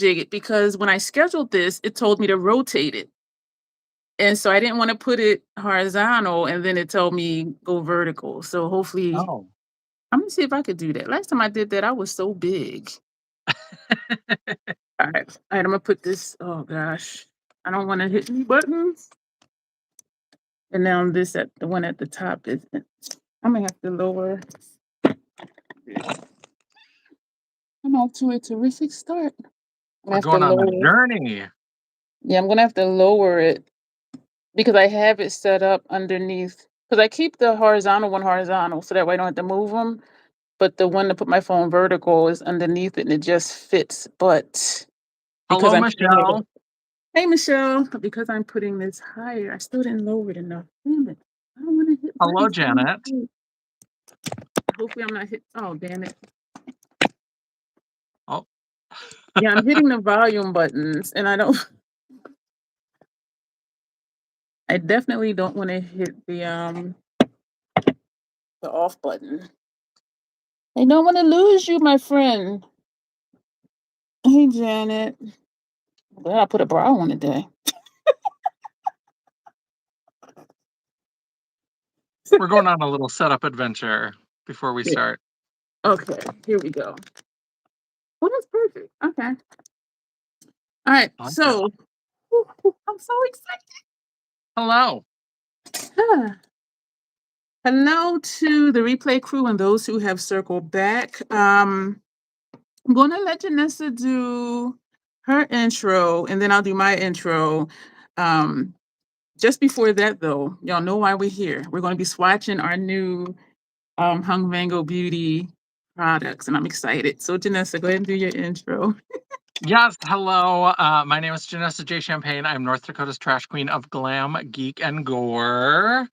jig it because when I scheduled this, it told me to rotate it. And so I didn't wanna put it horizontal, and then it told me go vertical. So hopefully Oh. I'm gonna see if I could do that. Last time I did that, I was so big. Alright, I'm gonna put this oh gosh, I don't wanna hit any buttons. And now this at the one at the top is I'm gonna have to lower. I'm off to a terrific start. I'm gonna We're have to going on a lower. journey. Yeah, I'm gonna have to lower it because I have it set up underneath. Because I keep the horizontal one horizontal so that way I don't have to move them. But the one to put my phone vertical is underneath it and it just fits. But because Hello, I'm putting it, Michelle. hey Michelle, because I'm putting this higher, I still didn't lower it enough. Damn it. I don't want to hit Hello, buttons. Janet. Hopefully I'm not hit. Oh, damn it. Oh, Yeah, I'm hitting the volume buttons and I don't, I definitely don't want to hit the off button. I don't want to lose you, my friend. Hey, Janet. Well, I put a bra on today. we're going on a little setup adventure before we Yeah. start. Okay, here we go. Well, that's perfect. Okay. All right. I like it. So, I'm so excited. Hello. Hello to the replay crew and those who have circled back. I'm going to let Janessa do her intro and then I'll do my intro. Um, just before that, though, y'all know why we're here. We're going to be swatching our new Vanngo Beauty products, and I'm excited. So, Janessa, go ahead and do your intro. Yes, hello. My name is Janessa J. Champagne. I'm North Dakota's trash queen of glam, geek, and gore.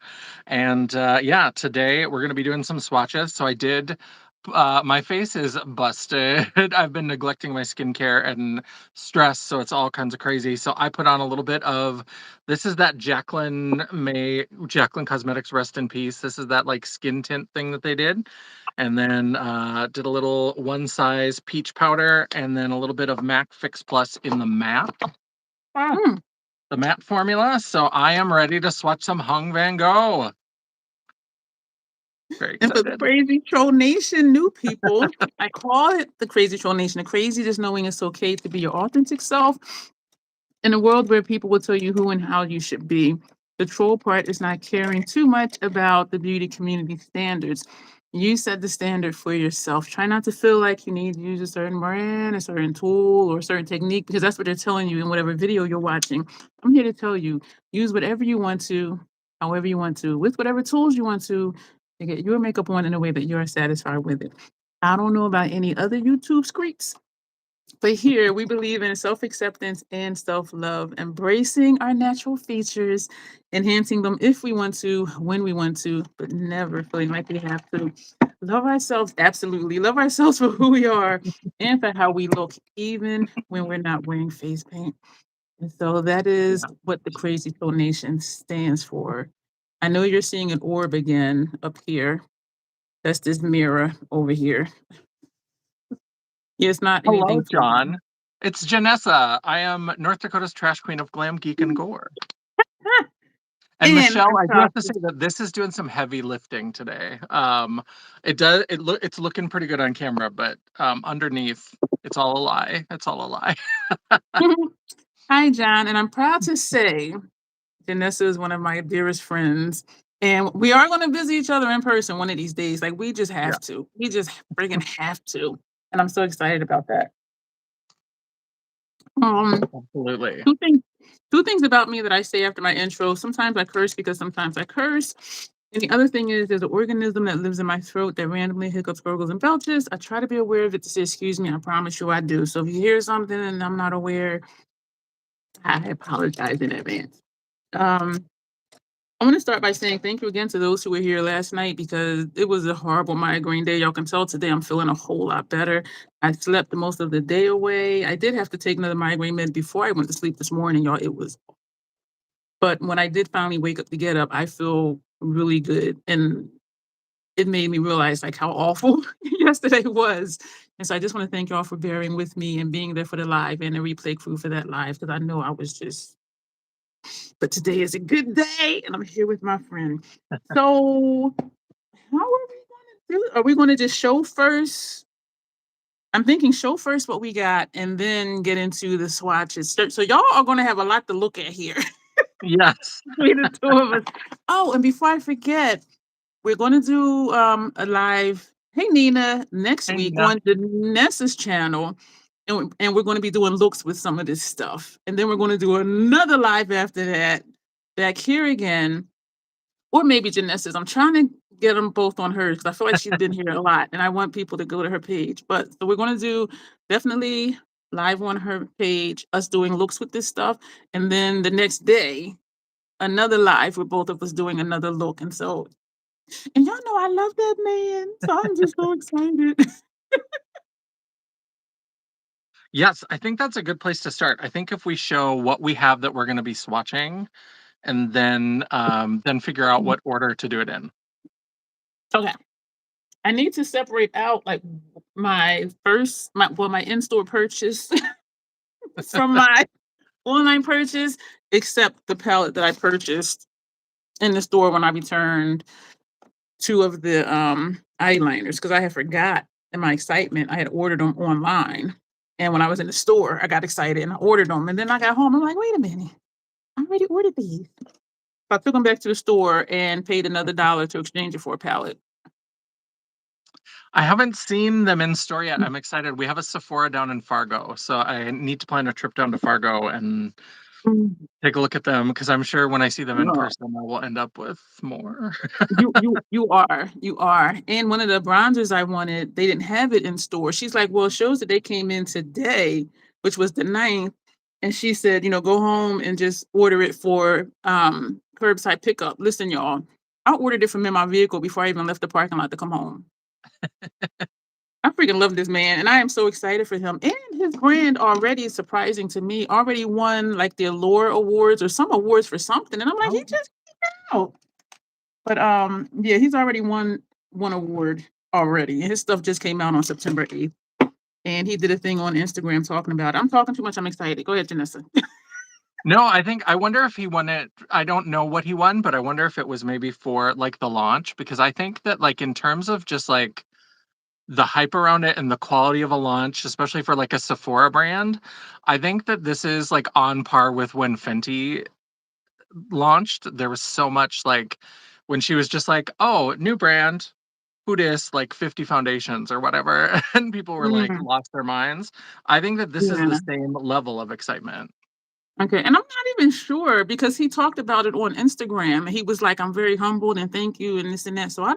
And yeah, today we're going to be doing some swatches. So I did, my face is busted. I've been neglecting my skincare and stress, so it's all kinds of crazy. So I put on a little bit of, this is that Jacqueline Cosmetics, rest in peace. This is that like skin tint thing that they did. And then did a little one size peach powder and then a little bit of MAC Fix Plus in the matte. Mm. The matte formula. So I am ready to swatch some Vanngo. Very And for the excited. Crazy Troll Nation new people, I call it the Crazy Troll Nation. The crazy just knowing it's okay to be your authentic self in a world where people will tell you who and how you should be. The troll part is not caring too much about the beauty community standards. You set the standard for yourself. Try not to feel like you need to use a certain brand, a certain tool, or a certain technique because that's what they're telling you in whatever video you're watching. I'm here to tell you use whatever you want to, however you want to, with whatever tools you want to get your makeup on in a way that you're satisfied with it. I don't know about any other YouTube screeps, but here we believe in self acceptance and self love, embracing our natural features, enhancing them if we want to, when we want to, but never feeling like we have to. Love ourselves, absolutely. Love ourselves for who we are and for how we look, even when we're not wearing face paint. And so that is Yeah. what the Crazy Soul Nation stands for. I know you're seeing an orb again up here. That's this mirror over here. Yeah, it's not Hello, anything too. John. It's Janessa. I am North Dakota's trash queen of glam, geek, and gore. And And Michelle, on I do top have to say that this is doing some heavy lifting today. It's looking pretty good on camera, but underneath, it's all a lie. It's all a lie. Hi, John, and I'm proud to say Janessa is one of my dearest friends, and we are going to visit each other in person one of these days. Like we just Yeah, have to. We just friggin' have to, and I'm so excited about that. Um, absolutely. two things. Two things about me that I say after my intro. Sometimes I curse because sometimes I curse. And the other thing is there's an organism that lives in my throat that randomly hiccups, gurgles, and belches. I try to be aware of it to say, excuse me, I promise you I do. So if you hear something and I'm not aware, I apologize in advance. Um, I want to start by saying thank you again to those who were here last night because it was a horrible migraine day. Y'all can tell today I'm feeling a whole lot better. I slept most of the day away. I did have to take another migraine med before I went to sleep this morning, y'all. But when I did finally wake up to get up, I feel really good. And it made me realize like how awful yesterday was. And so I just want to thank y'all for bearing with me and being there for the live and the replay crew for that live because I know I was just. But today is a good day, and I'm here with my friend. So how are we going to do it? Are we going to just show first? I'm thinking show first what we got, and then get into the swatches. So y'all are going to have a lot to look at here Yes. between the two of us. Oh, and before I forget, we're going to do a live. Hey Nina, next Hey, week Nina. on Janessa's channel, and we're going to be doing looks with some of this stuff, and then we're going to do another live after that, back here again, or maybe Janessa's. I'm trying to get them both on hers because I feel like she's been here a lot, and I want people to go to her page. But so we're going to do definitely live on her page, us doing looks with this stuff, and then the next day another live with both of us doing another look, and so. And y'all know I love that man, so I'm just so excited. Yes, I think that's a good place to start. I think if we show what we have that we're going to be swatching, and then figure out what order to do it in. Okay. I need to separate out like my in-store purchase from my online purchase, except the palette that I purchased in the store when I returned 2 of the eyeliners because I had forgot in my excitement I had ordered them online. And when I was in the store, I got excited and I ordered them. And then I got home, I'm like, wait a minute, I already ordered these. I took them back to the store and paid another $1 to exchange it for a palette. I haven't seen them in store yet. I'm excited. We have a Sephora down in Fargo, so I need to plan a trip down to Fargo and take a look at them because I'm sure when I see them in Yeah. person, I will end up with more. You are. And one of the bronzers I wanted, they didn't have it in store. She's like, well, it shows that they came in today, which was the 9th. And she said, go home and just order it for curbside pickup. Listen, y'all, I ordered it from in my vehicle before I even left the parking lot to come home. I freaking love this man, and I am so excited for him. And his brand already is surprising to me. Already won like the Allure Awards or some awards for something, and I'm like, he just came out. But yeah, he's already won one award already. His stuff just came out on September 8th, and he did a thing on Instagram talking about it. I'm talking too much. I'm excited. Go ahead, Janessa. No, I wonder if he won it. I don't know what he won, but I wonder if it was maybe for like the launch, because I think that like in terms of just like the hype around it and the quality of a launch, especially for like a Sephora brand, I think that this is like on par with when Fenty launched. There was so much like when she was just like, oh, new brand, who dis, like 50 foundations or whatever, and people were like lost their minds. I think that this is Yeah. the same level of excitement. Okay. And I'm not even sure because he talked about it on Instagram. He was like, I'm very humbled and thank you and this and that. So I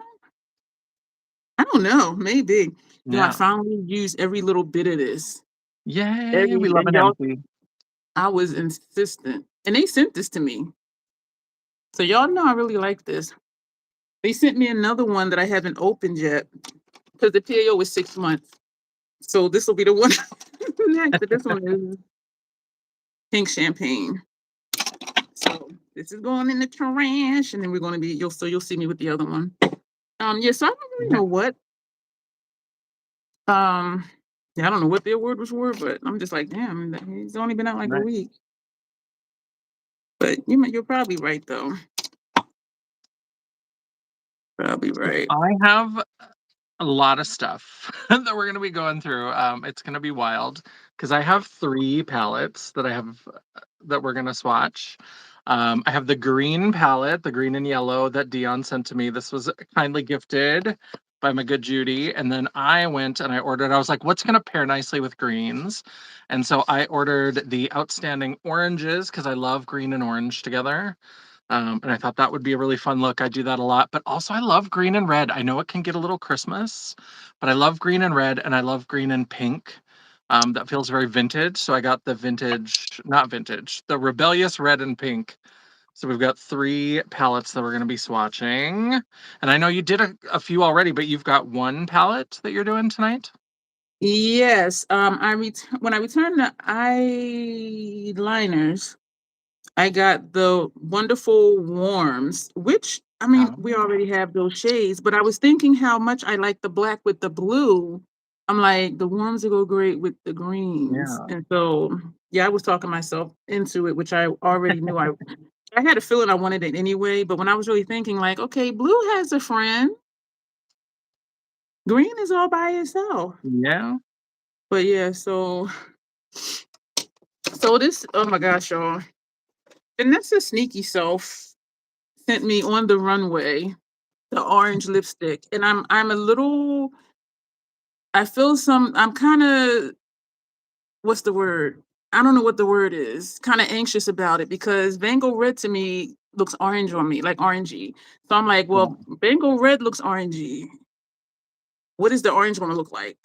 don't know. Maybe. I Yeah. finally used every little bit of this. Yay, we love And an y'all, empty. I was insistent. And they sent this to me. So y'all know I really like this. They sent me another one that I haven't opened yet because the PAO was 6 months. So this will be the one next. But this one is pink champagne. So this is going in the trash, and then we're going to be you'll see me with the other one. Yeah. So I don't really know what. Yeah, I don't know what the award was for, but I'm just like, damn, he's only been out like a Nice. week. But you're probably right though. Probably right. I have a lot of stuff that we're going to be going through. It's going to be wild because I have 3 palettes that I have that we're going to swatch. I have the green palette, the green and yellow that Dion sent to me. This was kindly gifted by my good Judy. And then I went and I ordered, I was like, what's going to pair nicely with greens? And so I ordered the outstanding oranges because I love green and orange together. And I thought that would be a really fun look. I do that a lot, but also I love green and red. I know it can get a little Christmas, but I love green and red, and I love green and pink. That feels very vintage. So I got the vintage, not vintage, the rebellious red and pink. So we've got 3 palettes that we're going to be swatching. And I know you did a few already, but you've got 1 palette that you're doing tonight. Yes. When I returned the eyeliners, I got the wonderful warms, which I mean, we Oh, already have those shades, but I was thinking how much I like the black with the blue. I'm like, the warms will go great with the greens. yeah. And so, yeah, I was talking myself into it, which I already knew I had a feeling I wanted it anyway, but when I was really thinking like, okay, blue has a friend, green is all by itself. Yeah. But yeah, so this, oh my gosh, y'all. Janessa sneaky self sent me on the runway the orange lipstick. And I'm a little I feel I'm kind of, what's the word? I don't know what the word is. Kind of anxious about it because Vanngo red to me looks orange on me, like orangey. So I'm like, Yeah. well, Vanngo red looks orangey. What is the orange going to look like?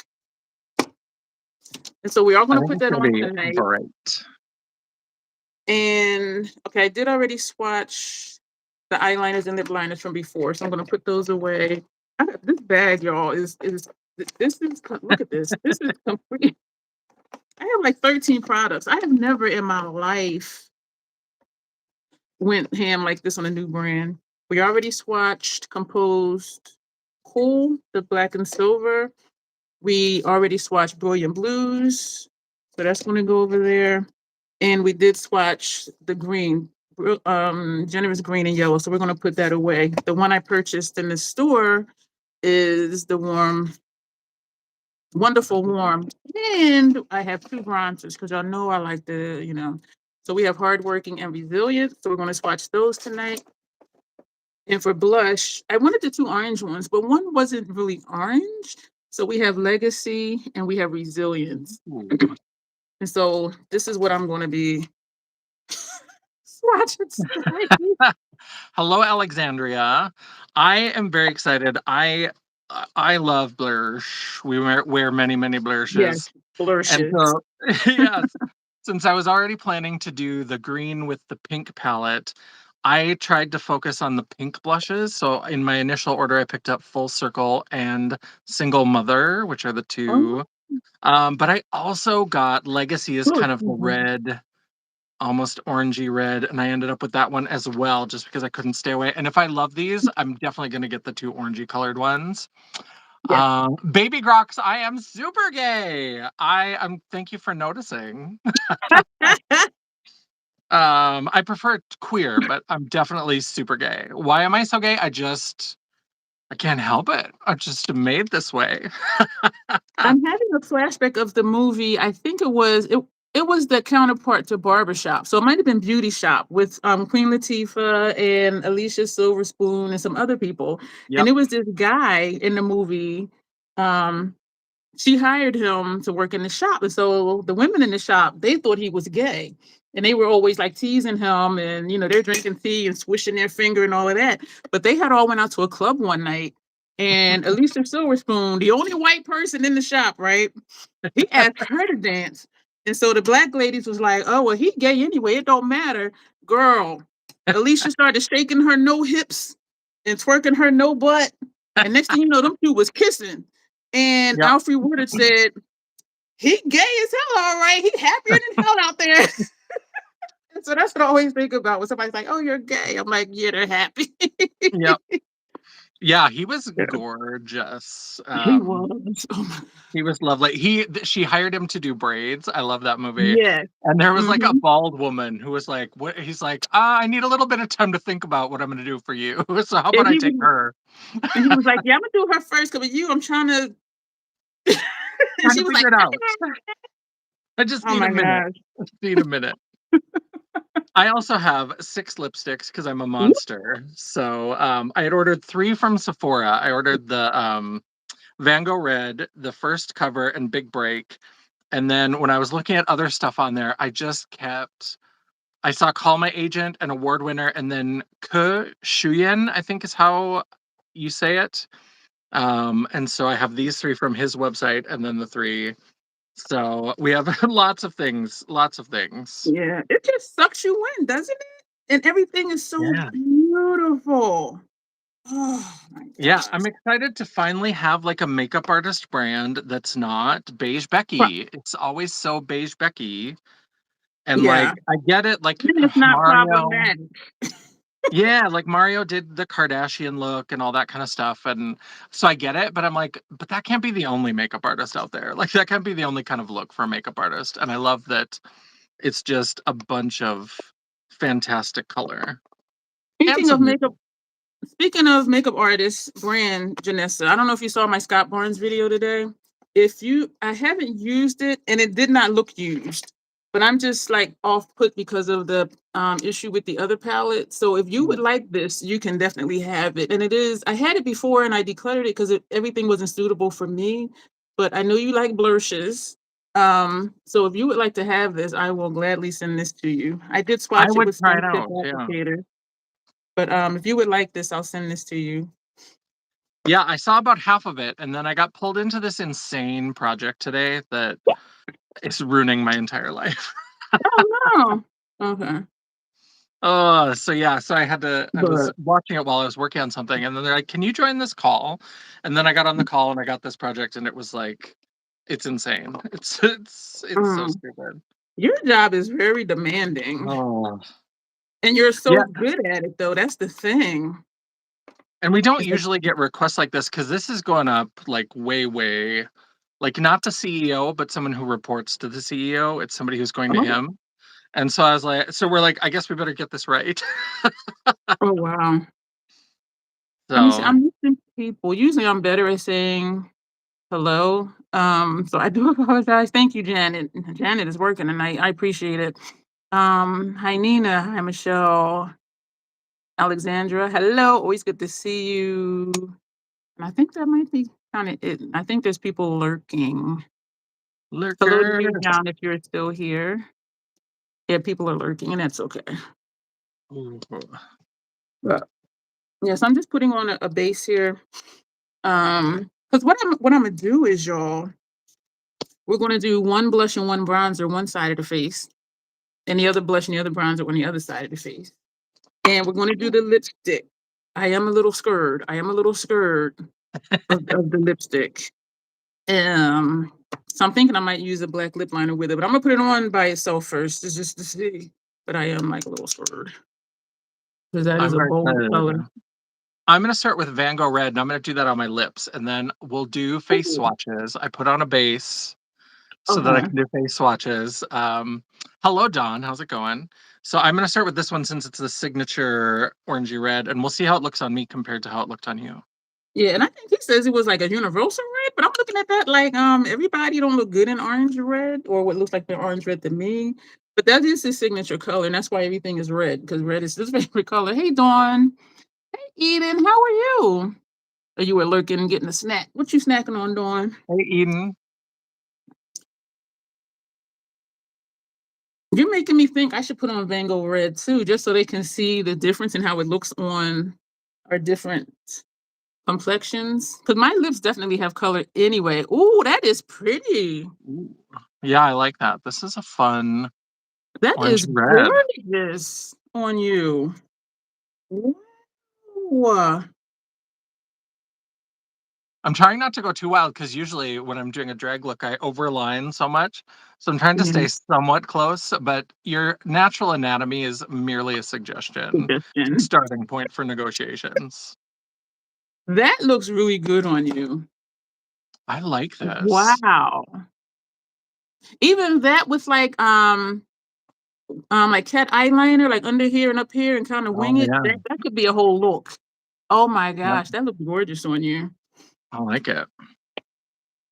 And so we are I going to think put it's that gonna on be tonight. bright. And okay, I did already swatch the eyeliners and lip liners from before, so I'm going to put those away. This bag, y'all, is this is look at this. This is complete. I have like 13 products. I have never in my life went ham like this on a new brand. We already swatched, composed, cool, the black and silver. We already swatched brilliant blues. So that's going to go over there. And we did swatch the green, generous green and yellow. So we're going to put that away. The one I purchased in the store is the warm, wonderful warm. And I have two bronzers because y'all know I like the. So we have hardworking and resilient. So we're going to swatch those tonight. And for blush, I wanted the two orange ones, but one wasn't really orange. So we have legacy and we have resilience. Ooh. And so this is what I'm going to be swatching tonight. Hello, Alexandria. I am very excited. I love blush. We wear many, many Yes, blushes. And blushes. so, yes, since I was already planning to do the green with the pink palette, I tried to focus on the pink blushes. So in my initial order, I picked up Full Circle and Single Mother, which are the Oh, two. But I also got Legacy is oh, kind of the red, almost orangey red, and I ended up with that one as well, just because I couldn't stay away. And if I love these, I'm definitely going to get the two orangey colored ones. yes. Baby Grox, I am super gay. I'm. Thank you for noticing. I prefer queer, but I'm definitely super gay. Why am I so gay? I can't help it. I'm just made this way. I'm having a flashback of the movie. I think it was the counterpart to Barbershop. So it might have been Beauty Shop with Queen Latifah and Alicia Silverspoon and some other people. And Yep. it was this guy in the movie. Um, she hired him to work in the shop. And so the women in the shop, they thought he was gay. And they were always like teasing him and they're drinking tea and swishing their finger and all of that. But they had all went out to a club one night and Alicia Silverspoon, the only white person in the shop, right? He asked her to dance. And so the black ladies was like, oh, well, he gay anyway. It don't matter. Girl, Alicia started shaking her no hips and twerking her no butt. And next thing you know, them two was kissing. And Yep. Alfre Woodard said, he gay as hell, all right. He happier than hell out there. So that's what I always think about when somebody's like, oh, you're gay. I'm like, yeah, they're happy. Yep. Yeah, he was gorgeous. He was. Oh my. He was lovely. She hired him to do braids. I love that movie. Yes. And there was like a Mm-hmm. bald woman who was like, "What?" He's like, I need a little bit of time to think about what I'm going to do for you. So how about And I he take was her? and he was like, yeah, I'm gonna do her first because with you, I'm trying to. And Trying she to was figure like, it out. I just oh need a my minute. gosh. I just need a minute. I also have 6 lipsticks because I'm a Whoop. monster. So I had ordered 3 from Sephora. I ordered the Vanngo Red, the first cover, and Big Break. And then when I was looking at other stuff on there, I saw Call My Agent, an award winner, and then Ke Shuyen, I think is how you say it. And so I have these 3 from his website and then the 3. So we have lots of things, lots of things. Yeah, it just sucks you in, doesn't it? And everything is so Yeah. beautiful. Oh my Yeah, gosh. I'm excited to finally have like a makeup artist brand that's not Beige Pro- Becky. It's always so Beige Becky. And like Yeah. I get it, like And it's not Mario. problematic. Yeah, like Mario did the Kardashian look and all that kind of stuff. And so I get it, but I'm like, but that can't be the only makeup artist out there. Like that can't be the only kind of look for a makeup artist. And I love that it's just a bunch of fantastic color and Speaking of some makeup, makeup. speaking of makeup artist brand Janessa, I don't know if you saw my Scott Barnes video today. I haven't used it and it did not look used, but I'm just like off put because of the issue with the other palette. So if you would like this, you can definitely have it. And it is, I had it before and I decluttered it because everything wasn't suitable for me. But I know you like blushes. So if you would like to have this, I will gladly send this to you. I did I swatch it would with try Sun it Tip out. Yeah. Applicator. But if you would like this, I'll send this to you. Yeah, I saw about half of it, and then I got pulled into this insane project today that is ruining my entire life. Oh no. Okay. Oh, so yeah, so I was But watching it while I was working on something, and then they're like, "Can you join this call?" And then I got on the call and I got this project, and it was like, it's insane. It's so um, stupid. your job is very demanding, Oh, and you're so yeah. good at it, though. That's the thing. And we don't It's like, usually get requests like this because this is going up like way, like not the CEO, but someone who reports to the CEO. It's somebody who's going to oh, him. And so I was like, so we're like, I guess we better get this right. oh wow. Let me see. So I'm missing people. Usually, I'm better at saying hello. So I do apologize. Thank you, Janet. Janet is working, and I appreciate it. Hi Nina. Hi Michelle. Alexandra. Hello. Always good to see you. And I think that might be kind of it. I think there's people lurking. Hello to you, lurkers. John, if you're still here. Yeah, people are lurking, and that's okay. Ooh. But yes, I'm just putting on a base here. Because what I'm gonna do is, y'all, we're gonna do one blush and one bronzer one side of the face, and the other blush and the other bronzer on the other side of the face. And we're gonna do the lipstick. I am a little scared. I am a little scared of the lipstick. Um, so I'm thinking I might use a black lip liner with it, but I'm gonna put it on by itself first, just to see. But I am like a little scared because that is I'm a very bold excited. color. I'm gonna start with Vanngo Red, and I'm gonna do that on my lips, and then we'll do face Ooh, swatches. I put on a base so that I okay. can do face swatches. Hello, Dawn. How's it going? So I'm gonna start with this one since it's the signature orangey red, and we'll see how it looks on me compared to how it looked on you. Yeah, and I think he says it was like a universal red, but I'm looking at that like everybody don't look good in orange red or what looks like the orange red to me. But that is his signature color, and that's why everything is red because red is his favorite color. Hey Dawn, hey Eden, how are you? Or you were lurking and getting a snack. What you snacking on, Dawn? Hey, Eden. You're making me think I should put on Vanngo red too, just so they can see the difference in how it looks on our different complexions. Because my lips definitely have color anyway. Ooh, that is pretty. Ooh. Yeah, I like that. This is a fun That orange is red. gorgeous on you. Wow. I'm trying not to go too wild because usually when I'm doing a drag look, I overline so much. So I'm trying to stay Yeah, somewhat close, but your natural anatomy is merely a suggestion, suggestion. starting point for negotiations. That looks really good on you. I like this. Wow. Even that with like cat eyeliner, like under here and up here and kind of Oh wing it, yeah, that could be a whole look. Oh my yeah, gosh, that looks gorgeous on you. I like it.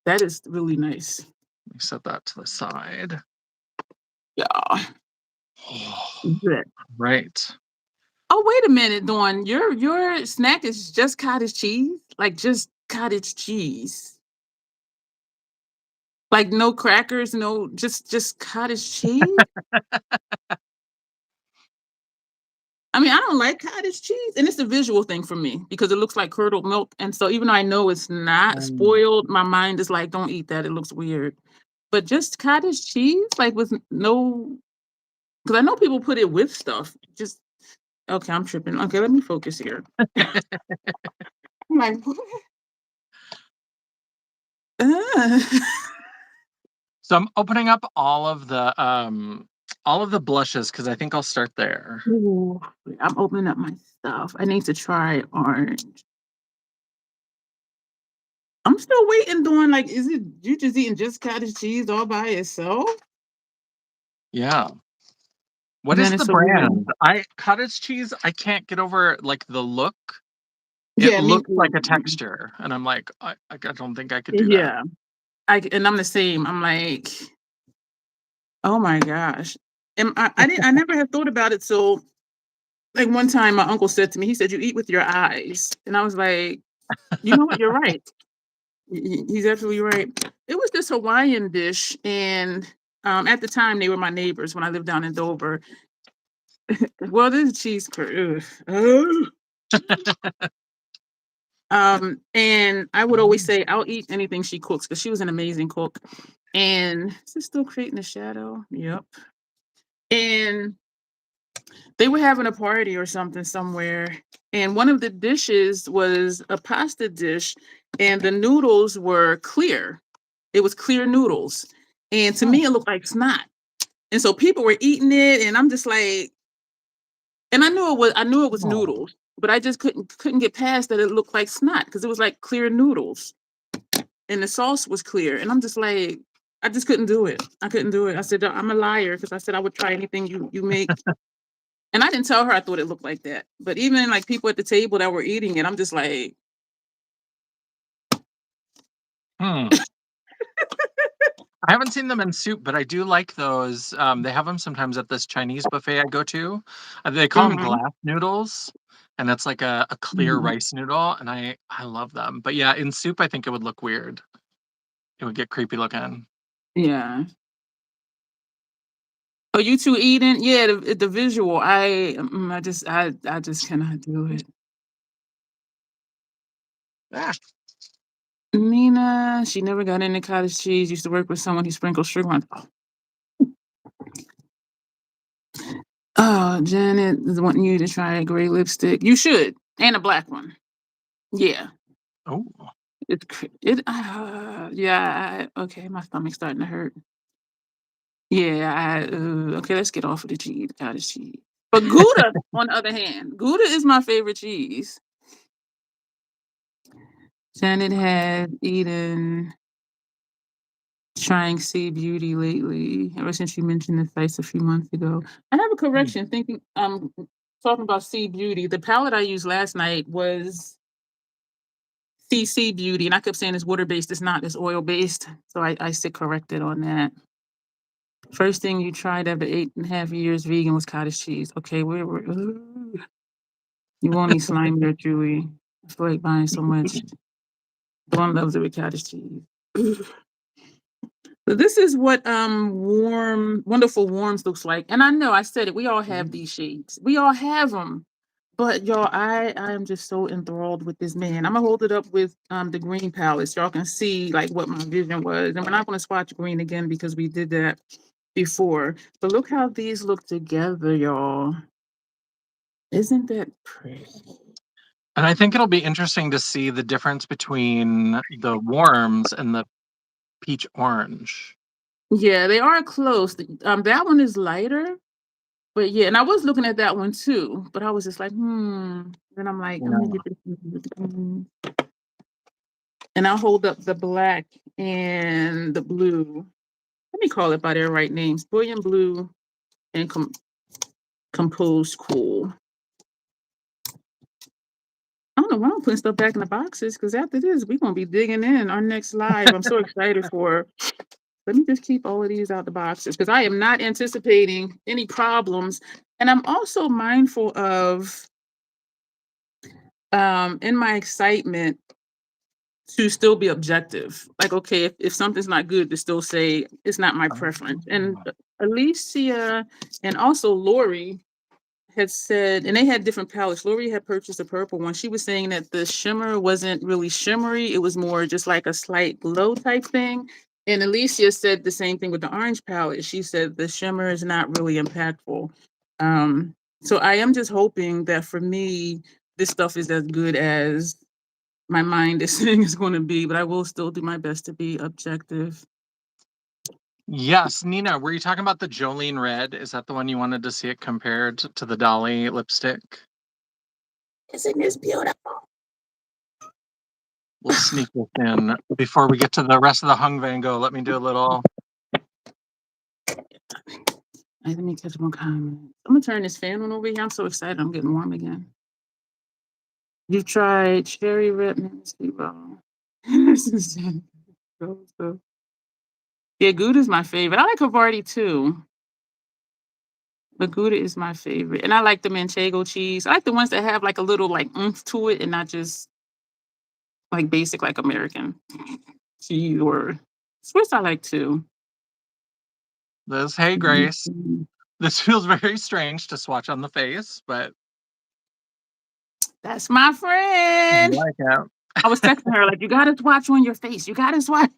That is really nice. Let me set that to the side. Yeah. Oh, Good. right. Oh, wait a minute, Dawn. Your snack is just cottage cheese? Like just cottage cheese. Like no crackers, no just cottage cheese? I mean, I don't like cottage cheese, and it's a visual thing for me because it looks like curdled milk, and so even though I know it's not Um, spoiled, my mind is like, "Don't eat that, it looks weird." But just cottage cheese, like, with no, because I know people put it with stuff. Just okay, I'm tripping. Okay, let me focus here. I'm like, uh, so I'm opening up all of the all of the blushes because I think I'll start there. Ooh, I'm opening up my stuff. I need to try orange. I'm still waiting, doing like, is it you just eating just cottage cheese all by itself? Yeah. What Then is it's the so weird. brand? Cottage cheese, I can't get over like the look. It Yeah, me looks like too. a texture, and I'm like, I don't think I could do that. Yeah. And I'm the same. I'm like, oh my gosh. And I never had thought about it. So like one time my uncle said to me, he said, "You eat with your eyes." And I was like, you know what? You're right. He's absolutely right. It was this Hawaiian dish, and at the time they were my neighbors when I lived down in Dover. Well, this is cheese curd. And I would always say, I'll eat anything she cooks because she was an amazing cook. And is it still creating a shadow? Yep. And they were having a party or something somewhere. And one of the dishes was a pasta dish, and the noodles were clear. It was clear noodles. And to Hmm. me, it looked like snot. And so people were eating it, and I'm just like, and I knew it was Oh. noodles, but I just couldn't get past that it looked like snot because it was like clear noodles. And the sauce was clear. And I'm just like, I just couldn't do it. I couldn't do it. I said, I'm a liar because I said I would try anything you make. And I didn't tell her I thought it looked like that. But even like people at the table that were eating it, I'm just like, Hmm. I haven't seen them in soup, but I do like those. They have them sometimes at this Chinese buffet I go to. They call them mhm, glass noodles, and that's like a clear mhm. rice noodle, and I love them. But yeah, in soup, I think it would look weird. It would get creepy looking. Yeah. Oh, you two eating? Yeah, the visual. I just cannot do it. Ah. Nina, she never got into cottage cheese. Used to work with someone who sprinkled sugar on. Oh, Janet is wanting you to try a gray lipstick. You should, and a black one. Yeah, Oh. yeah. Okay, my stomach's starting to hurt. Yeah, okay. Let's get off of the cheese, cottage cheese. But Gouda, on the other hand, Gouda is my favorite cheese. Janet had eaten trying Sea Beauty lately, ever since you mentioned the sites a few months ago. I have a Hmm. correction, thinking talking about Sea Beauty. The palette I used last night was CC Beauty, and I kept saying it's water-based, it's not, it's oil-based. So I sit corrected on that. First thing you tried after 8.5 years vegan was cottage cheese. Okay, you won't eat slimy or chewy. I feel like buying so much. Dawn loves it with cottage cheese. So this is what wonderful warms looks like. And I know I said it, we all have these shades. We all have them. But y'all, I am just so enthralled with this man. I'm gonna hold it up with the green palette so y'all can see like what my vision was. And we're not gonna swatch green again because we did that before. But look how these look together, y'all. Isn't that pretty? And I think it'll be interesting to see the difference between the warms and the peach orange. Yeah, they are close. That one is lighter, but yeah, and I was looking at that one too, but I was just like, Then I'm like, I'm gonna Yeah. get this one with the green. And I'll hold up the black and the blue. Let me call it by their right names: Bullion Blue and Composed Cool. I don't know why I'm putting stuff back in the boxes because after this, we're gonna be digging in our next live. I'm so excited for. Let me just keep all of these out the boxes because I am not anticipating any problems. And I'm also mindful of in my excitement to still be objective. Like, okay, if something's not good, to still say it's not my preference. And Oh. Alicia and also Lori had said, and they had different palettes. Lori had purchased a purple one. She was saying that the shimmer wasn't really shimmery. It was more just like a slight glow type thing. And Alicia said the same thing with the orange palette. She said the shimmer is not really impactful. So I am just hoping that for me, this stuff is as good as my mind is saying it's going to be, but I will still do my best to be objective. Yes, Nina, were you talking about the Jolene Red? Is that the one you wanted to see it compared to the Dolly lipstick? Isn't this beautiful? We'll sneak this in before we get to the rest of the hung Vanngo. Let me do a little. Let me catch more comments. I'm gonna turn this fan on over here. I'm so excited. I'm getting warm again. You tried cherry red Ministry Ball. Yeah, Gouda is my favorite. I like Havarti too. But Gouda is my favorite. And I like the Manchego cheese. I like the ones that have like a little like oomph to it and not just like basic like American cheese or Swiss I like too. This, hey Grace. This feels very strange to swatch on the face, but that's my I friend. like it. I was texting her like, you gotta swatch on your face. You gotta swatch.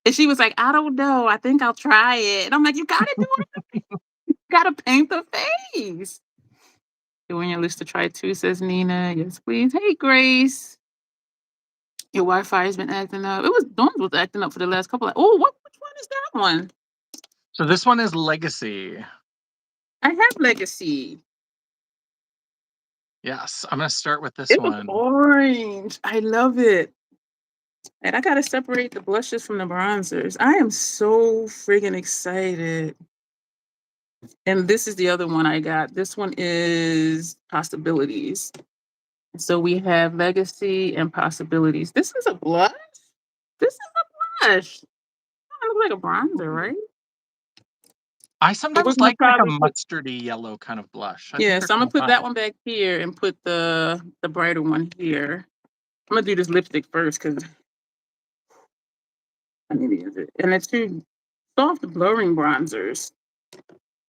And she was like, I don't know. I think I'll try it. And I'm like, you gotta do it. You gotta paint the face. Doing your list to try too, says Nina. Yes, please. Hey, Grace. Your Wi-Fi has been acting up. It was Dawn's was acting up for the last couple of. Oh, which one is that one? So this one is Legacy. I have Legacy. Yes, I'm gonna start with this It was one. orange. I love it. And I gotta separate the blushes from the bronzers. I am so friggin' excited. And this is the other one I got. This one is Possibilities. So we have Legacy and Possibilities. This is a blush? This is a blush. It looks like a bronzer, right? I But we're sometimes gonna like a probably put mustardy yellow kind of blush. I think yeah, they're so I'm kind gonna of put fun. that one back here and put the brighter one here. I'm gonna do this lipstick first because I need to use it. And it's two soft blurring bronzers.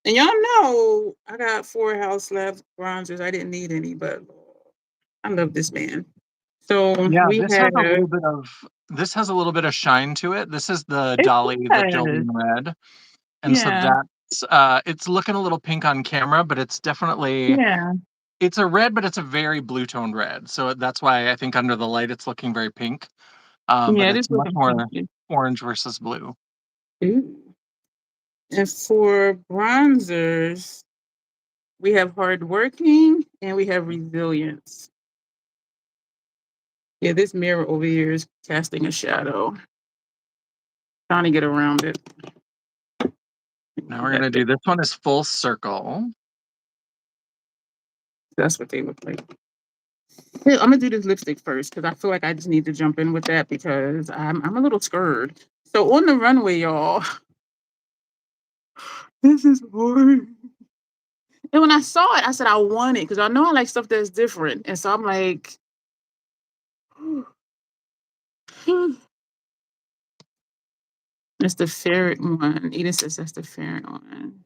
And y'all know I got 4 House Labs bronzers. I didn't need any, but I love this man. So Yeah, we this has a have little bit of shine to it. This is the it Dolly, the does. Jolene Red. And so Yeah. that's it's looking a little pink on camera, but it's definitely Yeah. it's a red, but it's a very blue toned red. So that's why I think under the light it's looking very pink. But Yeah, it is it's much looking more pinky. orange versus blue. Ooh. And for bronzers, we have hardworking and we have resilience. Yeah, this mirror over here is casting a shadow. Trying to get around it. Now we're gonna do this one is full circle. That's what they look like. Yeah, I'm gonna do this lipstick first because I feel like I just need to jump in with that because I'm a little scared. So on the runway, y'all, this is hard. And when I saw it, I said I want it because I know I like stuff that's different. And so I'm like, it's the ferret one. Eden says that's the ferret one.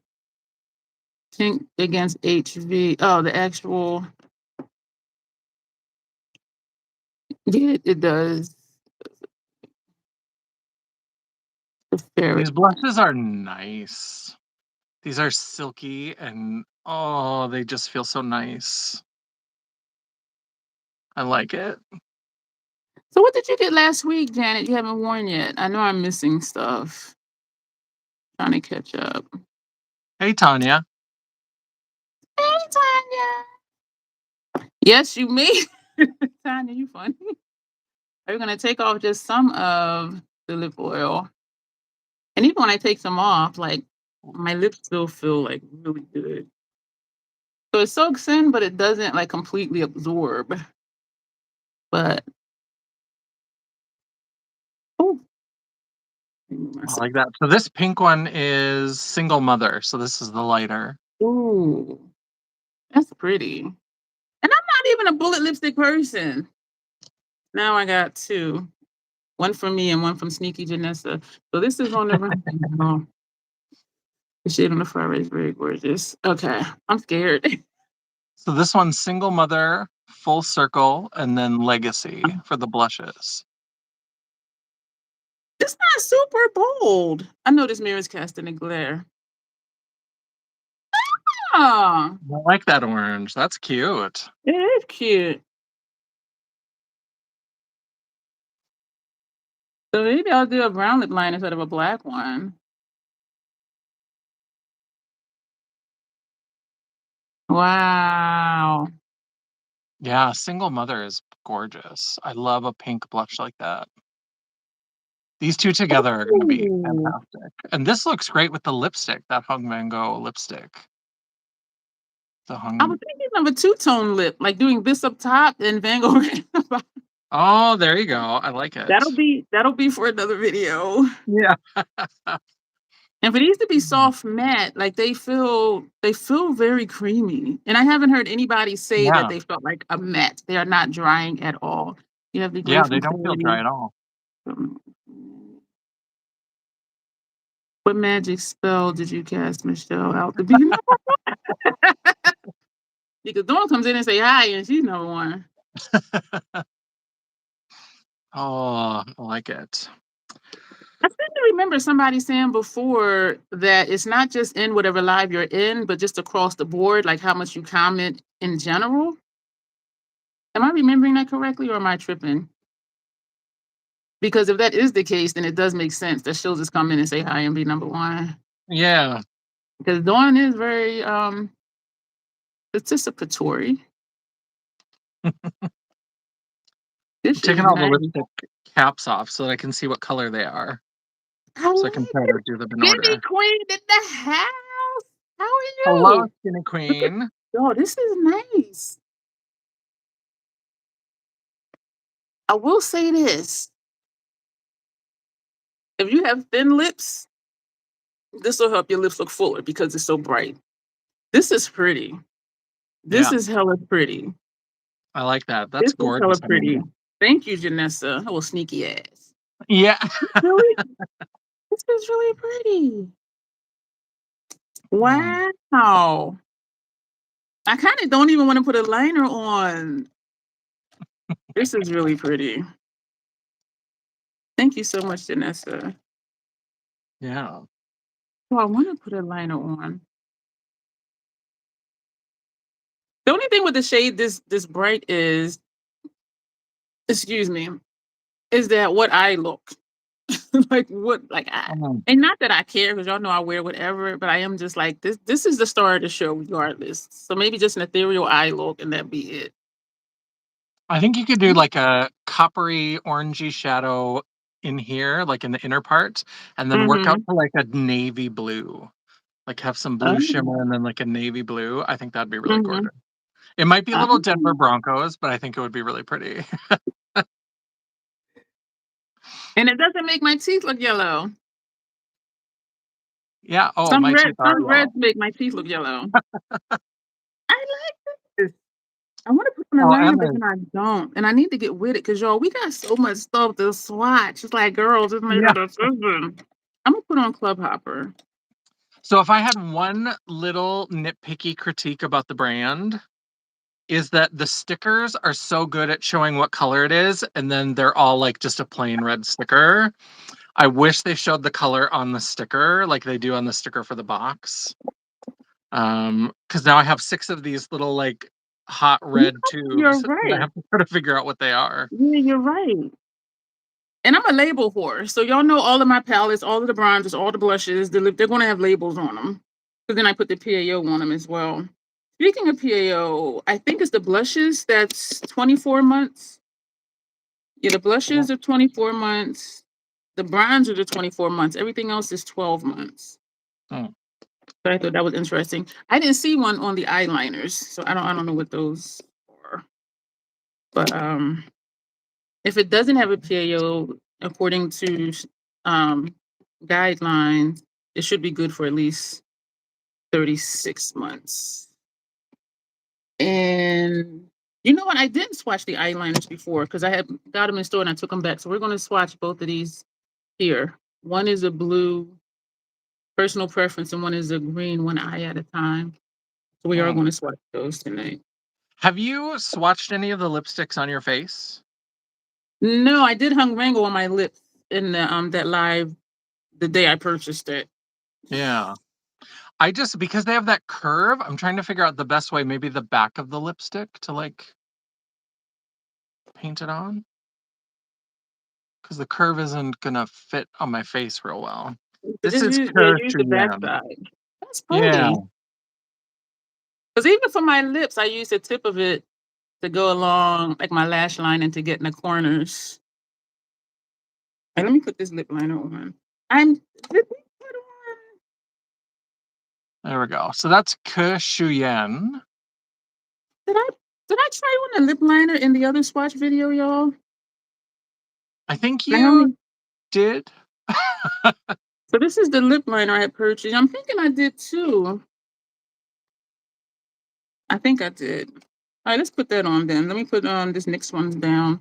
Pink against HV. Oh, the actual. Yeah, it does. The ferret These one. blushes are nice. These are silky and oh, they just feel so nice. I like it. So what did you get last week, Janet? You haven't worn yet. I know I'm missing stuff. Trying to catch up. Hey Tanya. Hey, Tanya. Yes, you me. Tanya, you funny. Are you gonna take off just some of the lip oil? And even when I take some off, like my lips still feel like really good. So it soaks in, but it doesn't like completely absorb. But oh, I like that. So this pink one is single mother. So this is the lighter. ooh, that's pretty. And I'm not even a bullet lipstick person. Now I got 2. One from me and one from Sneaky Janessa. So this is on the run. Oh, the shade on the far right is very gorgeous. Okay, I'm scared. So this one's single mother, full circle, and then legacy for the blushes. It's not super bold. I know this mirror is casting a glare. Oh, I like that orange. That's cute. it is cute. So maybe I'll do a brown lip liner instead of a black one. Wow. Yeah, Single Mother is gorgeous. I love a pink blush like that. These two together are going to be Ooh. fantastic. And this looks great with the lipstick, that Hung Vanngo lipstick. The I Hung. was thinking of a two-tone lip, like doing this up top and Vanngo right at the bottom. Oh, there you go. I like it. That'll be for another video. Yeah. And for these to be soft matte, like they feel very creamy. And I haven't heard anybody say that Yeah. they felt like a matte. They are not drying at all. You have degree Yeah, they from don't feel dry at all. What magic spell did you cast Michelle out to be number one? Because Dawn comes in and say hi, and she's number one. Oh, I like it. I seem to remember somebody saying before that it's not just in whatever live you're in, but just across the board, like how much you comment in general. Am I remembering that correctly, or am I tripping? Because if that is the case, then it does make sense that she'll just come in and say hi and be number one. Yeah. Because Dawn is very participatory. This Taking is all the nice. lipstick caps off so that I can see what color they are. I So I can like try it. to do them in Skinny order. Queen in the house. How are Hello, you? Skinny Look at, Queen. oh, this is nice. I will say this. If you have thin lips, this will help your lips look fuller because it's so bright. This is pretty. This Yeah, is hella pretty. I like that. That's This is hella gorgeous on pretty. you. Thank you, Janessa. Oh, sneaky ass. Yeah. Really? This is really pretty. Mm, Wow. I kind of don't even want to put a liner on. This is really pretty. Thank you so much, Janessa. yeah. Oh, I want to put a liner on. The only thing with the shade this bright is, excuse me, is that what I look like. What like I, Mm. and not that I care because y'all know I wear whatever, but I am just like this. This is the star of the show, regardless. So maybe just an ethereal eye look, and that be it. I think you could do like a coppery orangey shadow in here, like in the inner part, and then work out Mm-hmm. to like a navy blue. Like have some blue Oh. shimmer and then like a navy blue. I think that'd be really Mm-hmm. gorgeous. It might be a little Denver Oh. Broncos, but I think it would be really pretty. And it doesn't make my teeth look yellow. Yeah. Oh, my teeth are Some yellow. reds make my teeth look yellow. I like this. I want to put on a Oh, liner, and but then I don't. And I need to get with it because y'all, we got so much stuff to swatch. It's like, girls, just make a yeah. decision. I'm gonna put on Club Hopper. So if I had one little nitpicky critique about the brand, is that the stickers are so good at showing what color it is, and then they're all like just a plain red sticker. I wish they showed the color on the sticker like they do on the sticker for the box. Because now I have 6 of these little like hot No, red you're tubes that I right. have to try to figure out what they are. Yeah, you're right. And I'm a label whore, so y'all know all of my palettes, all of the bronzers, all the blushes. They're gonna have labels on them. So then I put the PAO on them as well. Speaking of PAO, I think it's the blushes that's 24 months. Yeah, the blushes are 24 months. The bronzers are 24 months. Everything else is 12 months. Hmm. So I thought that was interesting. I didn't see one on the eyeliners, so I don't know what those are. But if it doesn't have a PAO, according to um, guidelines, it should be good for at least 36 months. And you know what? I didn't swatch the eyeliners before because I had got them in store and I took them back. So we're going to swatch both of these here. One is a blue personal preference and one is a green, one eye at a time. So we are Hmm. going to swatch those tonight. Have you swatched any of the lipsticks on your face? No, I did hung Vanngo on my lips in the that live the day I purchased it. Yeah. I just because they have that curve, I'm trying to figure out the best way, maybe the back of the lipstick to like paint it on. because the curve isn't gonna fit on my face real well. So This just is use the back Yen. side. That's Yeah. pretty. Because even for my lips, I use the tip of it to go along like my lash line and to get in the corners. And let me put this lip liner on. Did we put on? There we go. So that's Yen. Did I did I try on a lip liner in the other swatch video, y'all? I think I you only did. so this is the lip liner I purchased. I'm thinking I did too. I think I did. All right, let's put that on then. Let me put this next one down.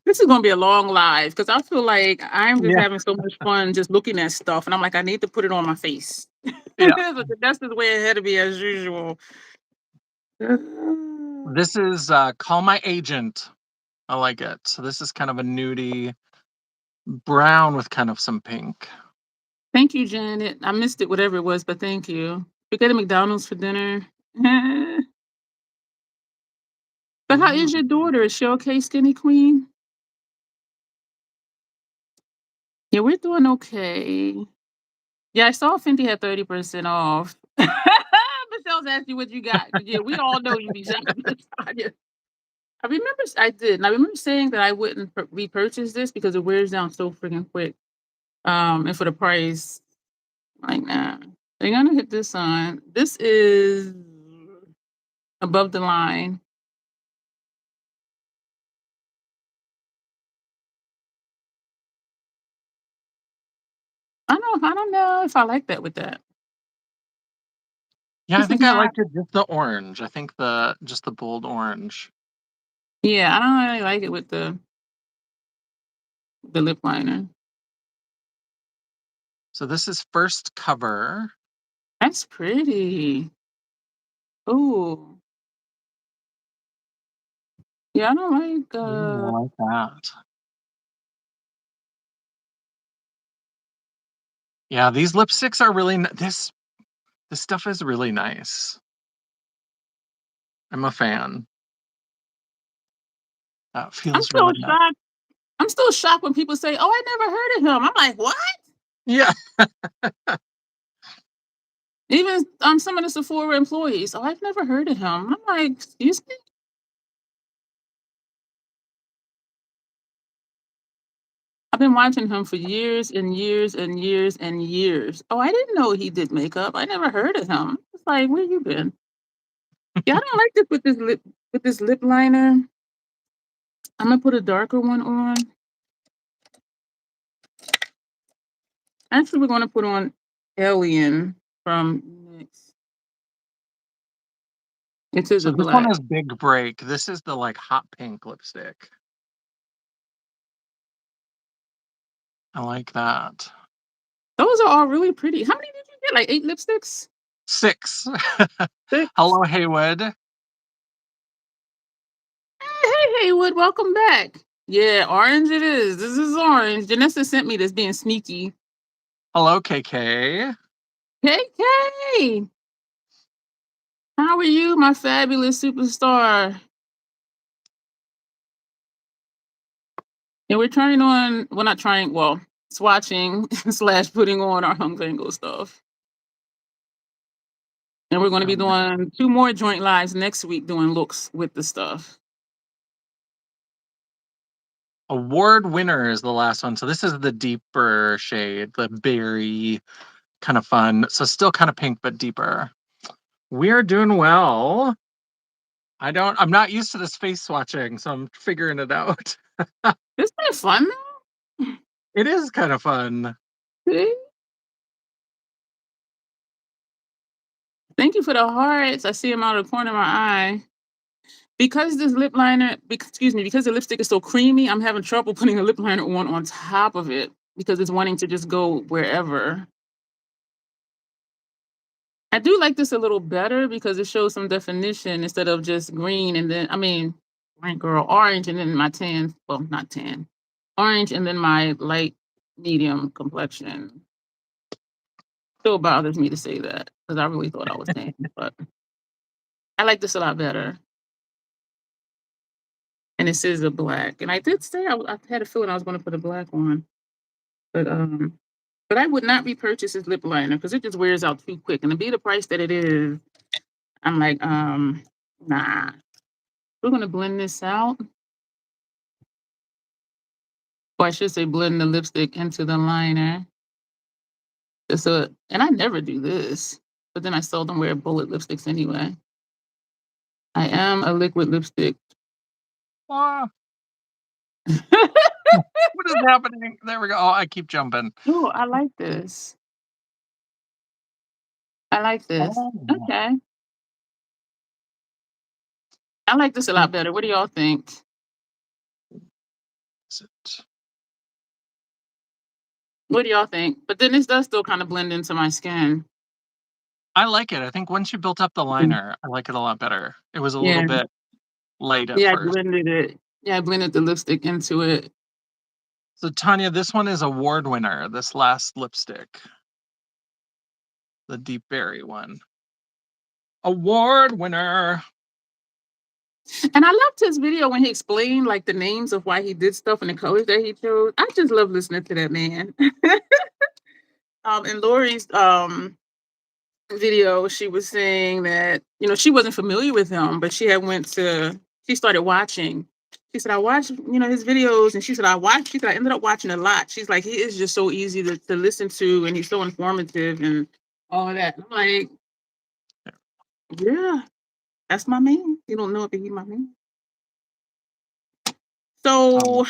This is gonna be a long live because I feel like I'm just Yeah. having so much fun just looking at stuff, and I'm like, I need to put it on my face. Yeah. That's the way ahead of me as usual. This is Call My Agent. I like it. So this is kind of a nudie brown with kind of some pink. Thank you, Janet. I missed it, whatever it was, but thank you. We got a McDonald's for dinner. But how is your daughter? Is she okay, Skinny Queen? Yeah, we're doing okay. Yeah, I saw Fenty had 30% off. Michelle's asked you what you got. Yeah, we all know you be shopping. Tanya. I remember I did. And I remember saying that I wouldn't repurchase this because it wears down so freaking quick. And for the price, like, nah. They're gonna hit this on. This is above the line. I don't know if I like that with that. Yeah, I This is think I not liked it just the orange. I think just the bold orange. yeah, I don't really like it with the lip liner. So this is First Cover. That's pretty. Ooh. Yeah, I don't like Ooh, I like that. Yeah, these lipsticks are really this stuff is really nice. I'm a fan. That I'm feels so really nice. shocked. I'm still shocked when people say, "Oh, I never heard of him." I'm like, "What?" Yeah. Even some of the Sephora employees, "Oh, I've never heard of him." I'm like, "Excuse me?" I've been watching him for years and years and years and years. "Oh, I didn't know he did makeup. I never heard of him." It's like, "Where you been?" Yeah, I don't like this with this lip liner. I'm gonna put a darker one on. Actually, we're gonna put on Alien from NYX. It is So a this one black. is Big Break. This is the like hot pink lipstick. I like that. Those are all really pretty. How many did you get? Like 8 lipsticks? 6. 6? Hello, Haywood. Hey, Haywood, welcome back. Yeah, orange it is. This is orange. Janessa sent me this being sneaky. Hello, KK. Hey, Kay! How are you, my fabulous superstar? And we're trying on, well, not trying, well, swatching slash putting on our Vanngo stuff. And we're going to be doing 2 more joint lives next week doing looks with the stuff. Award winner is the last one. So this is the deeper shade, the berry, kind of fun. So still kind of pink, but deeper. We're doing well. I'm not used to this face swatching, so I'm figuring it out. Isn't it fun though? It is kind of fun. See? Thank you for the hearts. I see them out of the corner of my eye. Because this lip liner, excuse me, because the lipstick is so creamy, I'm having trouble putting a lip liner on top of it because it's wanting to just go wherever. I do like this a little better because it shows some definition instead of just green and then, I mean, green girl, orange and then my tan, well, not tan, orange and then my light medium complexion. Still bothers me to say that because I really thought I was tan, but I like this a lot better. And it says a black. And I did say I had a feeling I was going to put a black on. But I would not repurchase this lip liner because it just wears out too quick. And to be the price that it is, I'm like, nah. We're gonna blend this out. Or I should say blend the lipstick into the liner. So, and I never do this, but then I seldom wear bullet lipsticks anyway. I am a liquid lipstick. Ah. What is happening? There we go. Oh, I keep jumping. Oh, I like this. I like this. Oh. Okay. I like this a lot better. What do y'all think? Is it? What do y'all think? But then this does still kind of blend into my skin. I like it. I think once you built up the liner, I like it a lot better. It was a Yeah. little bit light at Yeah, I first. blended it. Yeah, I blended the lipstick into it. So Tanya, this one is award winner, this last lipstick. The deep berry one. Award winner. And I loved his video when he explained like the names of why he did stuff and the colors that he chose. I just love listening to that man. In Lori's video, she was saying that, you know, she wasn't familiar with him, but she started watching. She said, I watched, you know, his videos, and she said, I ended up watching a lot. She's like, he is just so easy to listen to, and he's so informative and all of that. I'm like, yeah, that's my man. You don't know it, but he's my man. So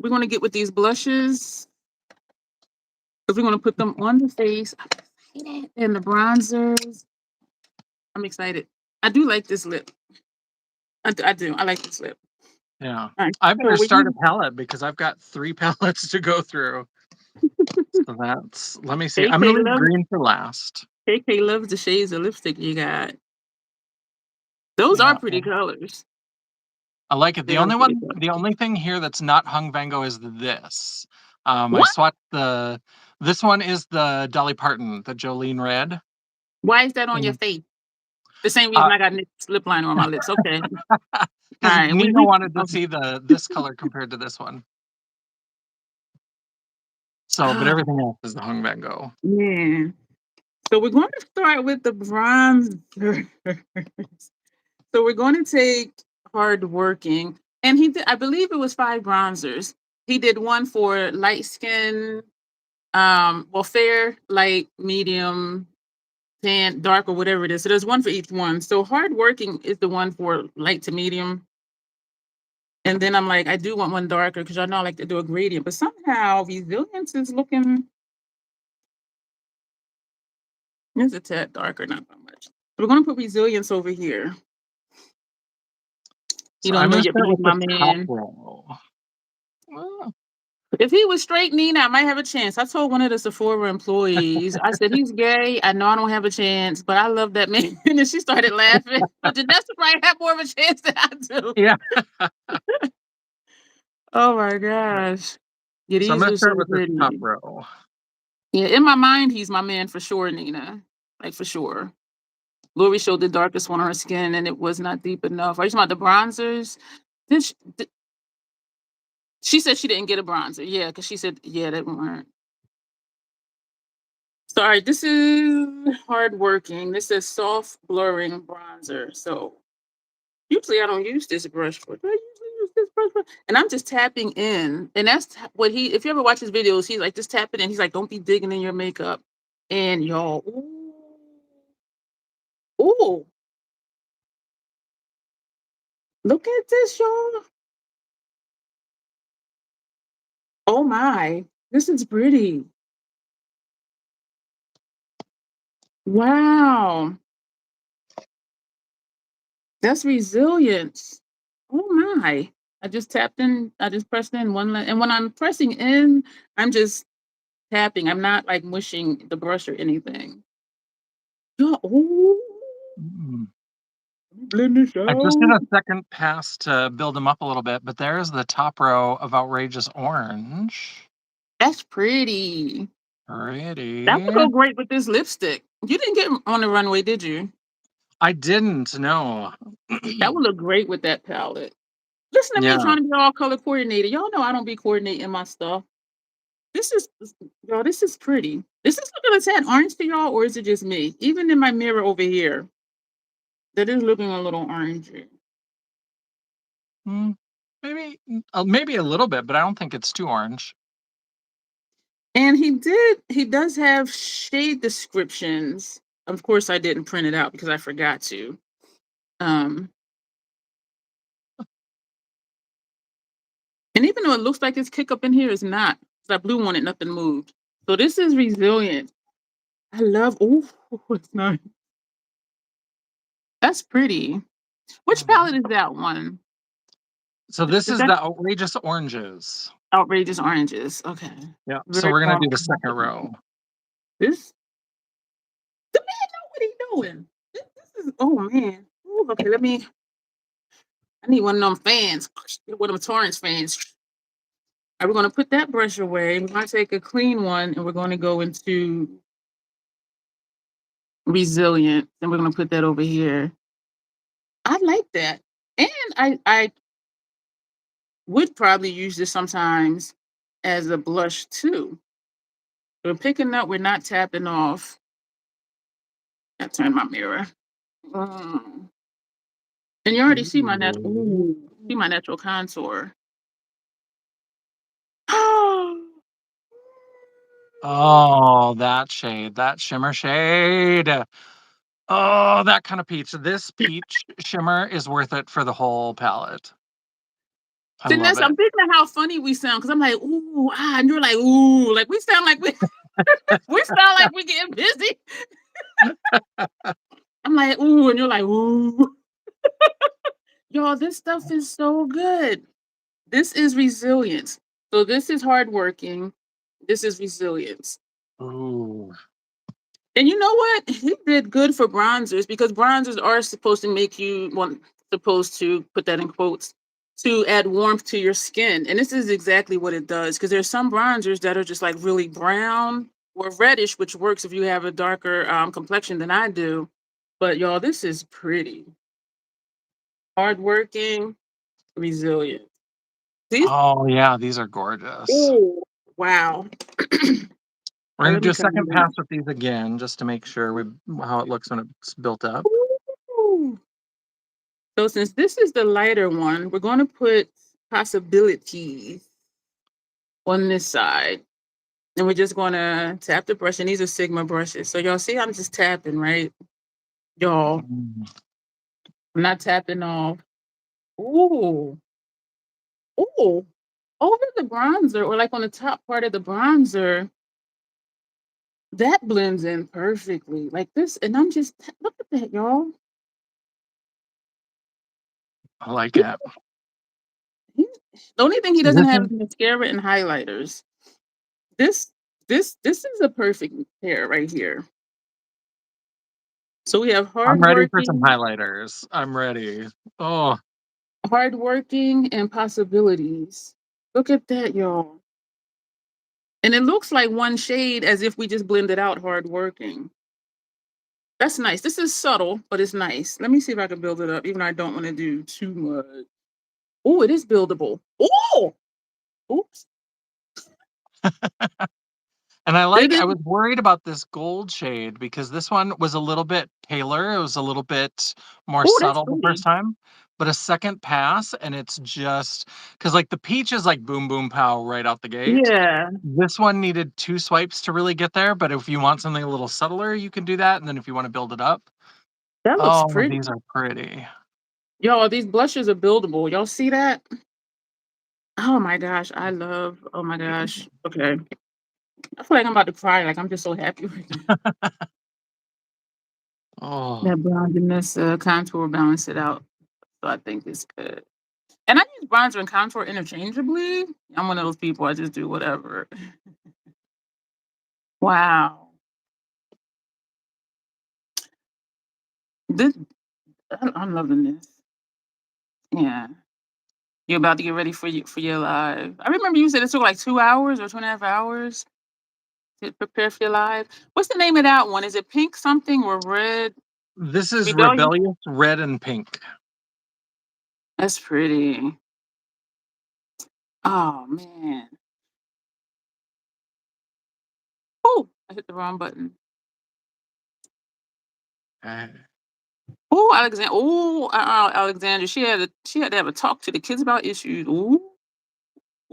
we're gonna get with these blushes because we're gonna put them on the face. I'm excited. And the bronzers. I'm excited. I do like this lip. I do. I like this lip. Yeah. Right, I better so start a palette because I've got 3 palettes to go through. So that's, let me see. I'm gonna leave green for last. KK loves the shades of lipstick you got. Those are pretty colors. I like it. The only thing here that's not hung Vanngo is this. I swatched this one is the Dolly Parton, the Jolene Red. Why is that on your face? The same reason I got NYX lip liner on my lips. Okay. Because Nina wanted to see this color compared to this one. So, but everything else is the hung Vanngo. Yeah. So we're going to start with the bronzer. So we're going to take Hardworking, and he did. I believe it was 5 bronzers. He did one for light skin, fair, light, medium, tan, dark, or whatever it is. So there's one for each one. So Hardworking is the one for light to medium. And then I'm like, I do want one darker because I know I like to do a gradient, but somehow Resilience is looking. It's a tad darker, not that much. We're going to put Resilience over here. You don't know yet, but he's my man. If he was straight, Nina, I might have a chance. I told one of the Sephora employees, I said, he's gay. I know I don't have a chance, but I love that man. And then she started laughing. But Janessa probably have more of a chance than I do. Yeah. Oh my gosh. Yeah, so I'm going to start with pretty. the top row. Yeah, in my mind, he's my man for sure, Nina. Like, for sure. Lori showed the darkest one on her skin, and it was not deep enough. Are you talking about the bronzers? She said she didn't get a bronzer. Yeah, because she said, yeah, that weren't. Sorry, this is Hardworking. This is Soft Blurring Bronzer. So usually I don't use this brush, but I usually use this brush. And I'm just tapping in. And that's what if you ever watch his videos, he's like, just tapping in. He's like, don't be digging in your makeup. And y'all, ooh. Look at this, y'all. Oh my, this is pretty. Wow. That's Resilience. Oh my. I just tapped in, I just pressed in one, and when I'm pressing in, I'm just tapping. I'm not like mushing the brush or anything. Oh. Blend this out. I just did a second pass to build them up a little bit, but there's the top row of Outrageous Orange. That's pretty. Pretty. That would go great with this lipstick. You didn't get On the Runway, did you? I didn't, no. That would look great with that palette. Listen to me Yeah. trying to be all color coordinated. Y'all know I don't be coordinating my stuff. This is y'all, this is pretty. Is this looking a tad orange to y'all, or is it just me? Even in my mirror over here, that is looking a little orangey. Maybe maybe a little bit, but I don't think it's too orange. And he does have shade descriptions. Of course, I didn't print it out because I forgot to. Um, and even though it looks like it's kick up in here, it's not. 'Cause I blew on it, nothing moved. So this is resilient. I love. Oh, it's nice. That's pretty. Which palette is that one? So this Is is that the outrageous oranges. outrageous oranges? Okay. Yeah. So Very we're gonna warm. do the second row. This the man know what he doing. This is oh man. Ooh, okay, I need one of them fans. One of them Torrance fans. We're gonna put that brush away. We're gonna take a clean one and we're gonna go into resilient. And we're gonna put that over here. I like that. And I would probably use this sometimes as a blush too. We're picking up, we're not tapping off. I turn my mirror. Mm. And you already see my natural see my natural contour. Oh, that shade, that shimmer shade. Oh, that kind of peach. This peach shimmer is worth it for the whole palette. I love Janessa, it. I'm thinking of how funny we sound because I'm like, ooh, ah, and you're like, ooh, like we sound like we we sound like we getting busy. I'm like, ooh, and you're like, ooh. Y'all, this stuff is so good. This is resilience. So this is hardworking. This is resilience. Ooh. And you know what? He did good for bronzers because bronzers are supposed to make you want supposed to put that in quotes to add warmth to your skin. And this is exactly what it does because there's some bronzers that are just like really brown or reddish, which works if you have a darker complexion than I do. But y'all, this is pretty. Hardworking, resilient. These Oh yeah, these are gorgeous. oh wow. We're gonna Let do me a come second in. pass with these again just to make sure how it looks when it's built up. Ooh. So since this is the lighter one, we're going to put possibilities on this side. And we're just going to tap the brush. And these are Sigma brushes. So y'all see I'm just tapping, right? Y'all, Mm. I'm not tapping off. Ooh. Ooh. Over the bronzer or like on the top part of the bronzer, that blends in perfectly. Like this. And I'm just, look at that, y'all. I like He, it. he, the only thing he So doesn't this have is is mascara and highlighters. This this is a perfect pair right here. So we have I'm ready for some hardworking, highlighters. I'm ready. Oh, hardworking, and possibilities. Look at that, y'all. And it looks like one shade as if we just blended out hardworking. That's nice. This is subtle, but it's nice. Let me see if I can build it up, even though I don't want to do too much. Oh, it is buildable. Oh, oops. and It I is. was worried about this gold shade because this one was a little bit paler. It was a little bit more Oh, that's subtle the first pretty. time. But a second pass, and it's just because like the peach is like boom, boom, pow right out the gate. Yeah, This one needed 2 swipes to really get there, but if you want something a little subtler, you can do that, and then if you wanna build it up, that looks oh, pretty. these are pretty. Y'all, these blushes are buildable. Y'all see that? Oh my gosh, oh my gosh. Okay. I feel like I'm about to cry. Like I'm just so happy right now. Oh, That blondiness contour balance it out. So I think it's good. And I use bronzer and contour interchangeably. I'm one of those people, I just do whatever. Wow. This I'm loving this. Yeah. You're about to get ready for your live. I remember you said it took like 2 hours or 2.5 hours to prepare for your live. What's the name of that one? Is it pink something or red? this is Rebellious? Rebellious Red and Pink. That's pretty. Oh man. Oh, I hit the wrong button. Uh, Oh, Alexander. Oh, Alexandra. She had to have a talk to the kids about issues. Ooh,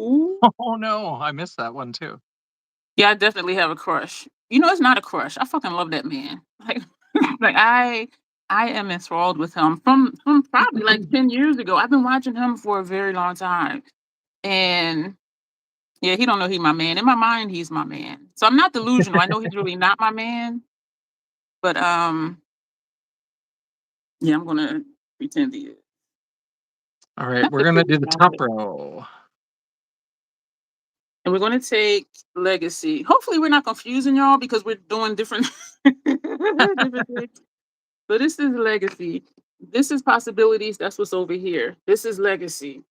ooh. Oh no, I missed that one too. Yeah, I definitely have a crush. You know, it's not a crush. I fucking love that man. Like, like I am enthralled with him from probably like 10 years ago. I've been watching him for a very long time, and yeah, he don't know he's my man. In my mind, he's my man. So I'm not delusional. I know he's really not my man, but yeah, I'm gonna pretend he is. All right, That's we're a gonna pretty do the top palette. row. And we're gonna take legacy. Hopefully, we're not confusing y'all because we're doing different different things. So this is legacy. This is possibilities. That's what's over here. This is legacy.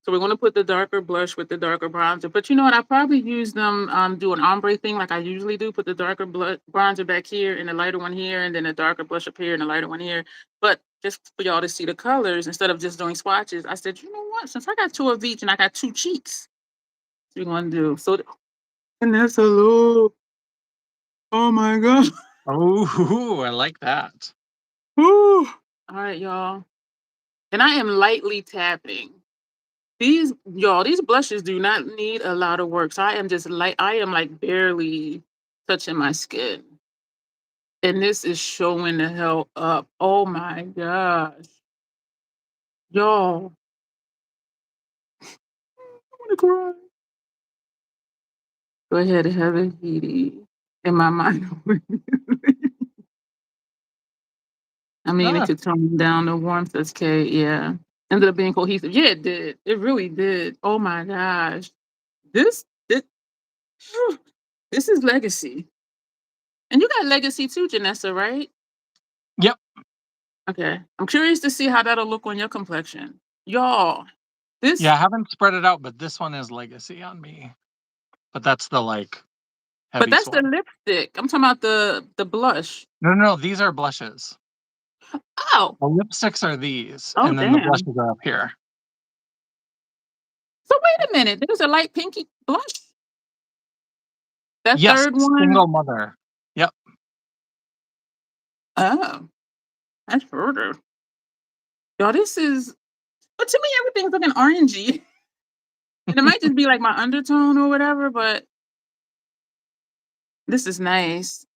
So we're going to put the darker blush with the darker bronzer. But you know what? I probably use them, do an ombre thing like I usually do. Put the darker bronzer back here and the lighter one here, and then a darker blush up here and a lighter one here. But just for y'all to see the colors instead of just doing swatches, I said, you know what? Since I got two of each and I got two cheeks, what we're going to do. So, and that's a look. Oh my God. Oh, I like that. Whew. All right, y'all. And I am lightly tapping. These blushes do not need a lot of work. So I am like barely touching my skin. And this is showing the hell up. Oh my gosh. Y'all, I wanna cry. Go ahead and have a heaty in my mind. I mean, it Ah, could tone down the warmth. That's okay. Yeah. Ended up being cohesive. Yeah, it did. It really did. Oh my gosh. This this is legacy. And you got legacy too, Janessa, right? yep. Okay. I'm curious to see how that'll look on your complexion. Y'all, this Yeah, I haven't spread it out, but this one is legacy on me. But that's the like but heaviest that's the one. lipstick. I'm talking about the blush. No, no, no, these are blushes. Oh, The lipsticks are these, oh and then the damn. blushes are up here. So wait a minute. There's a light pinky blush. That Yes, third one. single mother. Yep. Oh, that's further. Y'all, this is but to me everything's looking orangey. And it might just be like my undertone or whatever, but this is nice.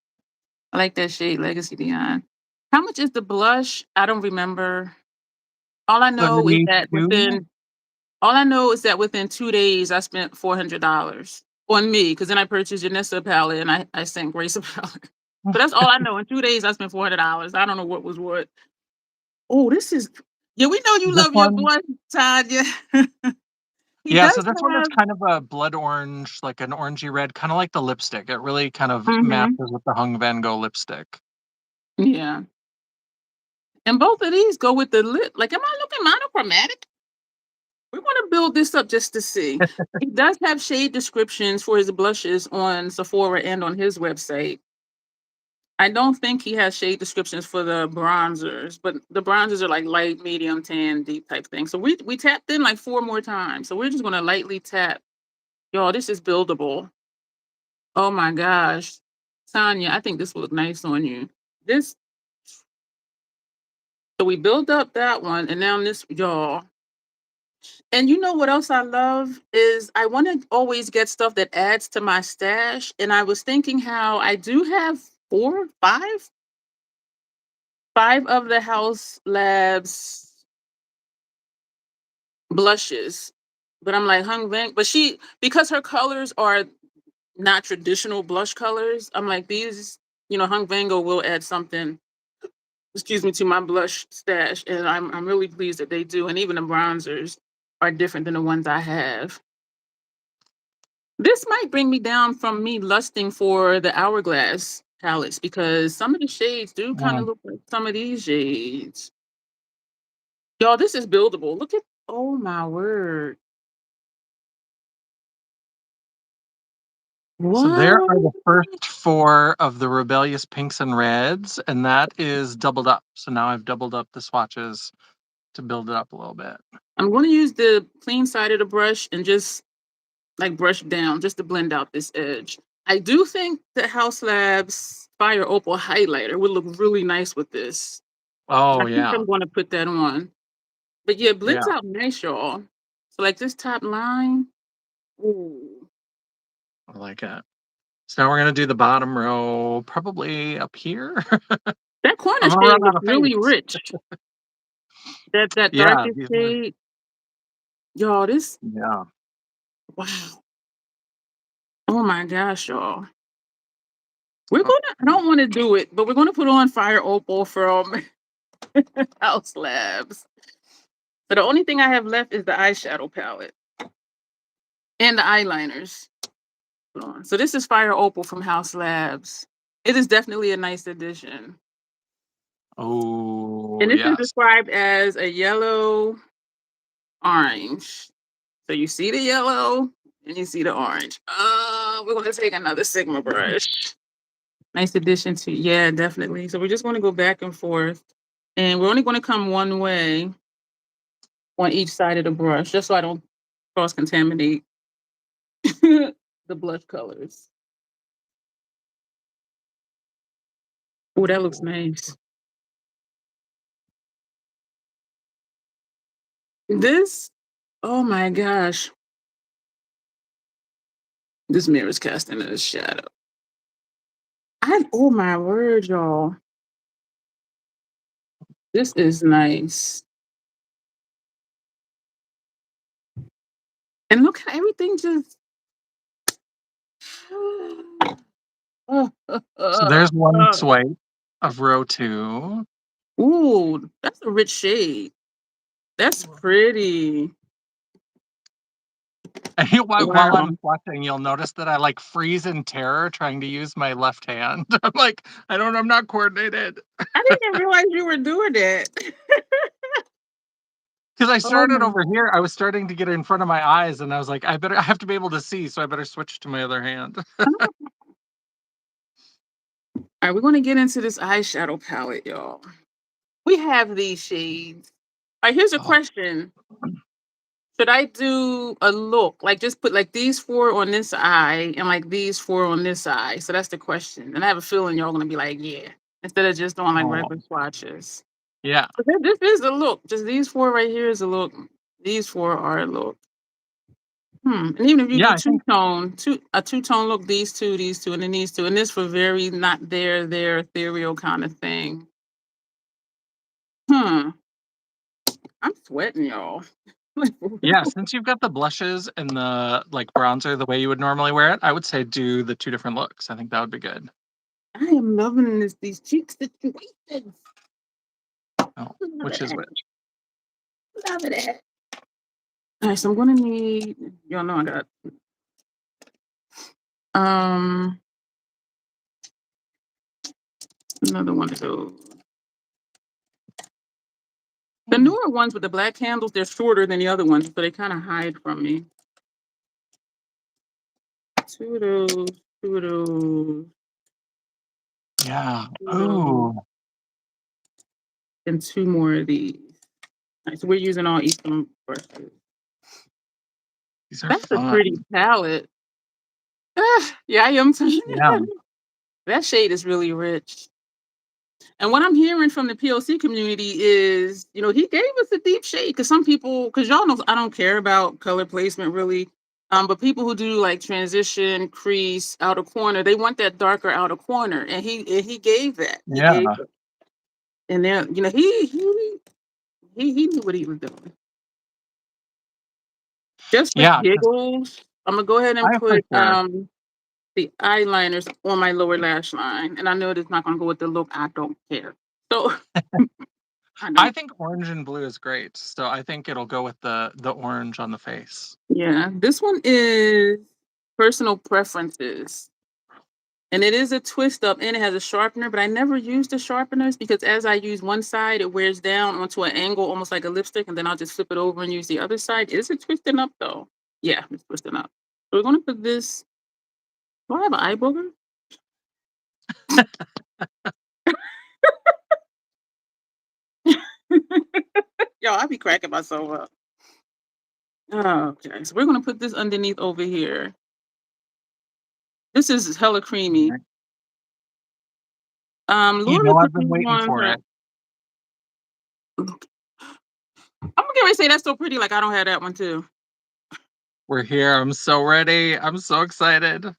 I like that shade Legacy Dion. How much is the blush? I don't remember. All I know is that 32. within All I know is that within 2 days, I spent $400 on me, because then I purchased Janessa palette and I sent Grace a palette. But that's all I know. In 2 days, I spent $400. I don't know what was what. Oh, this is yeah, we know you This love your one, blush, Tanya. He yeah, so does this one is have kind of a blood orange, like an orangey red, kind of like the lipstick. It really kind of mhm, matches with the Hung Vanngo lipstick. yeah. And both of these go with the lip. Like, am I looking monochromatic? We wanna build this up just to see. He does have shade descriptions for his blushes on Sephora and on his website. I don't think he has shade descriptions for the bronzers, but the bronzers are like light, medium, tan, deep type thing. So we tapped in like 4 more times. So we're just gonna lightly tap. Y'all, this is buildable. Oh my gosh. Tanya, I think this will look nice on you. This so we built up that one and now this y'all. And you know what else I love is I want to always get stuff that adds to my stash. And I was thinking how I do have five of the House Labs blushes. But I'm like, Hung Vang, but because her colors are not traditional blush colors, I'm like, Hung Vango will add something, excuse me, to my blush stash. And I'm really pleased that they do. And even the bronzers are different than the ones I have. This might bring me down from me lusting for the Hourglass palettes because some of the shades do kind of Mm. look like some of these shades. Y'all, this is buildable. Look at, oh my word. So there are What? the first four of the rebellious pinks and reds, and that is doubled up. So now I've doubled up the swatches to build it up a little bit. I'm going to use the clean side of the brush and just like brush down just to blend out this edge. I do think the House Labs Fire Opal highlighter would look really nice with this. Oh I think yeah, I'm going to put that on. But yeah, it blends yeah, out nice, y'all. So like this top line. Ooh. I like it. So now we're gonna do the bottom row, probably up here. That corner I'm gonna shade run was out of really face. rich. That Yeah, darkest these are, shade. Y'all, this yeah. wow. Oh my gosh, y'all. We're Oh, gonna I don't want to do it, but we're gonna put on Fire Opal from House Labs. So the only thing I have left is the eyeshadow palette and the eyeliners. Hold on. So this is Fire Opal from House Labs. It is definitely a nice addition. oh And this is yes. described as a yellow orange. So you see the yellow and you see the orange. We're gonna take another Sigma brush. Nice addition to, yeah, definitely. So we're just gonna go back and forth. And we're only gonna come one way on each side of the brush, just so I don't cross contaminate the blush colors. Oh, that looks nice. This, oh my gosh. This mirror is casting a shadow. Oh my word, y'all. This is nice. And look how everything just. So there's one swipe of row 2. Ooh, that's a rich shade. That's pretty. And while Wow. I'm swatching, you'll notice that I like freeze in terror trying to use my left hand. I'm like, I'm not coordinated. I didn't even realize you were doing that. Because I Oh started my. over here, I was starting to get in front of my eyes, and I was like, I have to be able to see, so I better switch to my other hand. All right, we're going to get into this eyeshadow palette, y'all. We have these shades. All right, here's a Oh, question. Should I do a look, like just put like these 4 on this eye and like these 4 on this eye? So that's the question. And I have a feeling y'all gonna be like, yeah, instead of just doing like oh, regular swatches. yeah, But this is a look. Just these 4 right here is a look. These 4 are a look. And even if you yeah. do I think a two-tone look, these two, and then these two, and this for very not there, ethereal kind of thing. Hmm. I'm sweating, y'all. Like, for yeah. real. Since you've got the blushes and the like bronzer the way you would normally wear it, I would say do the 2 different looks. I think that would be good. I am loving these cheek situations. Oh, Love which is it. which? Love it. All right, so I'm gonna need, y'all know I got um another one of those. The newer ones with the black handles, they're shorter than the other ones, so they kind of hide from me. 2 of those, 2 of those, Yeah. 2 of those, Oh, and 2 more of these. All right, so we're using all Eastern brushes. these are That's a pretty fun. palette. Yeah, I am too. Yeah. That shade is really rich. And what I'm hearing from the POC community is, he gave us a deep shade because some people, because y'all know I don't care about color placement really. But people who do like transition, crease, outer corner, they want that darker outer corner. And he gave that. He Yeah. gave it. And then, he knew what he was doing. Just for Yeah. 'Cause giggles, I'm gonna go ahead and I for put sure. the eyeliners on my lower lash line. And I know it's not gonna go with the look. I don't care. So I I don't. think orange and blue is great. So I think it'll go with the orange on the face. Yeah, this one is personal preferences. And it is a twist up and it has a sharpener, but I never use the sharpeners because as I use one side, it wears down onto an angle, almost like a lipstick, and then I'll just flip it over and use the other side. Is it twisting up though? Yeah, it's twisting up. So we're gonna put this. Do I have an eye booger? Yo, I be cracking myself up. Okay, so we're gonna put this underneath over here. This is hella creamy. You Lori know I've put been these waiting on for her. it. I'm gonna get ready to say that's so pretty, like I don't have that one too. We're here. I'm so ready. I'm so excited.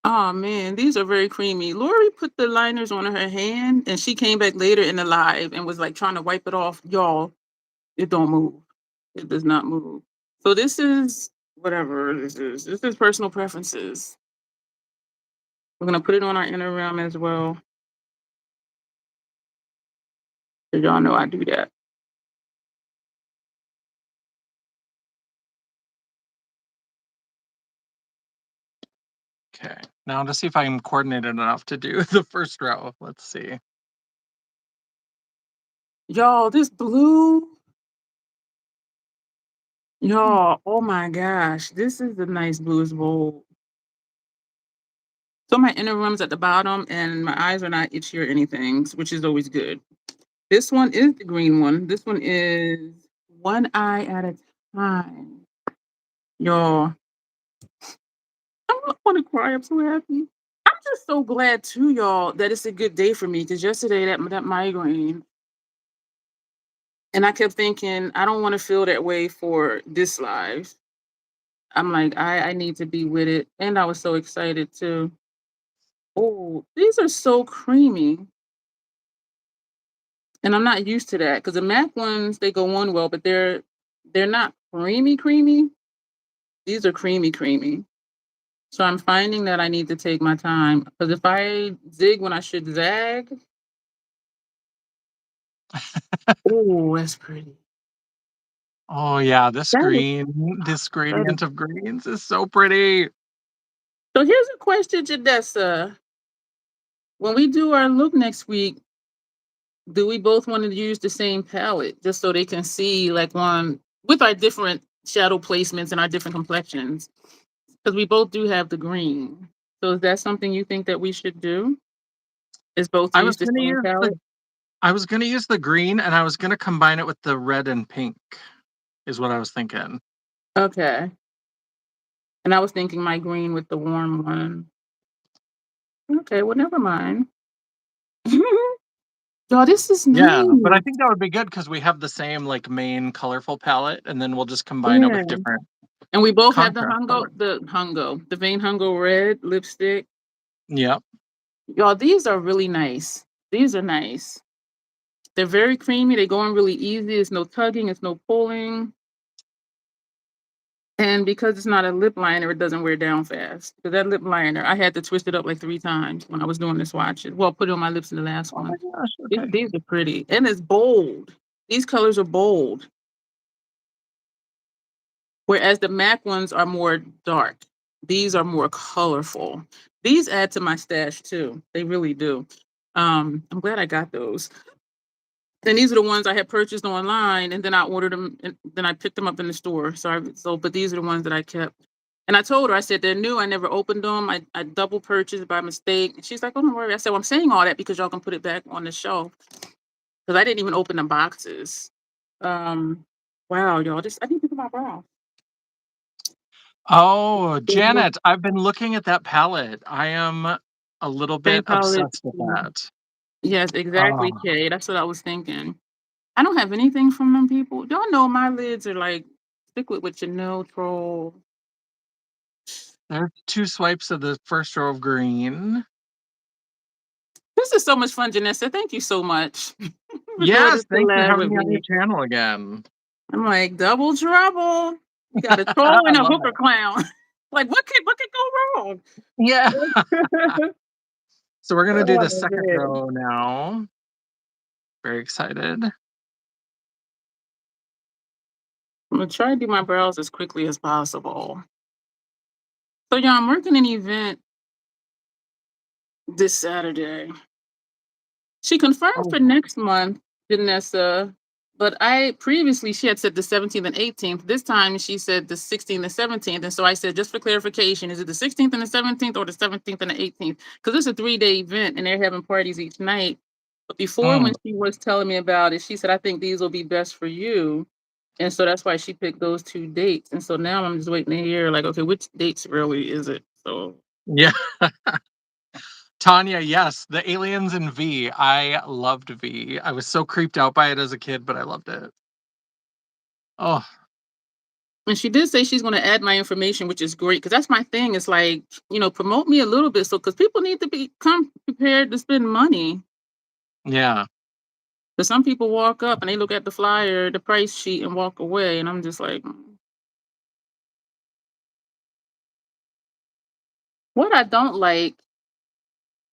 Oh man, these are very creamy. Lori put the liners on her hand and she came back later in the live and was like trying to wipe it off. Y'all, it don't move. It does not move. So this is whatever this is. This is personal preferences. We're gonna put it on our inner rim as well. So y'all know I do that. Okay. Now to see if I am coordinated enough to do the first row. Let's see. Y'all, this blue. Y'all, oh my gosh, this is the nice blue. It's bold. So my inner rim's at the bottom and my eyes are not itchy or anything, which is always good. This one is the green one. This one is one eye at a time. Y'all, I want to cry. I'm so happy. I'm just so glad too, y'all, that it's a good day for me. Because yesterday that migraine, and I kept thinking I don't want to feel that way for this live. I'm like I need to be with it, and I was so excited too. Oh, these are so creamy. And I'm not used to that because the MAC ones, they go on well, but they're not creamy creamy. These are creamy creamy. So I'm finding that I need to take my time because if I zig when I should zag, oh, that's pretty. Oh yeah, this That is, green, this that is. gradient of greens is so pretty. So here's a question, Janessa. When we do our look next week, do we both want to use the same palette just so they can see like one with our different shadow placements and our different complexions? Because we both do have the green. So is that something you think that we should do? Is both I use was the gonna same use the palette? I was gonna use the green and I was gonna combine it with the red and pink, is what I was thinking. Okay. And I was thinking my green with the warm one. Okay, well, never mind. Y'all, this is Yeah, but I nice. think that would be good because we have the same like main colorful palette, and then we'll just combine it Yeah. with different And we both have contrast colors. the Vein Hungo red lipstick. Yep. Y'all, these are really nice. These are nice. They're very creamy. They go on really easy. It's no tugging. It's no pulling. And because it's not a lip liner, it doesn't wear down fast. Because that lip liner, I had to twist it up like 3 times when I was doing the swatches. Well, put it on my lips in the last Oh my one. gosh. Okay. These are pretty. And it's bold. These colors are bold. Whereas the MAC ones are more dark. These are more colorful. These add to my stash too. They really do. I'm glad I got those. And these are the ones I had purchased online, and then I ordered them, and then I picked them up in the store. But these are the ones that I kept. And I told her, I said, they're new. I never opened them. I double purchased by mistake. And she's like, oh, don't worry. I said, well, I'm saying all that because y'all can put it back on the shelf. Because I didn't even open the boxes. Wow, y'all, I need to do my brow. Oh, Janet, I've been looking at that palette. I am a little Same bit palette. obsessed with that. Yes, exactly, Oh, Kay. That's what I was thinking. I don't have anything from them people. Y'all know my lids are like, stick with what you know, troll. there's 2 swipes of the first row of green. This is so much fun, Janessa. Thank you so much for doing Yes, this thanks for collab having with me on your me. channel again. I'm like, double trouble. You got a troll I and a love hooker it. clown. Like, what could go wrong? Yeah. So we're gonna do Oh, the second man. row now. Very excited. I'm gonna try to do my brows as quickly as possible. So, yeah, I'm working an event this Saturday. She confirmed Oh, for next month, Janessa, but she had said the 17th and 18th. This time she said the 16th and 17th. And so I said, just for clarification, is it the 16th and the 17th or the 17th and the 18th? Because it's a 3-day event and they're having parties each night. But before, when Mm. she was telling me about it, she said, "I think these will be best for you." And so that's why she picked those 2 dates. And so now I'm just waiting to hear, like, okay, which dates really is it? So Yeah. Tanya, yes, the aliens in V. I loved V. I was so creeped out by it as a kid, but I loved it. Oh, and she did say she's gonna add my information, which is great because that's my thing. It's like, promote me a little bit, so because people need to come prepared to spend money. yeah. But some people walk up and they look at the flyer, the price sheet, and walk away, and I'm just like, What I don't like,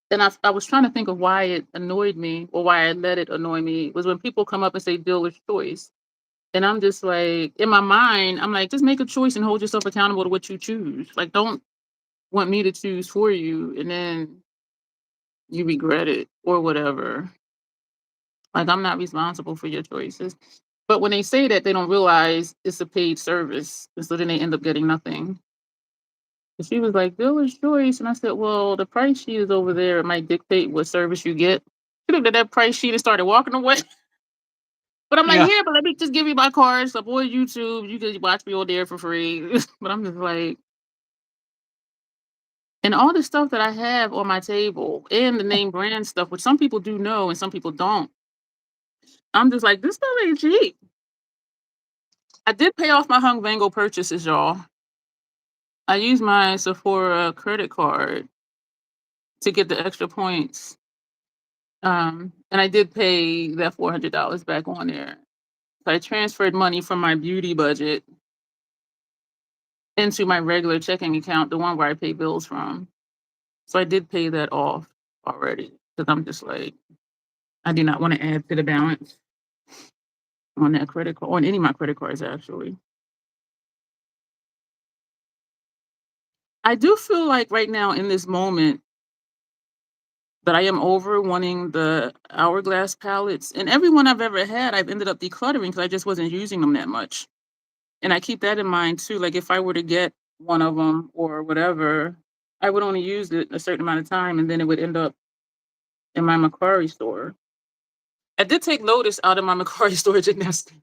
and I was trying to think of why it annoyed me or why I let it annoy me, was when people come up and say dealer's choice. And I'm just like, in my mind, I'm like, just make a choice and hold yourself accountable to what you choose. Like, don't want me to choose for you and then you regret it or whatever. Like, I'm not responsible for your choices. But when they say that, they don't realize it's a paid service. And so then they end up getting nothing. And she was like, dealer's choice. And I said, well, the price sheet is over there. It might dictate what service you get. She looked at that price sheet and started walking away. But I'm like, Yeah. here, but let me just give you my card. So, boy, YouTube, you can watch me on there for free. But I'm just like, and all the stuff that I have on my table and the name brand stuff, which some people do know and some people don't. I'm just like, this stuff ain't cheap. I did pay off my Hung Vanngo purchases, y'all. I used my Sephora credit card to get the extra points. And I did pay that $400 back on there. So I transferred money from my beauty budget into my regular checking account, the one where I pay bills from. So I did pay that off already because I'm just like, I do not want to add to the balance on that credit card, on any of my credit cards, actually. I do feel like right now in this moment that I am over wanting the Hourglass palettes. And everyone I've ever had, I've ended up decluttering because I just wasn't using them that much. And I keep that in mind too. Like if I were to get one of them or whatever, I would only use it a certain amount of time and then it would end up in my Macquarie store. I did take Lotus out of my Macquarie storage at Nest.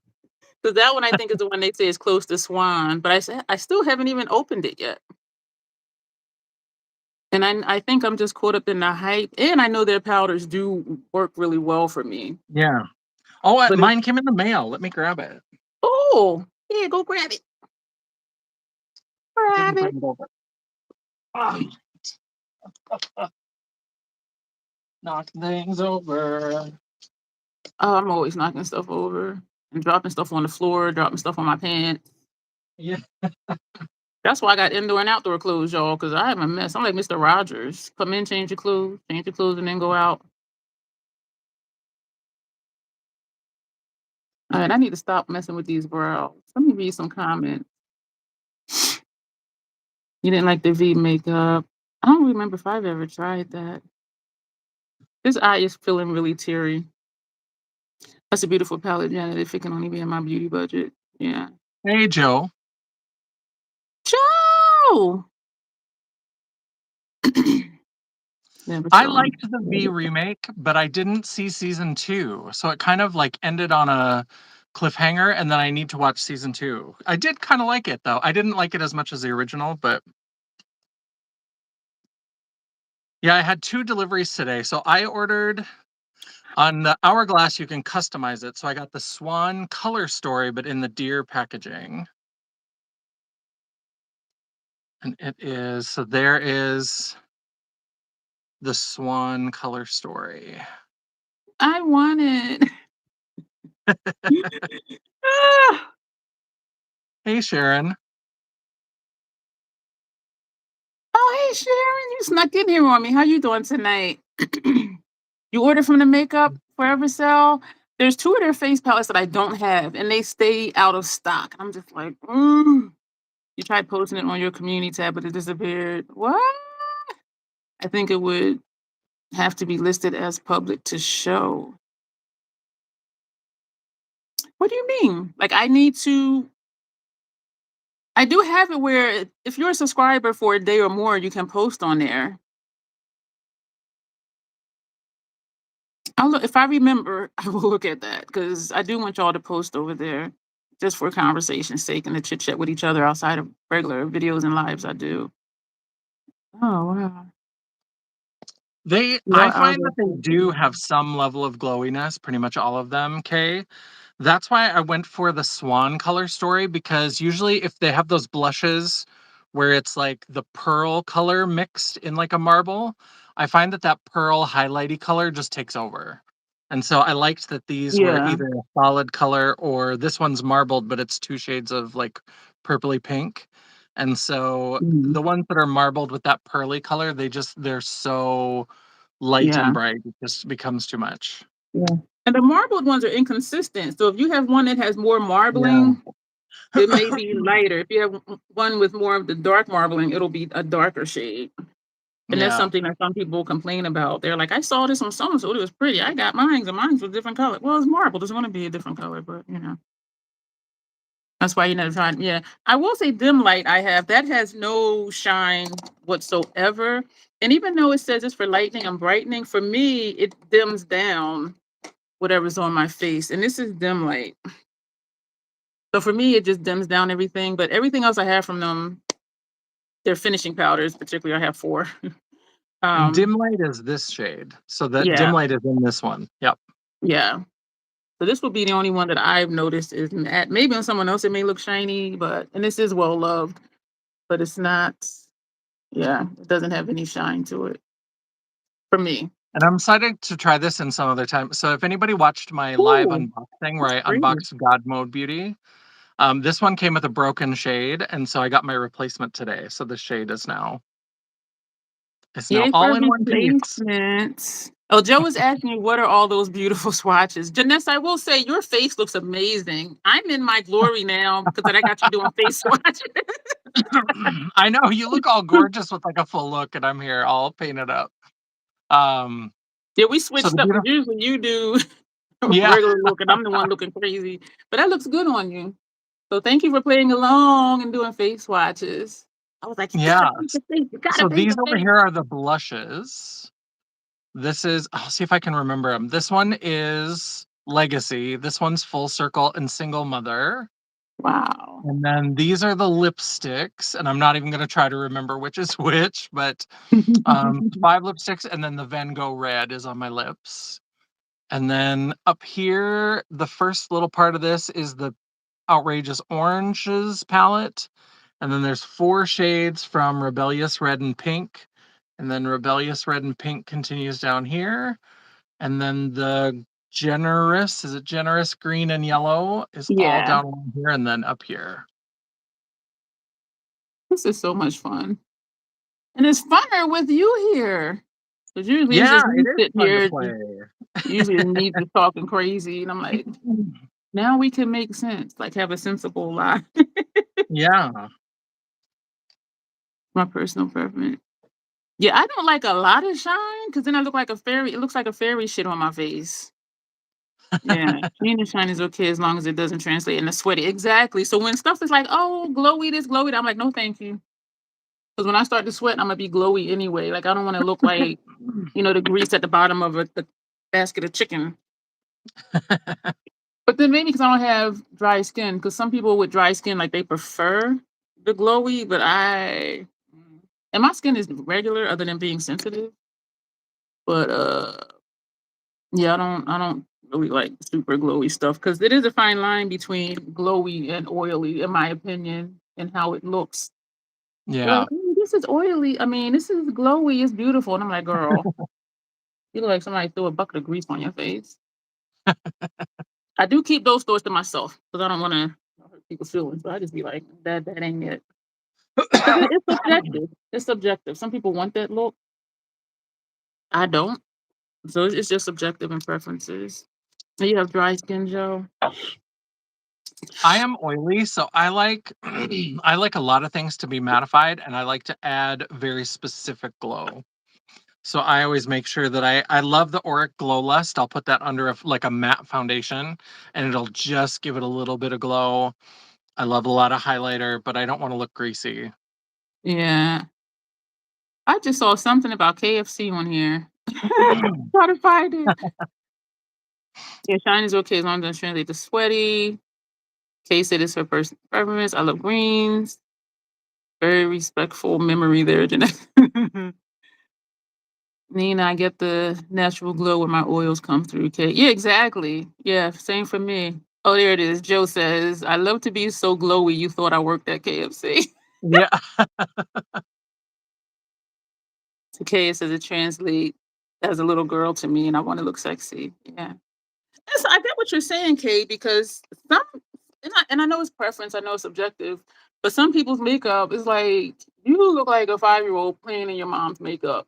Because that one I think is the one they say is close to Swan, but I still haven't even opened it yet. And I think I'm just caught up in the hype, and I know their powders do work really well for me. Yeah. Oh, But it's mine came in the mail. Let me grab it. oh, yeah, go grab it. Grab Didn't it. bring it over. Ah, knock things over. Oh, I'm always knocking stuff over and dropping stuff on the floor, dropping stuff on my pants. Yeah. That's why I got indoor and outdoor clothes, y'all, because I am a mess. I'm like Mr. Rogers. Come in, change your clothes, and then go out. All right, I need to stop messing with these brows. Let me read some comments. You didn't like the V makeup. I don't remember if I've ever tried that. This eye is feeling really teary. That's a beautiful palette, Janet, if it can only be in my beauty budget. Yeah. Hey, Joe. Joe! Never I saw liked him. the V remake, but I didn't see season 2. So it kind of like ended on a cliffhanger, and then I need to watch season 2. I did kind of like it, though. I didn't like it as much as the original, but yeah, I had 2 deliveries today. So I ordered on the Hourglass, you can customize it. So I got the Swan color story, but in the deer packaging. And it is, so there is the Swan color story. I want it. Ah! Hey, Sharon. Oh, hey, Sharon, you snuck in here on me. How you doing tonight? You ordered from the Makeup Forever sale. There's 2 of their face palettes that I don't have, and they stay out of stock. I'm just like, You tried posting it on your community tab, but it disappeared. What? I think it would have to be listed as public to show. What do you mean? Like I do have it where if you're a subscriber for a day or more, you can post on there. I'll look if I remember, I will look at that because I do want y'all to post over there just for conversation's sake and to chit chat with each other outside of regular videos and lives I do. Oh, wow. I Your eyes find are that they so do have pretty. some level of glowiness, pretty much all of them, Kay. That's why I went for the swan color story, because usually if they have those blushes where it's like the pearl color mixed in like a marble, I find that that pearl highlighty color just takes over. And so I liked that these were Yeah. either a solid color, or this one's marbled, but it's two shades of like purpley pink. And so Mhm. the ones that are marbled with that pearly color, they're so light and Yeah. bright, it just becomes too much. Yeah. And the marbled ones are inconsistent. So if you have one that has more Yeah. marbling, it may be lighter. If you have one with more of the dark marbling, it'll be a darker shade. And that's Yeah. something that some people complain about. They're like, I saw this on so and so, it was pretty. I got mine, and mine's a different color. Well, it's marble. It's going to be a different color, but that's why you never tried. Yeah. I will say dim light I have that has no shine whatsoever. And even though it says it's for lightening and brightening, for me, it dims down whatever's on my face. And this is dim light. So for me, it just dims down everything. But everything else I have from them, they're finishing powders, particularly I have four. And um, dim light is this shade. So that dim yeah, light is in this one. Yep. yeah. So this would be the only one that I've noticed is matte. Maybe on someone else it may look shiny, but and this is well loved, but it's not. Yeah, it doesn't have any shine to it for me. And I'm excited to try this in some other time. So if anybody watched my live Ooh, unboxing where that's I pretty. unboxed God Mode Beauty, this one came with a broken shade, and so I got my replacement today. So the shade is now Yay all for in one piece. replacements. Oh, Joe was asking you, what are all those beautiful swatches? Janessa, I will say your face looks amazing. I'm in my glory now because I got you doing face swatches. I know you look all gorgeous with like a full look, and I'm here all painted up. Um, Yeah, we so the switched up because beautiful, usually you do yeah, regular look and I'm the one looking crazy. But that looks good on you. So thank you for playing along and doing face swatches. I was like, you gotta yeah. paint the face, you gotta So paint these the over face. here are the blushes. This is, I'll see if I can remember them. This one is Legacy. This one's Full Circle and Single Mother. Wow. And then these are the lipsticks, and I'm not even going to try to remember which is which, but 5 lipsticks, and then the Vanngo red is on my lips. And then up here, the first little part of this is the Outrageous Oranges palette. And then there's 4 shades from Rebellious Red and Pink. And then Rebellious Red and Pink continues down here. And then the Generous Green and Yellow is all Yeah, down along here and then up here. this is so much fun. And it's funner with you here. Because usually it's Yeah, just it me is sitting fun to here, play. usually it's me just talking crazy. And I'm like, now we can make sense, like have a sensible lie. Yeah. My personal preference. Yeah, I don't like a lot of shine because then I look like a fairy. It looks like a fairy shit on my face. Yeah, clean and shine is okay as long as it doesn't translate into sweaty. Exactly. So when stuff is like, oh, glowy this, glowy that, I'm like, no, thank you. Because when I start to sweat, I'm gonna be glowy anyway. Like I don't want to look like the grease at the bottom of the basket of chicken. But then maybe because I don't have dry skin, because some people with dry skin like they prefer the glowy, but and my skin is regular other than being sensitive. But yeah, I don't really like super glowy stuff because it is a fine line between glowy and oily, in my opinion, and how it looks. They're like, Yeah. "Oh, this is oily. I mean, this is glowy. It's beautiful." And I'm like, girl, you look like somebody threw a bucket of grease on your face. I do keep those thoughts to myself because I don't want to hurt people's feelings. So I just be like, that ain't it. Because it's subjective. It's subjective. Some people want that look. I don't. So it's just subjective and preferences. And you have dry skin, Joe. I am oily, so I like I like a lot of things to be mattified, and I like to add very specific glow. So I always make sure that I love the Auric Glow Lust. I'll put that under like a matte foundation, and it'll just give it a little bit of glow. I love a lot of highlighter, but I don't want to look greasy. Yeah. I just saw something about KFC on here. Try to find it. Yeah, shine is okay as long as it doesn't translate to sweaty. Kay said it's her personal preference. I love greens. Very respectful memory there, Janessa. Nina, I get the natural glow when my oils come through, Kay. Yeah, exactly. Yeah, same for me. Oh, there it is. Joe says, I love to be so glowy you thought I worked at KFC. Yeah. To Kay, it says it translates as a little girl to me and I want to look sexy. Yeah. Yes, I get what you're saying, Kay, because some and I know it's preference, I know it's subjective, but some people's makeup is like you look like a 5-year-old playing in your mom's makeup.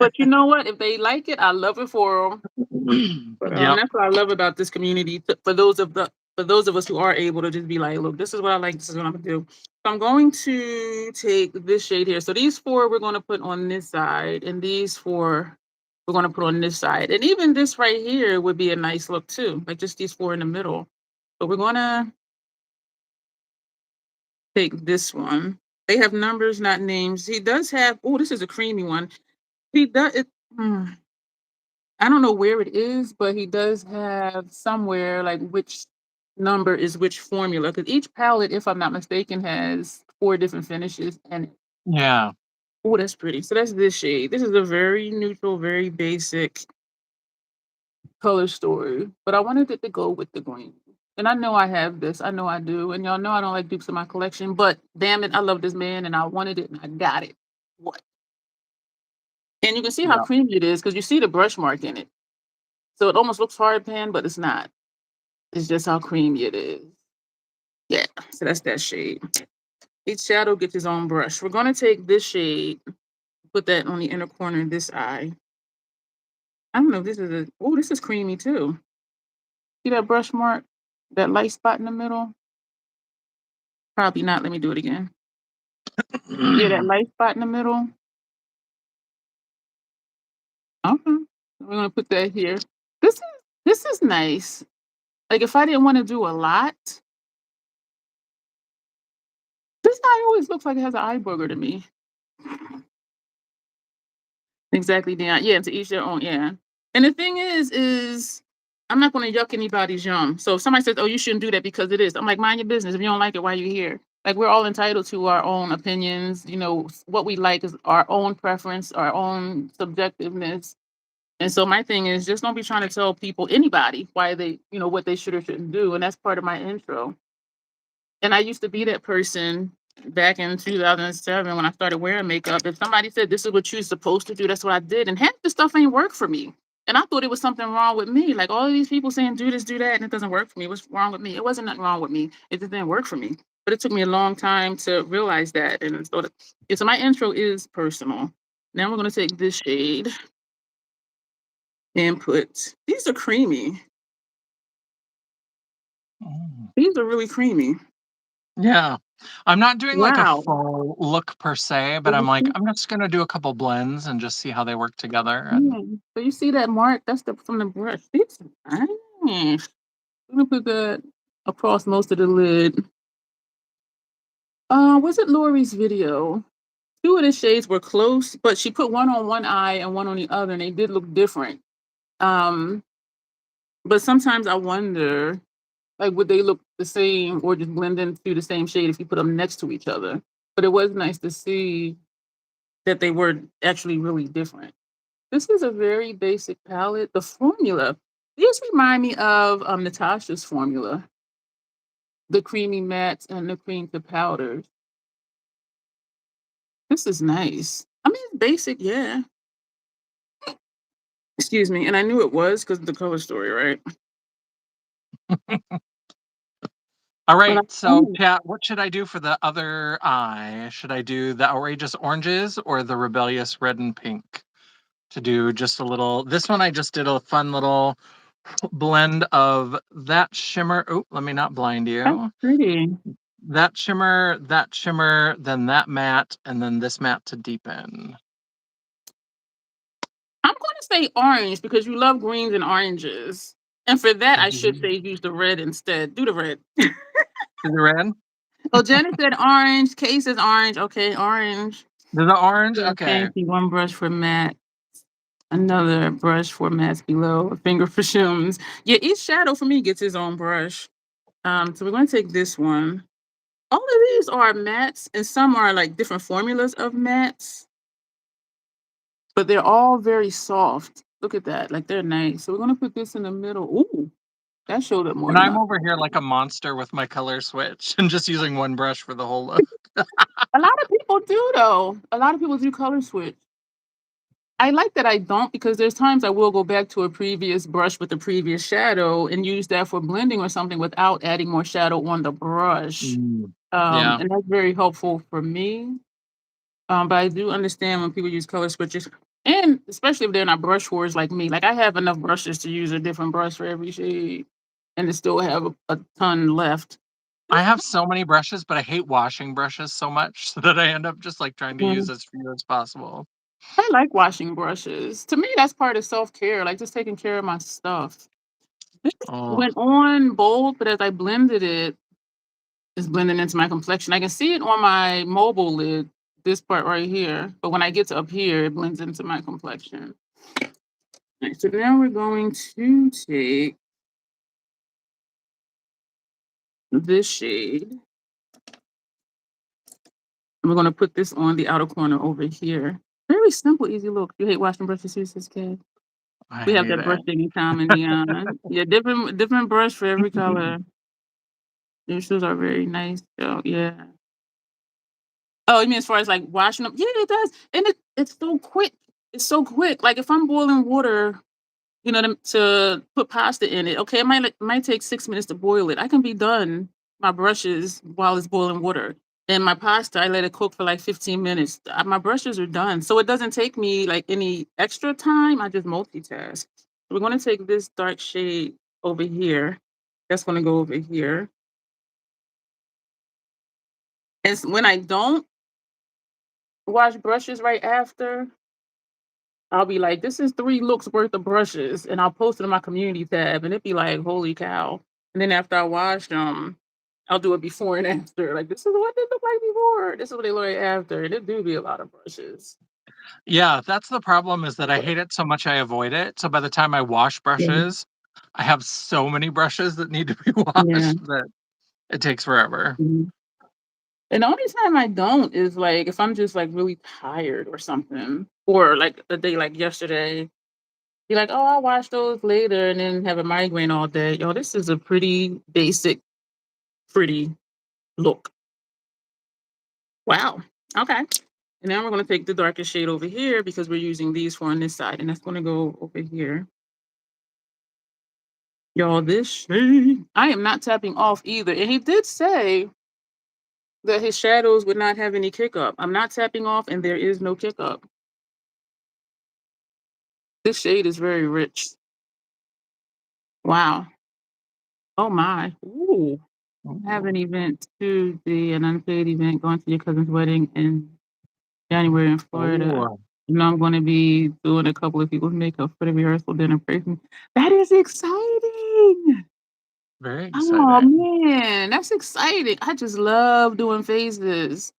But you know what? If they like it, I love it for them. But Yep. that's what I love about this community. For those of us who are able to just be like, look, this is what I like. This is what I'm gonna do. So I'm going to take this shade here. So these 4 we're going to put on this side, and these 4 we're going to put on this side. And even this right here would be a nice look too, like just these 4 in the middle. But we're gonna take this one. They have numbers, not names. He does have. Oh, this is a creamy one. He does it. I don't know where it is, but he does have somewhere like which number is which formula. Because each palette, if I'm not mistaken, has 4 different finishes. And Yeah. oh, that's pretty. So that's this shade. This is a very neutral, very basic color story. But I wanted it to go with the green. And I know I have this. I know I do. And y'all know I don't like dupes in my collection. But damn it, I love this man and I wanted it and I got it. What? And you can see how Yeah. creamy it is because you see the brush mark in it. So it almost looks hard pan, but it's not. It's just how creamy it is. Yeah, so that's that shade. Each shadow gets his own brush. We're gonna take this shade, put that on the inner corner of this eye. I don't know if this is this is creamy too. See that brush mark? That light spot in the middle? Probably not. Let me do it again. Yeah, that light spot in the middle. Okay. We're gonna put that here. This is this is nice. Like if I didn't want to do a lot, this eye always looks like it has an eye booger to me. Exactly, Dion. Yeah, to each their own. Yeah. And the thing is I'm not going to yuck anybody's yum. So if somebody says, "Oh, you shouldn't do that because it is," I'm like, mind your business. If you don't like it, why are you here? Like we're all entitled to our own opinions. You know, what we like is our own preference, our own subjectiveness. And so my thing is just don't be trying to tell people anybody why they, what they should or shouldn't do. And that's part of my intro. And I used to be that person back in 2007 when I started wearing makeup. If somebody said this is what you're supposed to do, that's what I did. And half the stuff ain't work for me. And I thought it was something wrong with me. Like all of these people saying do this, do that, and it doesn't work for me. What's wrong with me? It wasn't nothing wrong with me. It just didn't work for me. But it took me a long time to realize that. And so my intro is personal. Now we're gonna take this shade and put these are creamy. Mm. These are really creamy. Yeah. I'm not doing like a Wow. full look per se, but I'm like, I'm just gonna do a couple blends and just see how they work together. And Yeah. So you see that mark? That's from the brush. It's nice. I'm gonna put that across most of the lid. Was it Lori's video? 2 of the shades were close, but she put one on one eye and one on the other, and they did look different. Um, but sometimes I wonder, like, would they look the same or just blend into the same shade if you put them next to each other? But it was nice to see that they were actually really different. This is a very basic palette. The formula, these remind me of Natasha's formula, the creamy mattes and the cream to powders. This is nice. I mean, it's basic, yeah. Excuse me. And I knew it was because of the color story, right? all But I right, so oh, chat, what should I do for the other eye? Should I do the outrageous oranges or the rebellious red and pink? To do just a little, this one I just did a fun little blend of that shimmer. Oh, let me not blind that's you. pretty. That shimmer, then that matte, and then this matte to deepen. I'm going to say orange because you love greens and oranges. And for that, I should say use the red instead. Do the red. Do the red? Oh, Janet said orange. Kay says orange. Okay, orange. Do the orange? Yeah, Okay. fancy one brush for matte. Another brush for mattes below, a finger for shims. Yeah, each shadow for me gets his own brush. So we're gonna take this one. All of these are mattes, and some are like different formulas of mattes, but they're all very soft. Look at that, like they're nice. So we're gonna put this in the middle. Ooh, that showed up more And than I'm I. over here like a monster with my color switch and just using one brush for the whole look. A lot of people do though. A lot of people do color switch. I like that I don't because there's times I will go back to a previous brush with the previous shadow and use that for blending or something without adding more shadow on the brush. Mm. Yeah. And that's very helpful for me. But I do understand when people use color switches, and especially if they're not brush whores like me. Like I have enough brushes to use a different brush for every shade, and to still have a ton left. I have so many brushes, but I hate washing brushes so much that I end up just like trying to use Mhm. as few as possible. I like washing brushes. To me, that's part of self care, like just taking care of my stuff. This Oh, went on bold, but as I blended it, it's blending into my complexion. I can see it on my mobile lid, this part right here. But when I get to up here, it blends into my complexion. Alright, so now we're going to take this shade, and we're gonna put this on the outer corner over here. Very simple, easy look. You hate washing brushes, Sis K? I We have hate that brush it. thing in common, Dion. Yeah, different brush for every color. Your shoes are very nice, though. Yeah. Oh, you mean as far as like washing them? Yeah, it does, and it's so quick. It's so quick. Like if I'm boiling water, to put pasta in it. Okay, it might take 6 minutes to boil it. I can be done my brushes while it's boiling water. And my pasta, I let it cook for like 15 minutes. My brushes are done, so it doesn't take me like any extra time. I just multitask. We're gonna take this dark shade over here. That's gonna go over here. And when I don't wash brushes right after, I'll be like, "This is 3 looks worth of brushes," and I'll post it in my community tab, and it'd be like, "Holy cow." And then after I wash them, I'll do it before and after, like, "This is what they look like before, this is what they look like after," and it do be a lot of brushes. Yeah, that's the problem is that I hate it so much I avoid it. So by the time I wash Yeah. brushes, I have so many brushes that need to be Yeah. washed that it takes forever. Mhm. And the only time I don't is, like, if I'm just, like, really tired or something, or, like, a day like yesterday, be like, "Oh, I'll wash those later," and then have a migraine all day. Yo, this is a pretty basic, pretty look. Wow. Okay. And now we're going to take the darkest shade over here because we're using these for on this side, and that's going to go over here. Y'all, this shade, I am not tapping off either. And he did say that his shadows would not have any kick up. I'm not tapping off, and there is no kick up. This shade is very rich. Wow. Oh my. Ooh. I have Ooh. an event Tuesday, an unpaid event, going to your cousin's wedding in January in Florida. Oh, I'm gonna be doing a couple of people's makeup for the rehearsal dinner person. That is exciting! very Oh, exciting. man, that's exciting. I just love doing faces,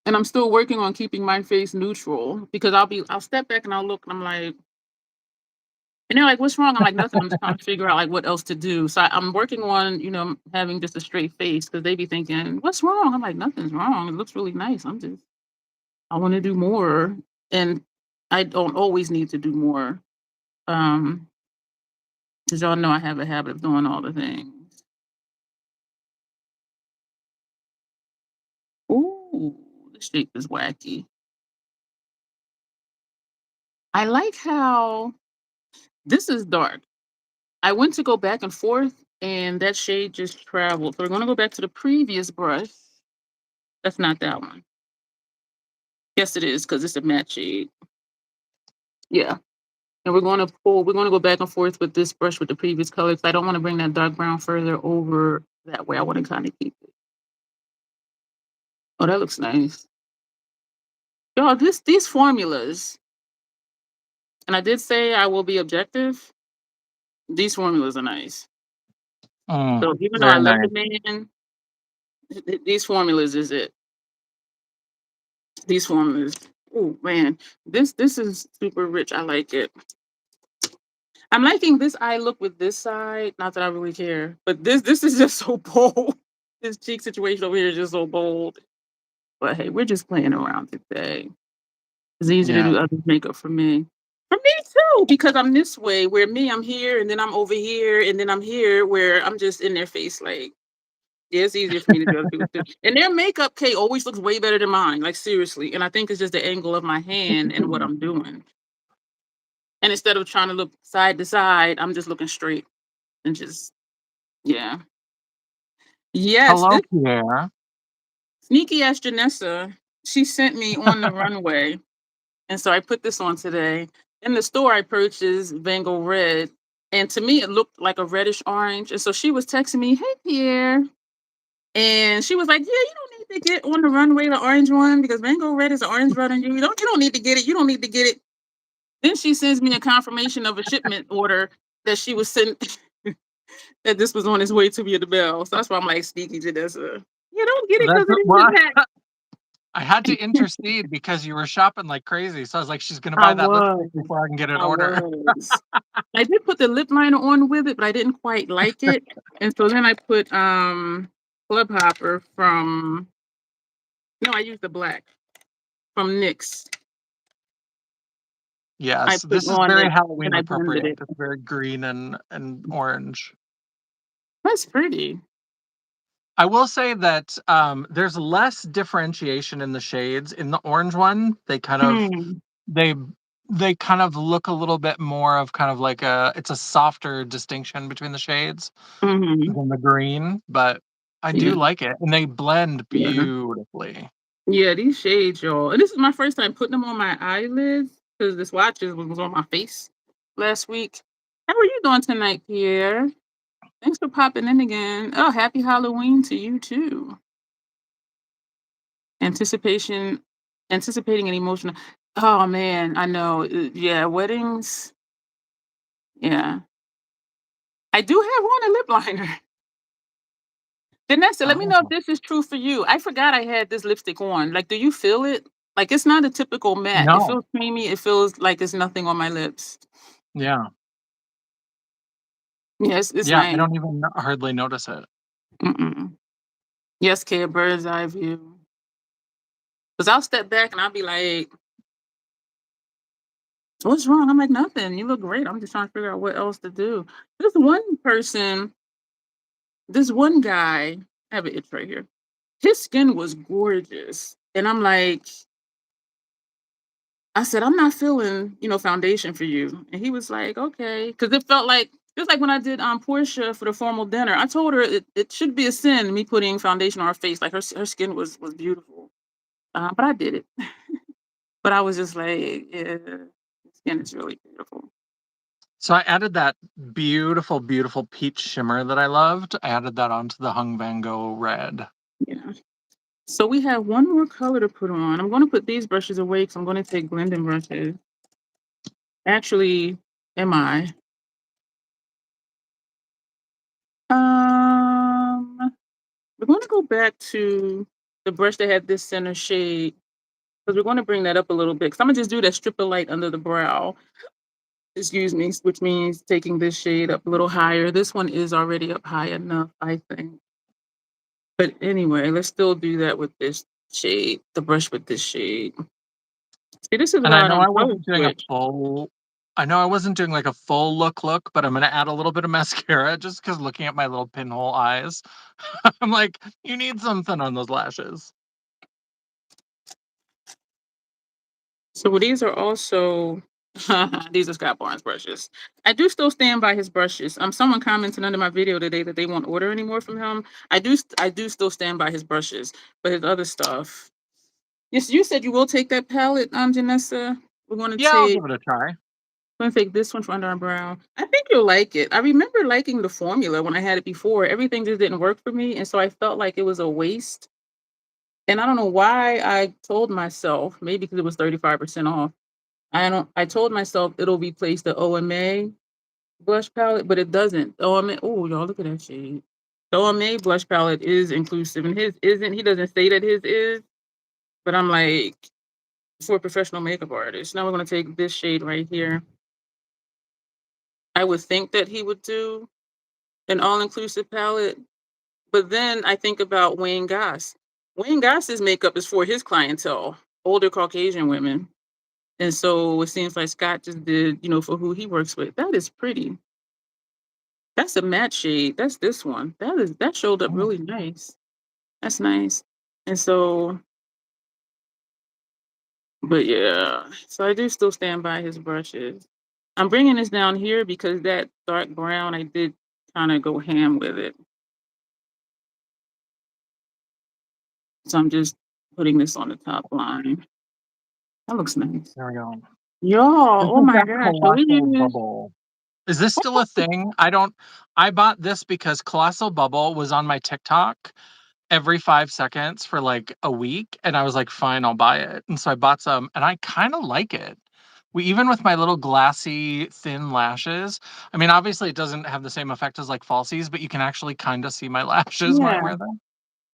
and I'm still working on keeping my face neutral because I'll step back and I'll look, and I'm like and they're like, "What's wrong?" I'm like, "Nothing." I'm just trying to figure out, like, what else to do. So I'm working on, having just a straight face because they be thinking, "What's wrong?" I'm like, "Nothing's wrong. It looks really nice. I wanna do more." And I don't always need to do more. Um, 'Cause y'all know I have a habit of doing all the things. Ooh, the shape is wacky. I like how this is dark. I went to go back and forth, and that shade just traveled. So we're gonna go back to the previous brush. That's not that one. Yes, it is, because it's a matte shade. Yeah. And we're gonna go back and forth with this brush with the previous color, 'cause I don't wanna bring that dark brown further over that way. I wanna kinda keep it. Oh, that looks nice. Y'all, these formulas, and I did say I will be objective. These formulas are nice. Mm, So even though I very love the nice. man, these formulas is it. These formulas. Oh man, this is super rich. I like it. I'm liking this eye look with this side. Not that I really care, but this is just so bold. This cheek situation over here is just so bold. But hey, we're just playing around today. It's easy to Yeah. do others' makeup for me. For me too, because I'm this way, where me, I'm here, and then I'm over here, and then I'm here, where I'm just in their face. Like, yeah, it's easier for me to do other people too. And their makeup, Kate, always looks way better than mine. Like seriously, and I think it's just the angle of my hand and what I'm doing. And instead of trying to look side to side, I'm just looking straight and just yeah. Yes, Hello, this Pierre. sneaky ass Janessa, she sent me on the runway. And so I put this on today. In the store, I purchased Vanngo Red. And to me, it looked like a reddish orange. And so she was texting me, "Hey, Pierre." And she was like, "Yeah, you don't need to get on the runway, the orange one, because Vanngo Red is an orange red on you. You don't need to get it. You don't need to get it." Then she sends me a confirmation of a shipment order that she was sent, that this was on its way to me at the bell. So that's why I'm like, sneaky Janessa. You don't get it That's because it what isn't packed. I had to intercede because you were shopping like crazy. So I was like, she's gonna I buy that was. lipstick before I can get an I order. was. I did put the lip liner on with it, but I didn't quite like it. And so then I put Club Hopper from no, I used the black from NYX. I Yes, put this is on very it and Halloween I blended appropriate. it. It's very green and orange. That's pretty. I will say that there's less differentiation in the shades. In the orange one, Hmm. they they kind of look a little bit more of kind of like it's a softer distinction between the shades Hmm. than the green, but I do Yeah. like it, and they blend Yeah. beautifully. Yeah, these shades, y'all. And this is my first time putting them on my eyelids because the swatches was on my face last week. How are you doing tonight, Pierre? Thanks for popping in again. Oh, happy Halloween to you too. Anticipation, anticipating an emotional. Oh man, I know. Yeah, weddings. Yeah, I do have on a lip liner. Vanessa, let me know if Oh, this is true for you. I forgot I had this lipstick on. Like, do you feel it? Like, it's not a typical matte. It no. feels creamy. It feels like there's nothing on my lips. Yeah. Yes, it's Yeah, I nice. don't even hardly notice it. Mm-mm. Yes, kid, bird's eye view. Because I'll step back and I'll be like, "What's wrong?" I'm like, "Nothing. You look great. I'm just trying to figure out what else to do." This one person, this one guy, I have an itch right here. His skin was gorgeous. And I'm like, I said, "I'm not feeling, foundation for you." And he was like, "Okay." Because it felt like, just like when I did Portia for the formal dinner, I told her it should be a sin, me putting foundation on her face. Like her skin was beautiful. But I did it. But I was just like, yeah, skin is really beautiful. So I added that beautiful, beautiful peach shimmer that I loved. I added that onto the Hung Van Gogh red. Yeah. So we have one more color to put on. I'm going to put these brushes away because I'm going to take blending brushes. Actually, am I? We're going to go back to the brush that had this center shade because we're going to bring that up a little bit. Because I'm gonna just do that strip of light under the brow. Excuse me, which means taking this shade up a little higher. This one is already up high enough, I think. But anyway, let's still do that with this shade. The brush with this shade. See, this is And I why I know don't I color wasn't doing a switch. full I know I wasn't doing like a full look, but I'm gonna add a little bit of mascara just because looking at my little pinhole eyes, I'm like, you need something on those lashes. So these are also these are Scott Barnes brushes. I do still stand by his brushes. Someone commented under my video today that they won't order anymore from him. I do still stand by his brushes, but his other stuff. Yes, you said you will take that palette, Janessa. We're gonna Yeah, I'll take give it a try. we're gonna take this one for under our brow. I think you'll like it. I remember liking the formula when I had it before. Everything just didn't work for me, and so I felt like it was a waste. And I don't know why I told myself, maybe because it was 35% off. I told myself it'll replace the OMA blush palette, but it doesn't. OMA, oh y'all look at that shade. The OMA blush palette is inclusive and his isn't. He doesn't say that his is, but I'm like, for a professional makeup artist. Now we're going to take this shade right here. I would think that he would do an all-inclusive palette, but then I think about Wayne Goss. Wayne Goss's makeup is for his clientele, older Caucasian women. And so it seems like Scott just did, for who he works with. That is pretty. That's a matte shade. That's this one. That showed up really nice. That's nice. And so, but yeah, so I do still stand by his brushes. I'm bringing this down here because that dark brown, I did kind of go ham with it. So I'm just putting this on the top line. That looks nice. There we go. Y'all, oh my gosh. So we Colossal use, Bubble. Is this still a thing? I bought this because Colossal Bubble was on my TikTok every 5 seconds for like a week. And I was like, fine, I'll buy it. And so I bought some and I kind of like it. Even with my little glassy thin lashes, I mean, obviously it doesn't have the same effect as like falsies, but you can actually kind of see my lashes when I yeah, wear them.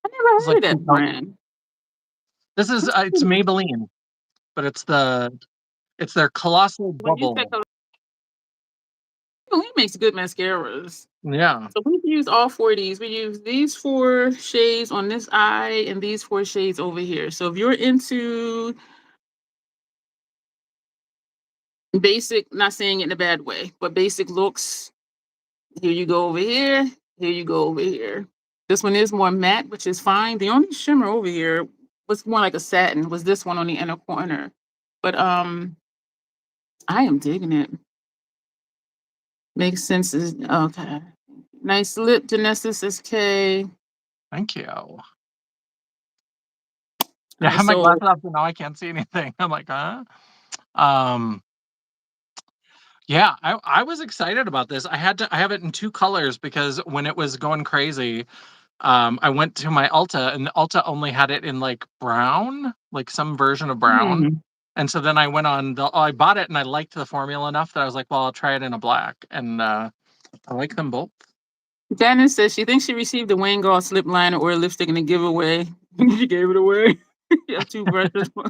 I never It's heard like of that brand. this is That's it's pretty. Maybelline, but it's their Colossal When you say Bubble. He makes good mascaras. Yeah. So we use all four of these. We use these 4 shades on this eye and these 4 shades over here. So if you're into basic, not saying it in a bad way, but basic looks, here you go over here. Here you go over here. This one is more matte, which is fine. The only shimmer over here was more like a satin, was this one on the inner corner. But I am digging it. Makes sense. Okay. Nice lip, Janessa says K. Thank you. All Yeah, I right, have my so glasses up, so now I can't see anything. I'm like, huh? Yeah, I was excited about this. I have it in 2 colors because when it was going crazy, I went to my Ulta and the Ulta only had it in like brown, like some version of brown. And so then I went on I bought it and I liked the formula enough that I was like, well, I'll try it in a black. And I like them both. Janice says she thinks she received a Wayne Goss lip liner or a lipstick in a giveaway. She gave it away. You have 2 brushes. So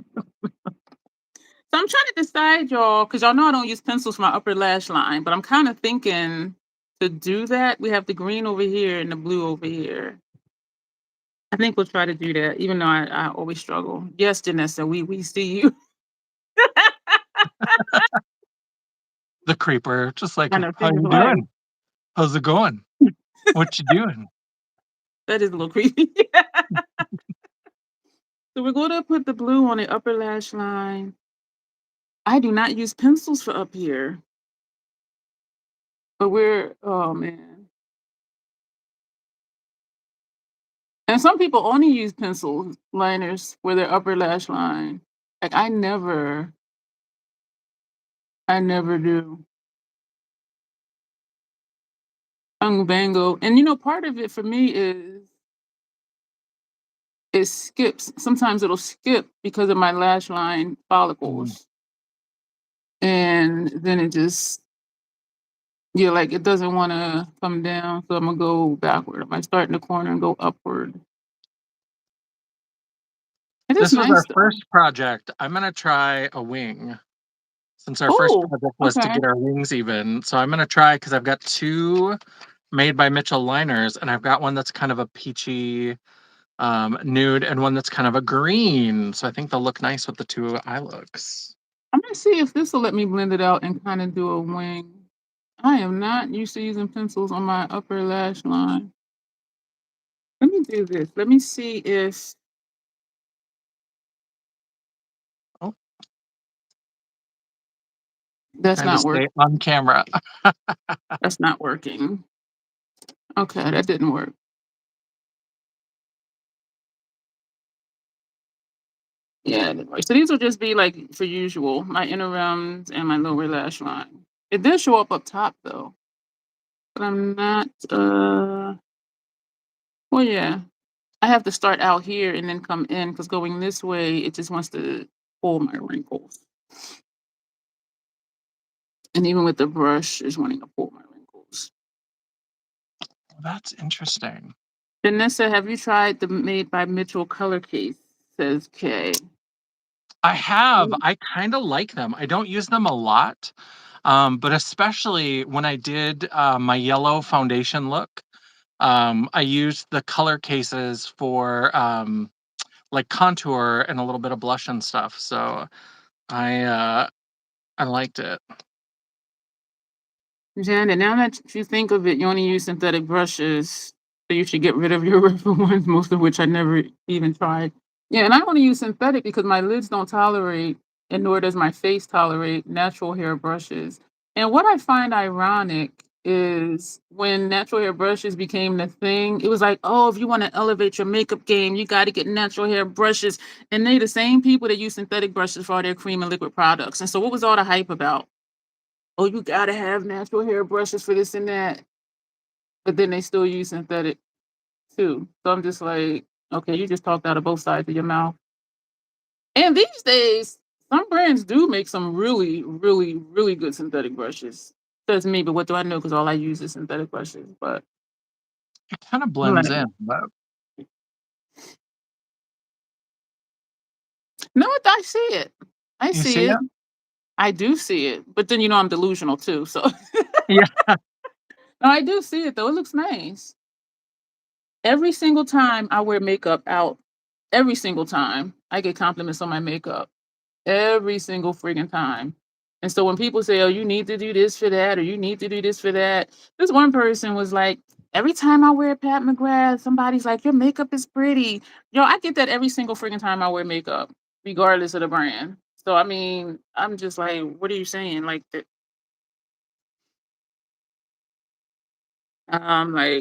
I'm trying to decide, y'all, because y'all know I don't use pencils for my upper lash line, but I'm kind of thinking to do that. We have the green over here and the blue over here. I think we'll try to do that, even though I always struggle. Yes, Janessa, we see you. The creeper, just like, I know, how she's you like, doing? How's it going? What you doing? that is a little creepy. So we're going to put the blue on the upper lash line. I do not use pencils for up here. But oh man. And some people only use pencil liners for their upper lash line. Like I never do. Vanngo. And part of it for me is it skips. Sometimes it'll skip because of my lash line follicles. And then it just, like it doesn't want to come down. So I'm gonna go backward. I might start in the corner and go upward. It is This was nice our though. first project. I'm gonna try a wing. Since our first Oh, project was to okay. get our wings even. So I'm gonna try because I've got 2 made by Mitchell liners, and I've got one that's kind of a peachy nude and one that's kind of a green. So I think they'll look nice with the 2 eye looks. I'm gonna see if this will let me blend it out and kind of do a wing. I am not used to using pencils on my upper lash line. Let me do this. Let me see if Oh, that's trying to not stay working. on camera. That's not working. Okay, that didn't work. Yeah, it didn't work. So these will just be like for usual, my inner rounds and my lower lash line. It did show up top though, but I'm not. Well, yeah, I have to start out here and then come in because going this way, it just wants to pull my wrinkles. And even with the brush, it's wanting to pull my wrinkles. That's interesting. Janessa, have you tried the Made by Mitchell color case? Says Kay. I have. I kind of like them. I don't use them a lot, but especially when I did my yellow foundation look, I used the color cases for like contour and a little bit of blush and stuff. So I liked it. Janet, now that you think of it, you only use synthetic brushes, so you should get rid of your regular ones, most of which I never even tried. Yeah, and I only use synthetic because my lids don't tolerate, and nor does my face tolerate natural hair brushes. And what I find ironic is when natural hair brushes became the thing, it was like, oh, if you want to elevate your makeup game, you got to get natural hair brushes. And they the same people that use synthetic brushes for all their cream and liquid products. And so what was all the hype about? Oh, you gotta have natural hair brushes for this and that, but then they still use synthetic too. So I'm just like, okay, you just talked out of both sides of your mouth. And these days, some brands do make some really, really, really good synthetic brushes. That's me, but what do I know? Because all I use is synthetic brushes. But It kind of I'm blends like, in, but no, I see it. I you see see it. it? I do see it. But then I'm delusional too. So Yeah. no, I do see it though. It looks nice. Every single time I wear makeup out, every single time I get compliments on my makeup. Every single friggin' time. And so when people say, "Oh, you need to do this for that," or "You need to do this for that," this one person was like, "Every time I wear Pat McGrath, somebody's like, 'Your makeup is pretty.'" Yo, I get that every single friggin' time I wear makeup, regardless of the brand. So I mean, I'm just like, what are you saying? Like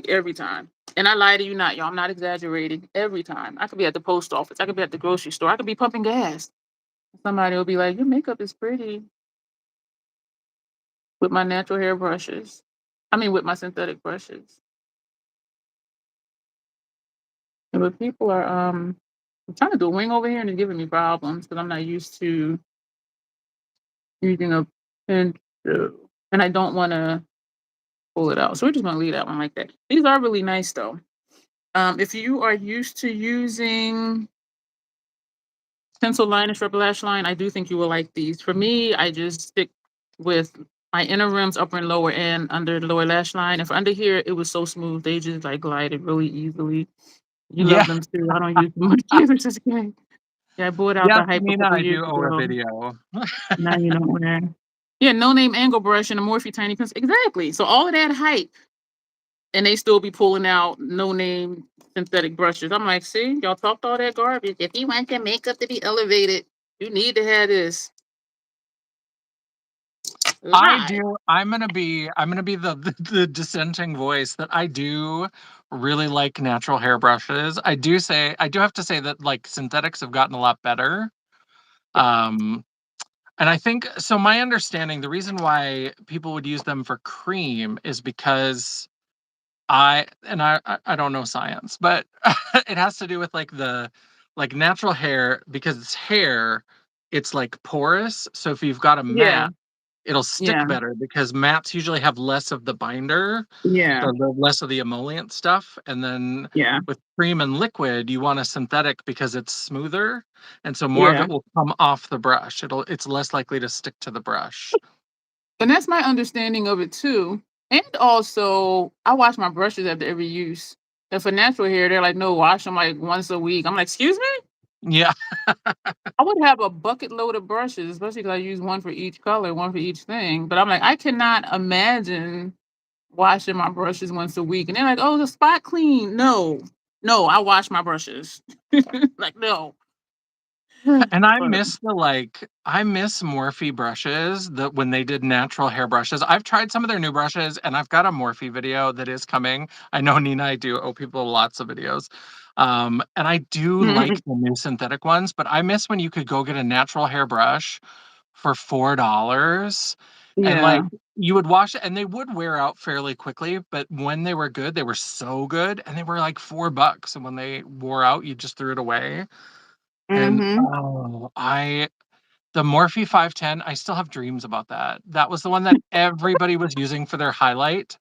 every time. And I lie to you not, y'all. I'm not exaggerating. Every time. I could be at the post office. I could be at the grocery store. I could be pumping gas. Somebody will be like, "Your makeup is pretty," with my natural hair brushes. I mean, with my synthetic brushes. But people are I'm trying to do a wing over here and it's giving me problems because I'm not used to using a pen tool. And I don't want to pull it out. So we're just gonna leave that one like that. These are really nice though. If you are used to using pencil line and strip lash line, I do think you will like these. For me, I just stick with my inner rims, upper and lower, and under the lower lash line. If under here, it was so smooth. They just like glided really easily. You Yeah. love them too. I don't use them much either. Just kidding. Yeah, I bought out Yes, the hype a Nina, couple I years do owe a ago. video. Now you don't wear. Yeah, no name angle brush and a Morphe tiny pencil. Exactly. So all of that hype, and they still be pulling out no name synthetic brushes. I'm like, see, y'all talked all that garbage. If you want your makeup to be elevated, you need to have this. I Lie. do. I'm gonna be the dissenting voice that I do really like natural hairbrushes. I do have to say that like synthetics have gotten a lot better. Um, and I think so. My understanding, the reason why people would use them for cream is because I don't know science, but it has to do with like the like natural hair because it's hair. It's like porous. So if you've got a Yeah, matte it'll stick yeah, better because mattes usually have less of the binder, yeah, less of the emollient stuff. And then yeah, with cream and liquid, you want a synthetic because it's smoother. And so more of yeah. it will come off the brush. It's less likely to stick to the brush. And that's my understanding of it too. And also, I wash my brushes after every use. And for natural hair, they're like, no, wash them like once a week. I'm like, excuse me? Yeah. I would have a bucket load of brushes, especially because I use one for each color, one for each thing. But I'm like, I cannot imagine washing my brushes once a week. And they're like, oh, the spot clean. No, no, I wash my brushes. Like, no. And I But miss I miss Morphe brushes that when they did natural hair brushes. I've tried some of their new brushes and I've got a Morphe video that is coming. I know Nina, I do owe people lots of videos. And I do like the new synthetic ones, but I miss when you could go get a natural hair brush for $4 and like yeah, you would wash it and they would wear out fairly quickly, but when they were good, they were so good and they were like $4. And when they wore out, you just threw it away. And, mm-hmm. the Morphe 510, I still have dreams about that. That was the one that everybody was using for their highlight,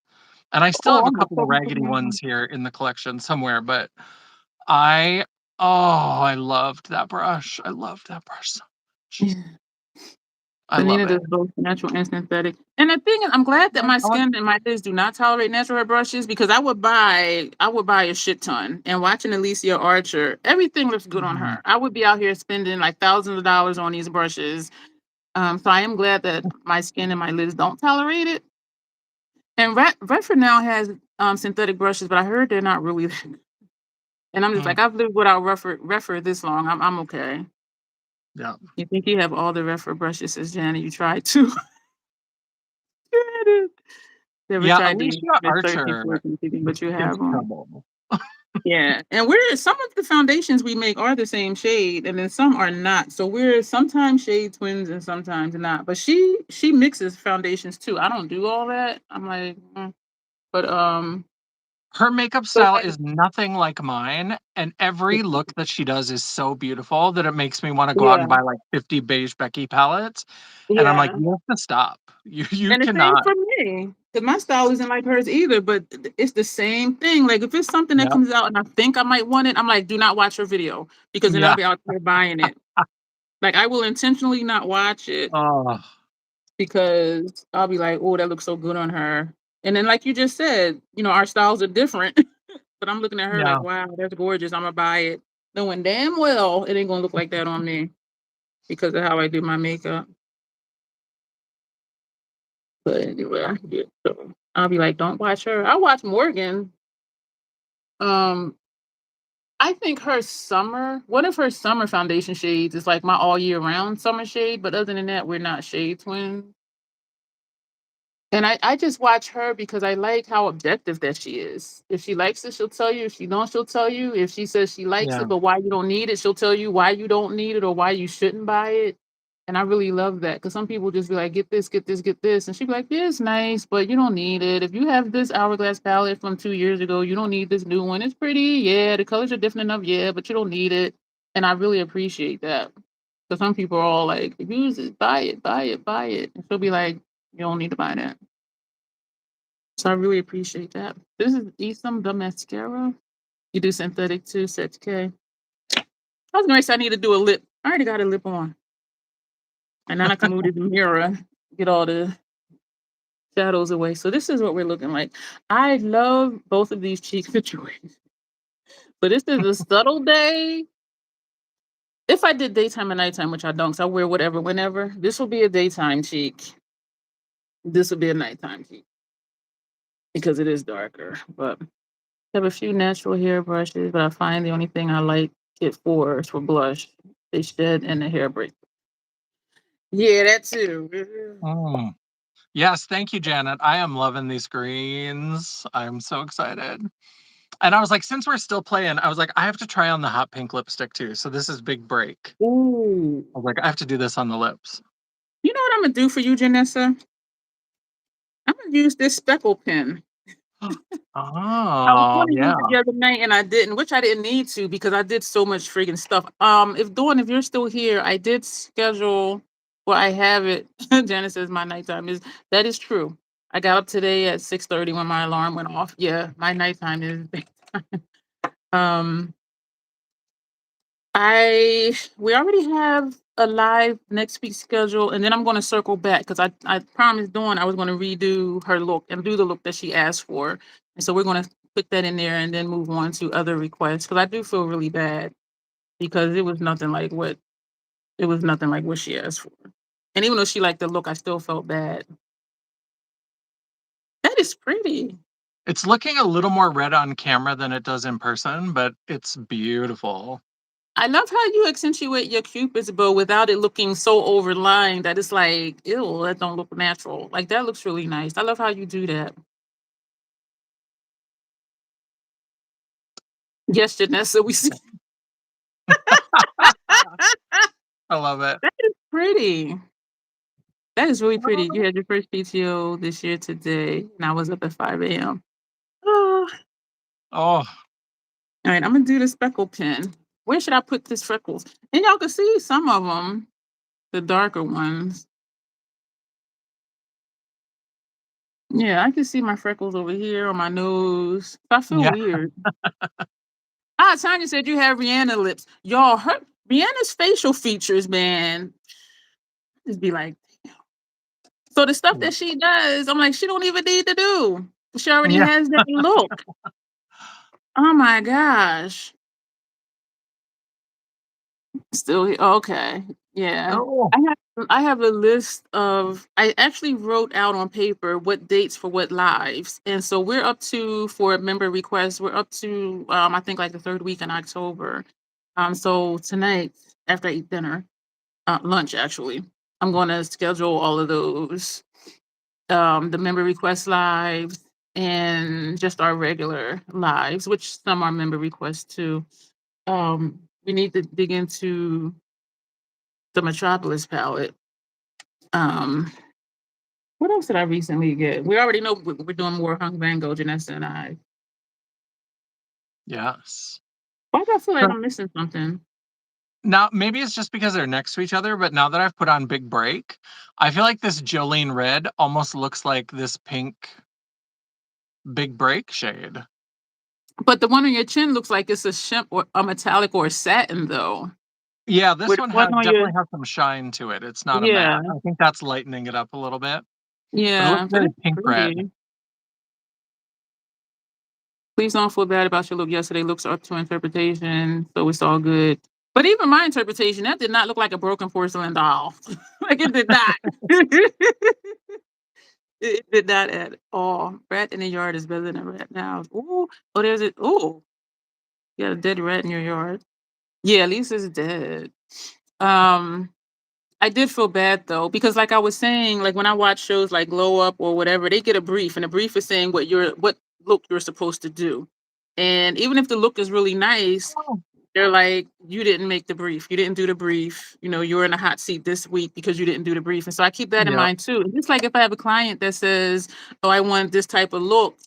and I still Oh, have a I'm gonna couple of cover for raggedy them. ones here in the collection somewhere, but I I loved that brush. I loved that brush. swatch. I But love Nina it. does both natural and synthetic. And the thing is, I'm glad that my I like- skin and my lids do not tolerate natural hair brushes because I would buy a shit ton. And watching Alicia Archer, everything looks good on her. I would be out here spending like thousands of dollars on these brushes. So I am glad that my skin and my lids don't tolerate it. And Redford now has synthetic brushes, but I heard they're not really that good. And I'm just like, I've lived without Redford this long. I'm okay. Yeah. You think you have all the Redford brushes, says Janet. You tried to. Janet. You ever Yeah, tried to use Alicia Miss 13, Archer 14, 15, but you gives have them. trouble. Yeah. And we're some of the foundations we make are the same shade, and then some are not. So we're sometimes shade twins and sometimes not. But she mixes foundations too. I don't do all that. I'm like, but Her makeup but style is nothing like mine, and every look that she does is so beautiful that it makes me want to go out yeah, and buy like 50 beige Becky palettes. And I'm like, yeah. you have to stop. You And the same cannot. for me, because my style isn't like hers either. But it's the same thing. Like if it's something that Yep. comes out and I think I might want it, I'm like, do not watch her video because then I'll Yeah. be out there buying it. Like I will intentionally not watch it Oh, because I'll be like, oh, that looks so good on her. And then, like you just said, our styles are different. But I'm looking at her yeah. like, wow, that's gorgeous. I'm gonna buy it, knowing damn well it ain't gonna look like that on me because of how I do my makeup. But anyway, so I'll be like, don't watch her. I watch Morgan. Um, I think one of her summer foundation shades is like my all year round summer shade. But other than that, we're not shade twins. And I just watch her because I like how objective that she is. If she likes it, she'll tell you. If she don't, she'll tell you. If she says she likes Yeah. it, but why you don't need it, she'll tell you why you don't need it or why you shouldn't buy it. And I really love that because some people just be like, get this, get this, get this. And she'd be like, yeah, it's nice, but you don't need it. If you have this Hourglass palette from 2 years ago, you don't need this new one. It's pretty. Yeah, the colors are different enough. Yeah, but you don't need it. And I really appreciate that. So some people are all like, use it, buy it, buy it, buy it. And she'll be like, you don't need to buy that. So I really appreciate that. This is Esom the mascara. You do synthetic too, set K. I was gonna say I need to do a lip. I already got a lip on. And then I can move to the mirror, get all the shadows away. So this is what we're looking like. I love both of these cheek situations. But this is a subtle day. If I did daytime and nighttime, which I don't, because I wear whatever, whenever, this will be a daytime cheek. This will be a nighttime cheek because it is darker. But I have a few natural hair brushes, but I find the only thing I like it for is for blush. They shed and the hair break. Yeah, that too. Mm. Yes, thank you, Janet. I am loving these greens. I'm so excited. And I was like, since we're still playing, I was like, I have to try on the hot pink lipstick too. So this is big break. Ooh. I was like, I have to do this on the lips. You know what I'm gonna do for you, Janessa? I'm gonna use this speckle pen. I was Oh, going to use yeah. it the other night and I didn't, which I didn't need to because I did so much freaking stuff. If you're still here, I did schedule. Well, I have it. Janice says my nighttime is that is true. I got up today at 6:30 when my alarm went off. Yeah, my nighttime is bedtime. um, we already have a live next week schedule, and then I'm going to circle back because I promised Dawn I was going to redo her look and do the look that she asked for, and so we're going to put that in there and then move on to other requests because I do feel really bad because it was nothing like what she asked for, and even though she liked the look, I still felt bad. That is pretty. It's looking a little more red on camera than it does in person, but it's beautiful. I love how you accentuate your cupid's bow without it looking so overlined that it's like, ew, that don't look natural. Like that looks really nice. I love how you do that. Yes, Janessa, we see. I love it. That is pretty. That is really pretty. You had your first PTO this year today, and I was up at 5 a.m. Oh. Oh, All right, I'm gonna do the speckle pen. Where should I put this freckles? And y'all can see some of them, the darker ones. Yeah, I can see my freckles over here on my nose. I feel yeah. weird. Tanya said you have Rihanna lips. Rihanna's facial features, man. just be like, so the stuff Yeah. that she does, I'm like, she don't even need to do. She already Yeah. has that look. Oh my gosh. Still okay. Yeah. Oh, I have a list of I actually wrote out on paper what dates for what lives. And so we're up to for member requests, we're up to I think like the third week in October. So tonight after I eat dinner, lunch actually, I'm gonna schedule all of those. The member request lives and just our regular lives, which some are member requests too. We need to dig into the Metropolis palette. Um, what else did I recently get? We already know we're doing more Hung Vanngo, Janessa and I. yes. Why do I feel like So I'm missing something? now, maybe it's just because they're next to each other, but now that I've put on Big Break, I feel like this Jolene red almost looks like this pink Big Break shade. But the one on your chin looks like it's a shimp or a metallic or a satin though. Yeah, With this the one one on your definitely has some shine to it. It's not a yeah, matte. I think that's lightening it up a little bit, but it looks yeah, but very it's pink red. pretty. Please don't feel bad about your look yesterday. Looks are up to interpretation, so it's all good. But even my interpretation, that did not look like a broken porcelain doll. Like it did not. It did not at all. Rat in the yard is better than a rat now. Ooh, oh, there's it. Ooh, you got a dead rat in your yard. Yeah, at least it's dead. Um, I did feel bad though, because like I was saying, like when I watch shows like Glow Up or whatever, they get a brief, and the brief is saying what look you're supposed to do. And even if the look is really nice, Oh, they're like, you didn't make the brief. You didn't do the brief. You know, you're in a hot seat this week because you didn't do the brief. And so I keep that in yeah. mind too. It's like if I have a client that says, oh, I want this type of look.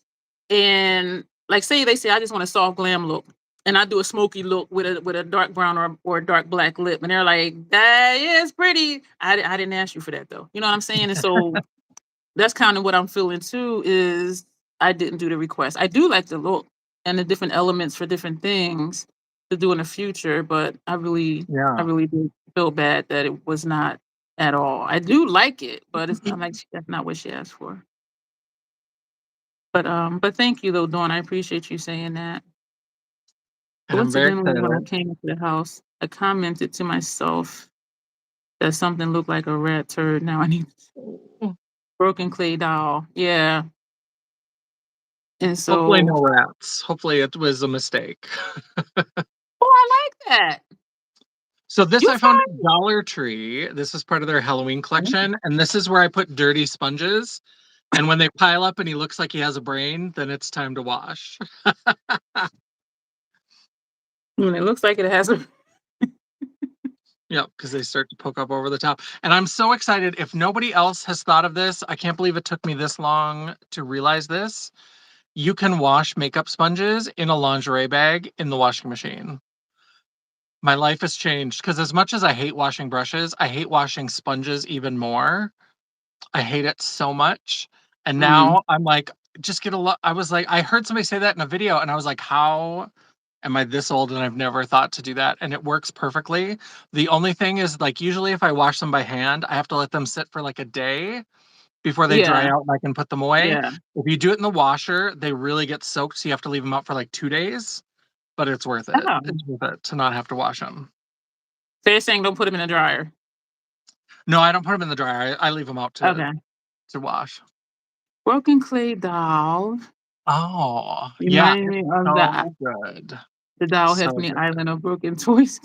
And like say they say I just want a soft glam look. And I do a smoky look with a dark brown or a dark black lip. And they're like, that is pretty. I didn't ask you for that though. You know what I'm saying? And so that's kind of what I'm feeling too, is I didn't do the request. I do like the look and the different elements for different things to do in the future, but I Yeah. really did feel bad that it was not at all. I do like it, but it's not like that's not what she asked for. But thank you though, Dawn. I appreciate you saying that. And I'm very Coincidentally, when I excited. came into the house, I commented to myself that something looked like a rat turd. Now I need broken clay doll. Yeah. And Hopefully so no rats. Hopefully it was a mistake. oh, I like that. So this You I found at find Dollar Tree. This is part of their Halloween oh, collection, and this is where I put dirty sponges. And when they pile up and he looks like he has a brain, then it's time to wash. it looks like it has a Yep, because they start to poke up over the top. And I'm so excited. If nobody else has thought of this, I can't believe it took me this long to realize this. You can wash makeup sponges in a lingerie bag in the washing machine. My life has changed because as much as I hate washing brushes, I hate washing sponges even more. I hate it so much. And mm, now I'm like, just get a lot. I was like, I heard somebody say that in a video, and I was like, how am I this old and I've never thought to do that? And it works perfectly. The only thing is, like, usually if I wash them by hand, I have to let them sit for like a day before they dry yeah, out and I can put them away. yeah. If you do it in the washer, they really get soaked, so you have to leave them out for like 2 days. But it's worth it. Oh, It's worth it to not have to wash them. so you're saying don't put them in the dryer. No, I don't put them in the dryer. I leave them out Okay. to wash. Broken clay doll. Oh, yeah, Remind it's me of so good. the doll has So me good. island of broken toys.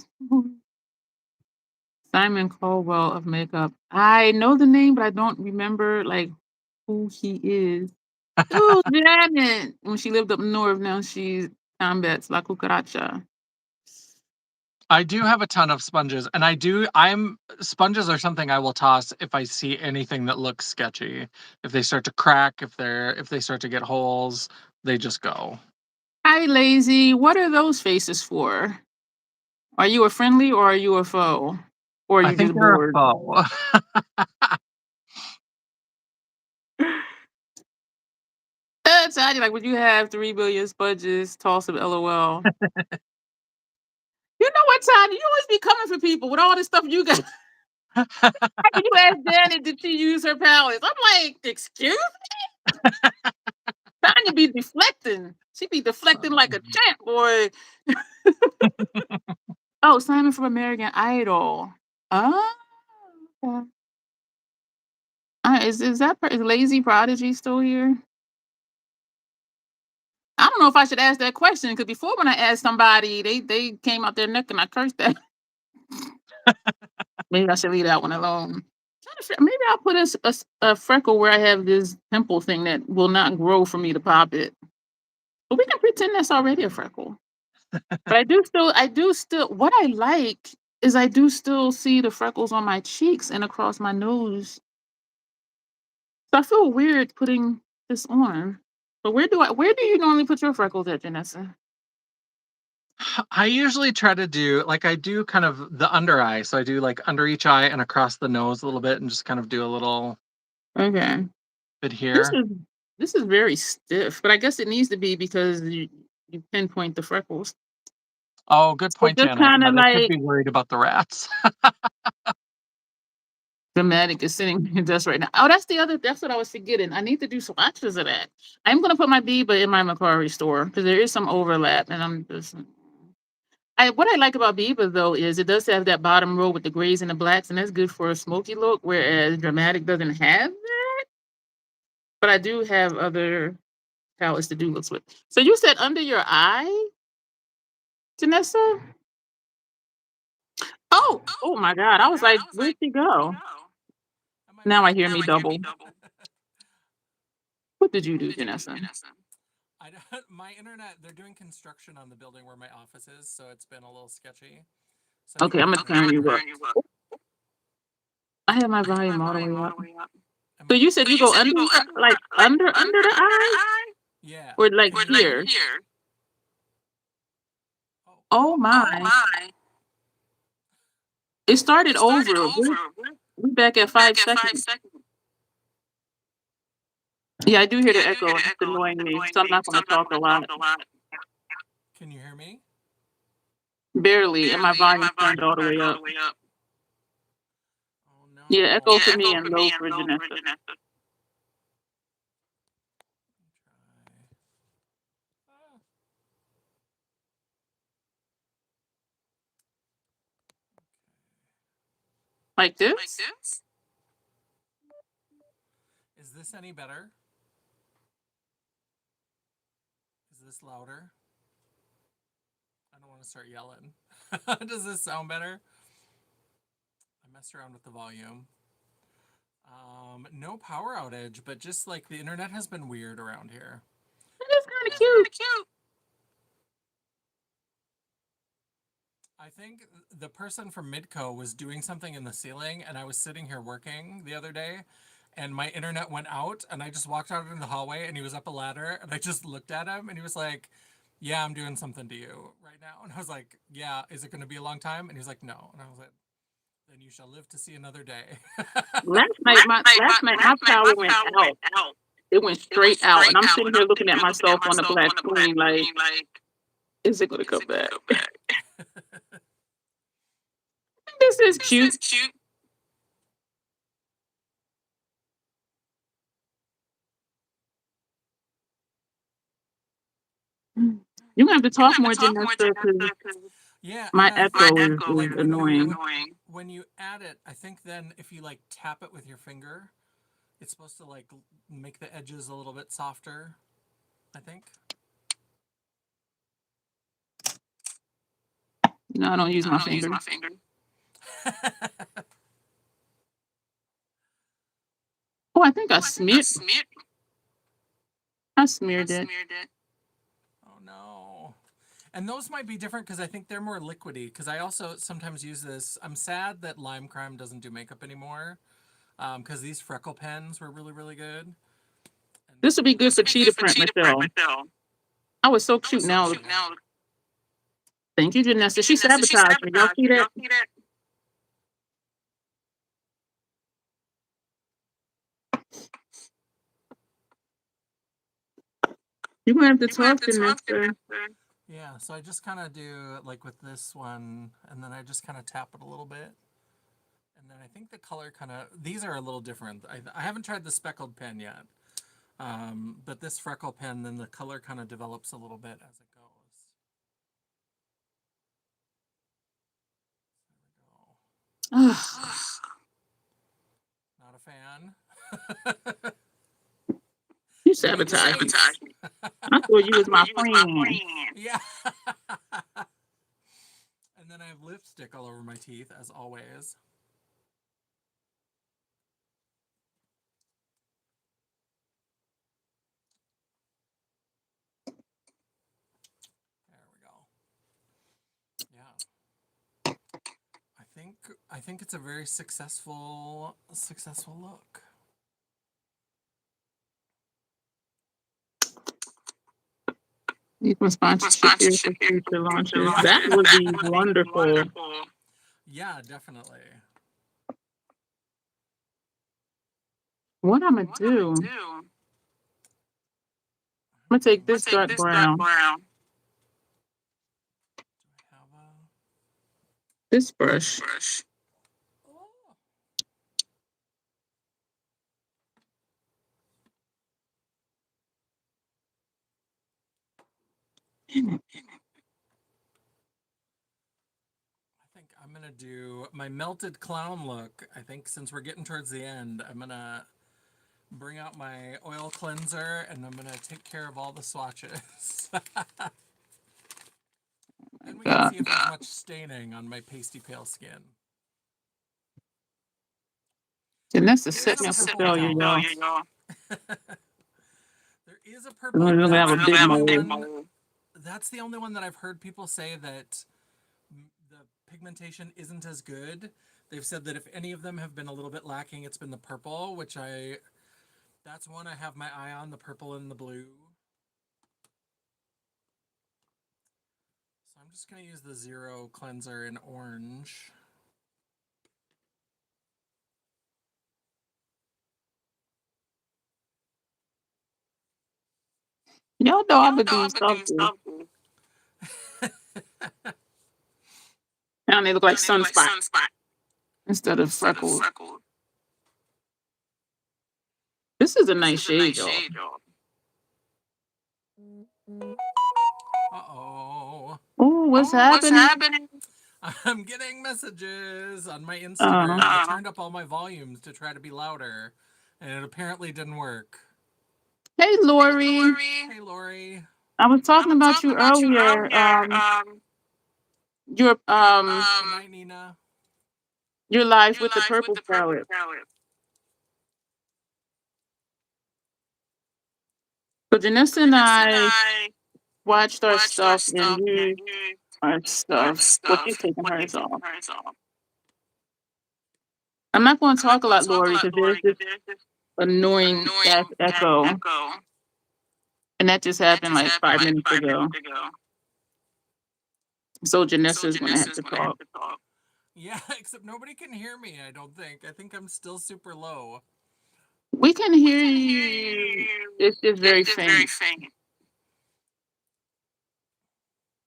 Simon Caldwell of makeup. I know the name, but I don't remember like who he is. Ooh, Janet. When she lived up north, now she combats La Cucaracha. I do have a ton of sponges, and I'm sponges are something I will toss if I see anything that looks sketchy. If they start to crack, if they start to get holes, they just go. Hi, lazy. What are those faces for? Are you a friendly or are you a foe? Or are I you think just they're a bored? foe. That's how like when you have 3 billion sponges, toss them LOL. You know what, Tanya? You always be coming for people with all this stuff you got. How can you ask Janet, did she use her palettes? I'm like, excuse me? Tanya be deflecting. She be deflecting like a champ, boy. Oh, Simon from American Idol. Oh. Okay. Is that is Lazy Prodigy still here? I don't know if I should ask that question because before when I asked somebody, they came out their neck and I cursed that. Maybe I should leave that one alone. Maybe I'll put a freckle where I have this pimple thing that will not grow for me to pop it. But we can pretend that's already a freckle. But I do still, what I like is I do still see the freckles on my cheeks and across my nose. So I feel weird putting this on. But where do you normally put your freckles at, Janessa? I usually try to do, like, I do kind of the under eye. So I do like under each eye and across the nose a little bit and just kind of do a little Okay. bit This here. is this is very stiff, but I guess it needs to be because you pinpoint the freckles. Oh, good So point, just Janet. kind Yeah, of they could like be worried about the rats. dramatic is sitting in dust right now. Oh, that's what I was forgetting. I need to do swatches of that. I'm gonna put my Biba in my Macari store because there is some overlap, and I'm just. What I like about Biba though is it does have that bottom row with the grays and the blacks, and that's good for a smoky look. Whereas dramatic doesn't have that. But I do have other palettes to do looks with. So you said under your eye, Janessa? Oh my God! I was like, where'd she go? Now I hear me double. What did you do, Janessa? My internet, they're doing construction on the building where my office is, so it's been a little sketchy. So Okay, I'm gonna turn you up. I have my volume all the way up. So you said you go under, like under the eye, Yeah. or like here? Oh my! It started over. We're back at 5 seconds. Yeah, I do hear the echo. It's annoying me, so I'm not gonna talk a lot. Can you hear me? Barely, and my volume turned all the way up. Oh no. Yeah, echo for me and low for Janessa. Like this? Is this any better? Is this louder? I don't want to start yelling. Does this sound better? I messed around with the volume. No power outage, but just like the internet has been weird around here. That is kind of cute. I think the person from Midco was doing something in the ceiling, and I was sitting here working the other day, and my internet went out, and I just walked out in the hallway, and he was up a ladder, and I just looked at him, and he was like, "Yeah, I'm doing something to you right now." And I was like, "Yeah, is it going to be a long time?" And he was like, "No." And I was like, "Then you shall live to see another day." Last night my power went out. It went straight out, and I'm sitting here looking at myself on the black screen like, is it gonna come back? This is cute. You're gonna have to talk more, Janessa, because Yeah, my and echo is like annoying. when you add it, I think then if you like tap it with your finger, it's supposed to like make the edges a little bit softer, I think. No, I don't use my finger. Oh, I think I smeared. I smeared it. Oh no. And those might be different because I think they're more liquidy. Because I also sometimes use this. I'm sad that Lime Crime doesn't do makeup anymore. Because these freckle pens were really, really good. This would be good for cheetah print, Michelle. I was so cute now. Thank you, Janessa. She sabotaged me. Y'all see that? You're gonna have to talk to Janessa. Yeah, so I just kind of do like with this one, and then I just kind of tap it a little bit, and then I think the color kind of, these are a little different. I haven't tried the speckled pen yet. But this freckle pen, then the color kind of develops a little bit as it goes. There we go. Not a fan. You sabotage me. I thought you was my friend. Yeah. And then I have lipstick all over my teeth, as always. There we go. Yeah. I think it's a very successful look. Even sponsorship here for future launches. That would be wonderful. Yeah, definitely. What I'm gonna do? I'm gonna take this dark brown. This brush. I think I'm gonna do my melted clown look. I think since we're getting towards the end, I'm gonna bring out my oil cleanser and I'm gonna take care of all the swatches. And we can see if there's much staining on my pasty pale skin. Janessa setting up for failure, y'all. There is a purple. We're gonna have a big mold. That's the only one that I've heard people say that the pigmentation isn't as good. They've said that if any of them have been a little bit lacking, it's been the purple, which that's one I have my eye on, the purple and the blue. So I'm just going to use the Zero cleanser in orange. Y'all know I'm gonna do something. Now they look like sunspot instead of freckles. This is a nice shade, y'all. Uh-oh. Oh, what's happening? I'm getting messages on my Instagram. I turned up all my volumes to try to be louder, and it apparently didn't work. Hey, Lori. Hey, Lori. I was talking about you earlier. Your Good night, Nina. Your life with the purple palette. So Janessa and I watched our stuff and used our stuff. Well, she's taking hers off. I'm not going to talk a lot, Lori, because there's this annoying ass echo. And that just happened like 5 minutes ago. So Janessa's going to have to talk. Yeah, except nobody can hear me, I don't think. I think I'm still super low. We can hear you. It's just very faint.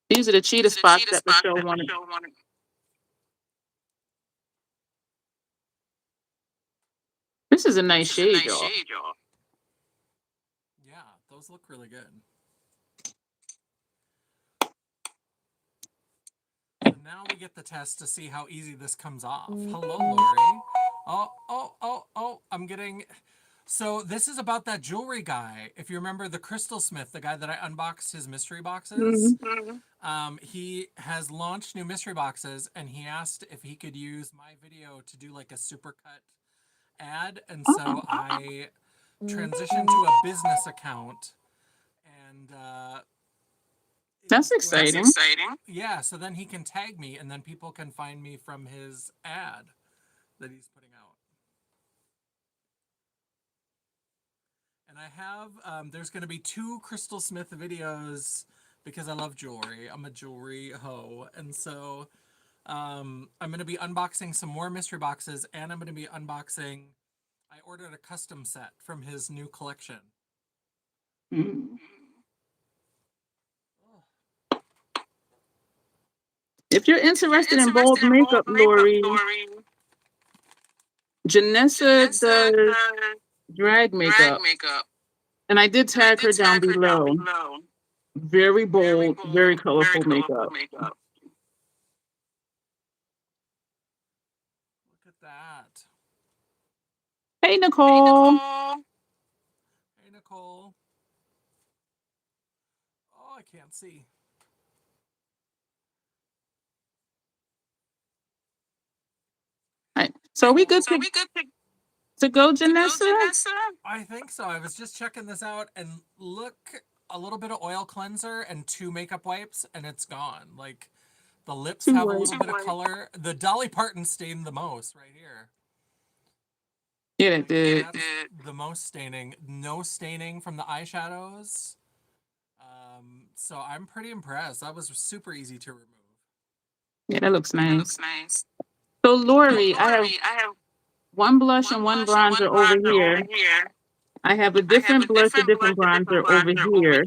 These are the cheetah spots that Michelle wanted. This is a nice shade, y'all. Yeah, those look really good. So now we get the test to see how easy this comes off. Hello, Lori. Oh, I'm getting... So this is about that jewelry guy. If you remember the Crystal Smith, the guy that I unboxed his mystery boxes, he has launched new mystery boxes, and he asked if he could use my video to do like a supercut ad. And so I transitioned to a business account, and that's exciting. Yeah, so then he can tag me, and then people can find me from his ad that he's putting out. And I have, there's going to be 2 Crystal Smith videos because I love jewelry. I'm a jewelry hoe. And so I'm going to be unboxing some more mystery boxes, and I'm going to be unboxing, I ordered a custom set from his new collection. If you're interested in bold makeup, Lori, Janessa does drag makeup, and I did tag her down below. Very bold, very colorful makeup. Look at that. Hey, Nicole. Hey, Nicole. Oh, I can't see. Right. So are we good to go, Janessa? I think so. I was just checking this out, and look, a little bit of oil cleanser and 2 makeup wipes, and it's gone. Like, the lips have a little bit of color. The Dolly Parton stained the most right here. Yeah, it did. That's the most staining. No staining from the eyeshadows. So I'm pretty impressed. That was super easy to remove. Yeah, that looks nice. So, Lori, I have one blush and one bronzer over here. I have a different blush, a different bronzer over here.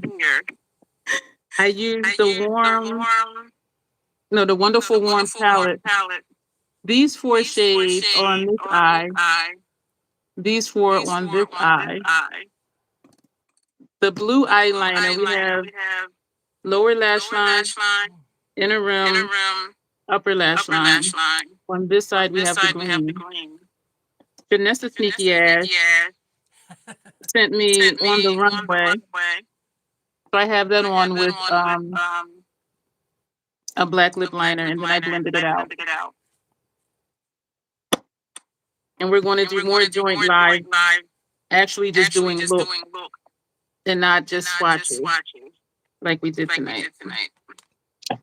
I use the Wonderful Warm palette. These 4 shades on this eye. These 4 on this eye. The blue eyeliner, we have lower lash line, inner rim, upper lash line. On this side, we have the green. Janessa sneaky ass sent me on the runway. So I have that on with a black lip liner, and then I blended it out. And we're going to do more joint live, actually just doing look and not just swatches like we did tonight. Yeah.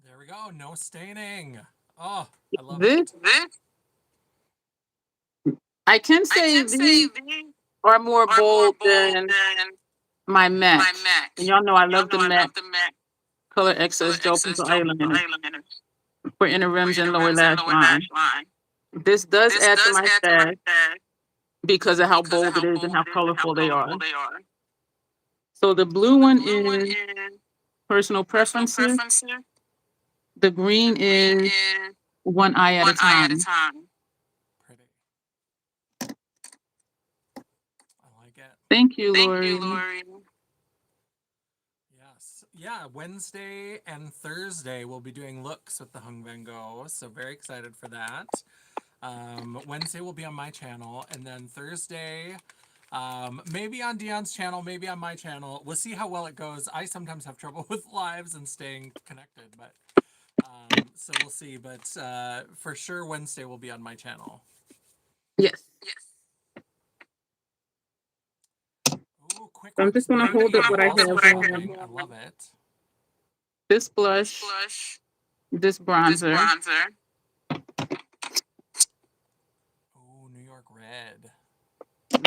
There we go. No staining. Oh, I love it. I can say these are more bold than my MAC. And y'all know I love the MAC Color Excess Gel Pencil Eyeliner for inner rims and lower lash line. This does add to my stash because of how bold it is and how colorful they are. So the blue one is Personal Preferences. The green is One Eye at a Time. Pretty. I like it. Thank you, Lori. Yes. Yeah, Wednesday and Thursday we'll be doing looks with the Vanngo, so very excited for that. Wednesday will be on my channel, and then Thursday, maybe on Dion's channel, maybe on my channel. We'll see how well it goes. I sometimes have trouble with lives and staying connected, but so we'll see. But for sure, Wednesday will be on my channel. Yes. Ooh, quick. I'm just going to hold up what I have on. I love it. This blush, this bronzer. Oh, New York Red.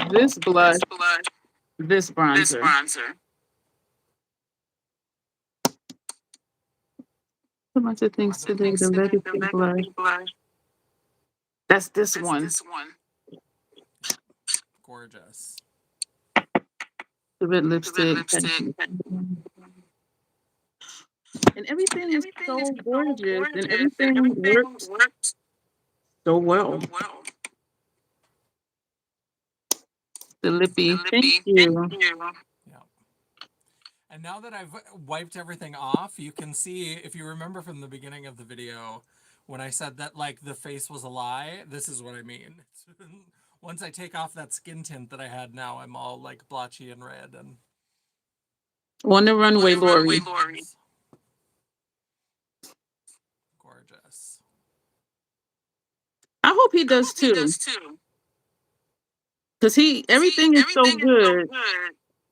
This blush, this bronzer. So much of things today. The legacy blush. That's this one. Gorgeous. The red lipstick. And everything is so gorgeous, and everything works so well. The lippy. Thank you. Yeah. And now that I've wiped everything off, you can see, if you remember from the beginning of the video, when I said that like the face was a lie, this is what I mean. Once I take off that skin tint that I had, now I'm all like blotchy and red. And on the runway, Lori. Gorgeous. I hope he does too. Because everything is so good.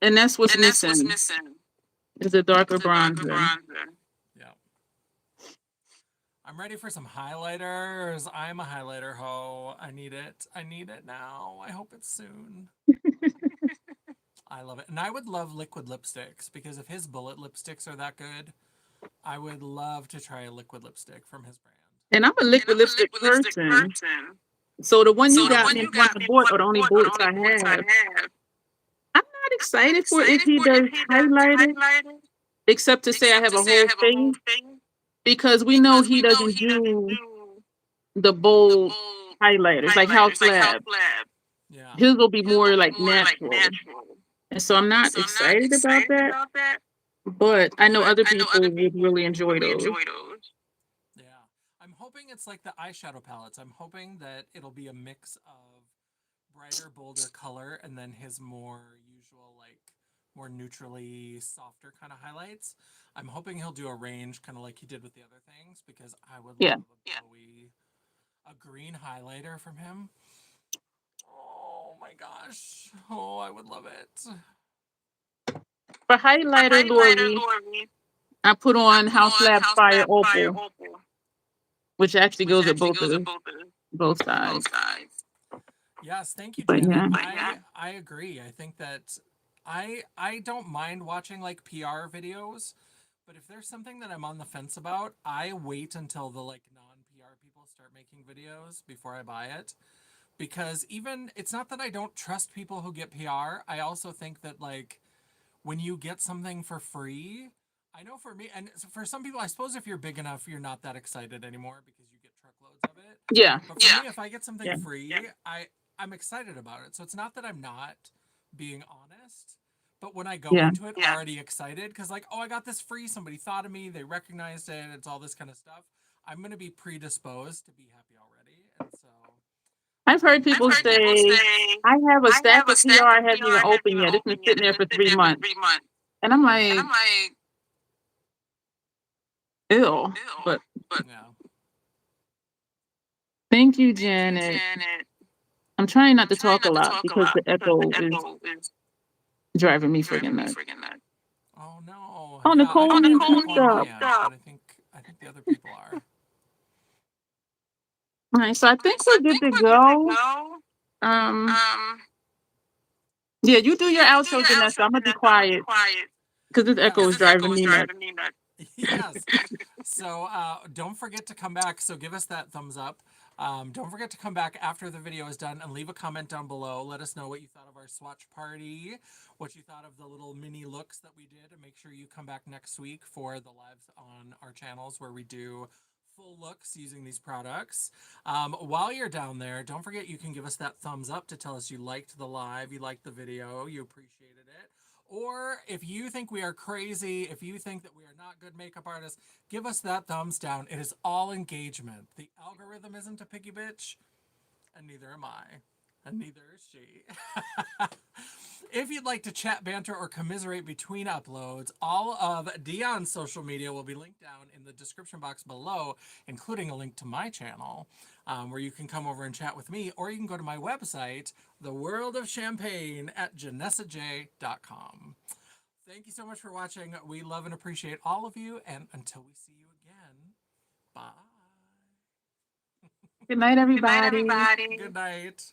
And that's what's missing. Is a darker bronzer. Yeah. I'm ready for some highlighters. I'm a highlighter hoe. I need it. I need it now. I hope it's soon. I love it. And I would love liquid lipsticks, because if his bullet lipsticks are that good, I would love to try a liquid lipstick from his brand. And I'm a liquid lipstick person. So the one you got me on the board are the only bullets I have. I'm not excited for if he does highlighter, except to say I have a whole face. because we know he doesn't do the bold highlighters like House Lab. Yeah. His will be more like natural. And so I'm not excited about that, but I know other people would really enjoy those. Yeah. I'm hoping it's like the eyeshadow palettes. I'm hoping that it'll be a mix of brighter, bolder color and then his more usual, like more neutrally softer kind of highlights. I'm hoping he'll do a range kind of like he did with the other things because I would Yeah. love a green highlighter from him. Oh my gosh. Oh, I would love it. For highlighter, Lori, I put on House Lab Fire Opal, which actually goes with both sides. Yes, thank you, But Janet. yeah. I agree. I think that I don't mind watching like PR videos, but if there's something that I'm on the fence about, I wait until the like non-PR people start making videos before I buy it. Because even it's not that I don't trust people who get PR. I also think that like when you get something for free, I know for me and for some people, I suppose if you're big enough, you're not that excited anymore because you get truckloads of it. Yeah. But for me, if I get something Yeah. free, I'm excited about it. So it's not that I'm not being honest, but when I go Yeah. into it already excited because like, oh, I got this free, somebody thought of me, they recognized it, it's all this kind of stuff. I'm going to be predisposed to be happy already. And so I've heard people say, I have a stack of PR I haven't even opened yet. It's been sitting there for 3 months. And I'm like, ew. But yeah. thank you, Janet. I'm trying not to talk a lot because the echo is driving me friggin' nuts. Oh no. Oh, Yeah, I Nicole don't needs have echo on my up. end, but I think the other people are. All right, so I think we're good to go. Um, yeah, you do your outro, Janessa. I'm gonna be quiet because this echo is driving me nuts. Yes. So don't forget to come back. So give us that thumbs up. Don't forget to come back after the video is done and leave a comment down below. Let us know what you thought of our swatch party, what you thought of the little mini looks that we did, and make sure you come back next week for the lives on our channels where we do full looks using these products. While you're down there, don't forget you can give us that thumbs up to tell us you liked the live, you liked the video, you appreciated it. Or if you think we are crazy, if you think that we are not good makeup artists, give us that thumbs down. It is all engagement. The algorithm isn't a picky bitch, and neither am I. And neither is she. If you'd like to chat, banter, or commiserate between uploads, all of Dion's social media will be linked down in the description box below, including a link to my channel, where you can come over and chat with me, or you can go to my website, The World of Champagne, at JanesaJay.com. Thank you so much for watching. We love and appreciate all of you, and until we see you again, bye. Good night, everybody. Good night.